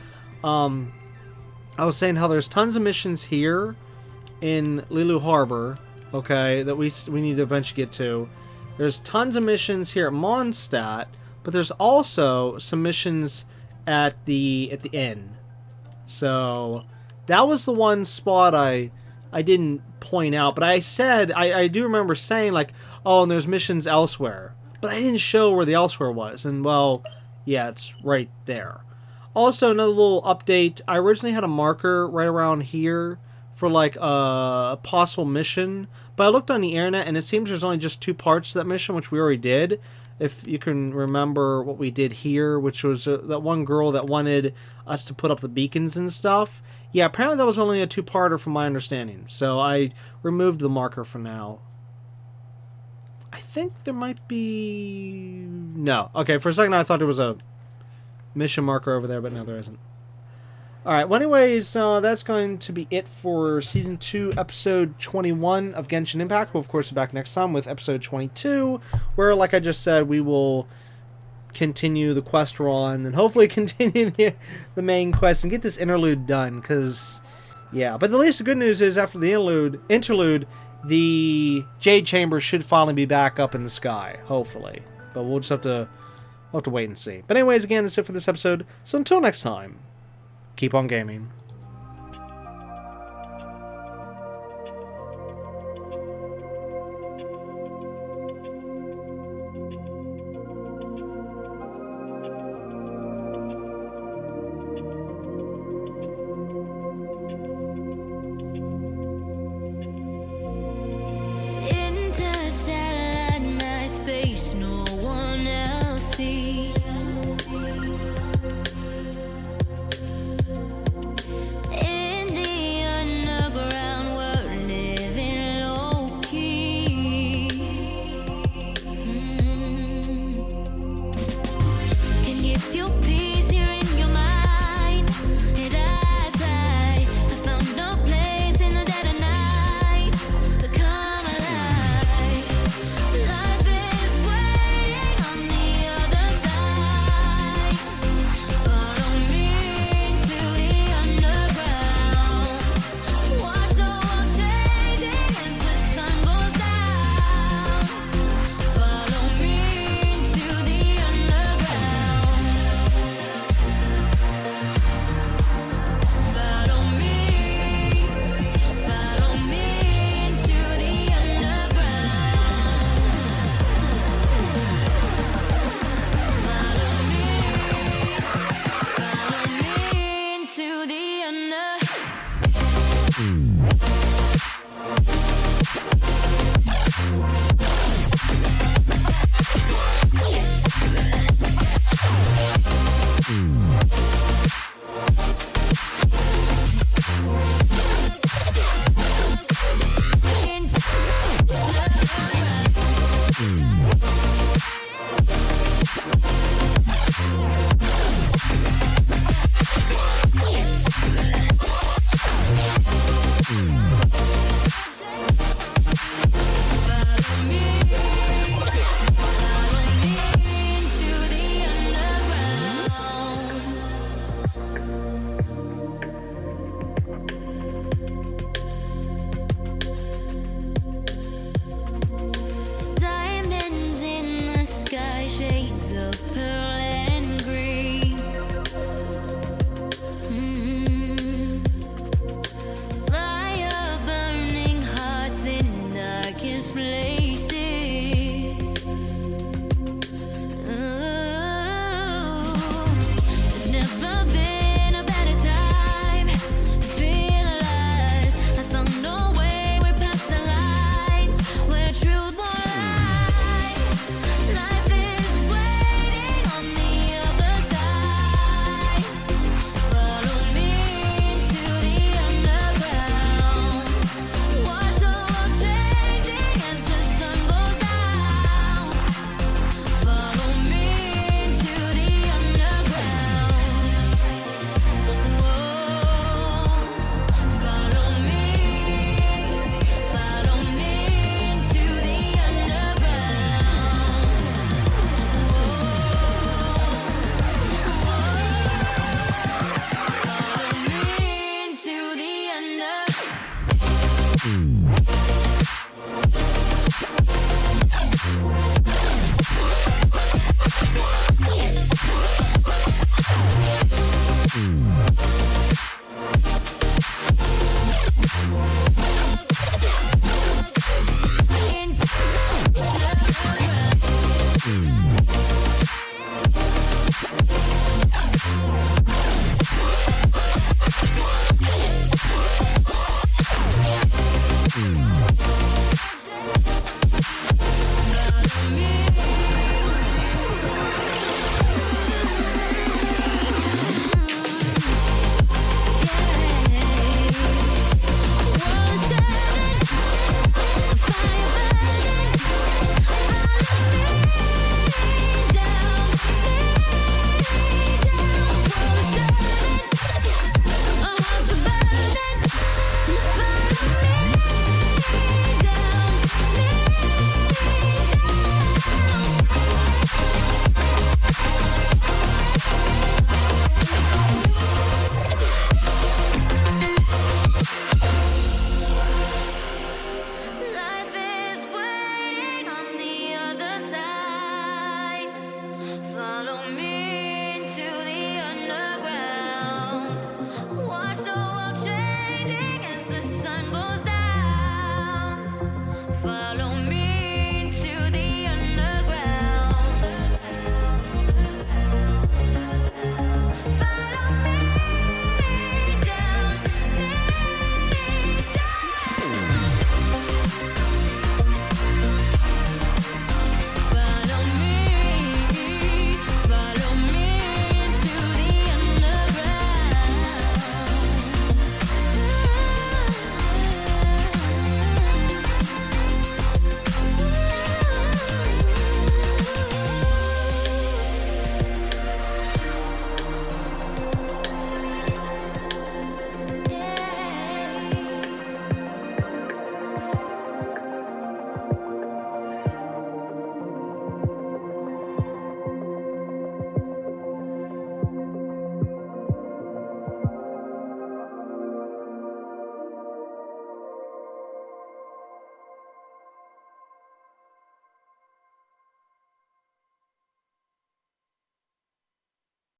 saying how there's tons of missions here in Lilu Harbor, okay, that we need to eventually get to. There's tons of missions here at Mondstadt, but there's also some missions at the inn. So that was the one spot I didn't point out, but I said, I do remember saying, like, oh, and there's missions elsewhere, but I didn't show where the elsewhere was, and well, yeah, it's right there. Also, another little update, I originally had a marker right around here for like a possible mission, but I looked on the internet and it seems there's only just 2 parts to that mission, which we already did. If you can remember what we did here, which was that one girl that wanted us to put up the beacons and stuff. Yeah, apparently that was only a 2-parter from my understanding, so I removed the marker for now. I think there might be... No. Okay, for a second I thought there was a mission marker over there, but no, there isn't. Alright, well anyways, that's going to be it for Season 2, Episode 21 of Genshin Impact. We'll of course be back next time with Episode 22, where, like I just said, we will continue the quest we're on, and hopefully continue the main quest and get this interlude done, because, yeah. But at least the good news is, after the interlude, the Jade Chamber should finally be back up in the sky, hopefully. But we'll just have to wait and see. But anyways, again, that's it for this episode, so until next time, keep on gaming. Interstellar, night space, no one else sees. In the underground, we're living low key. Can give you peace here in your mind. And I found no place in the dead of night to come alive. Life is waiting on the other side. Follow me to the underground. Watch the world changing as the sun goes down. Follow me to the underground. Follow me to the underground. To the under.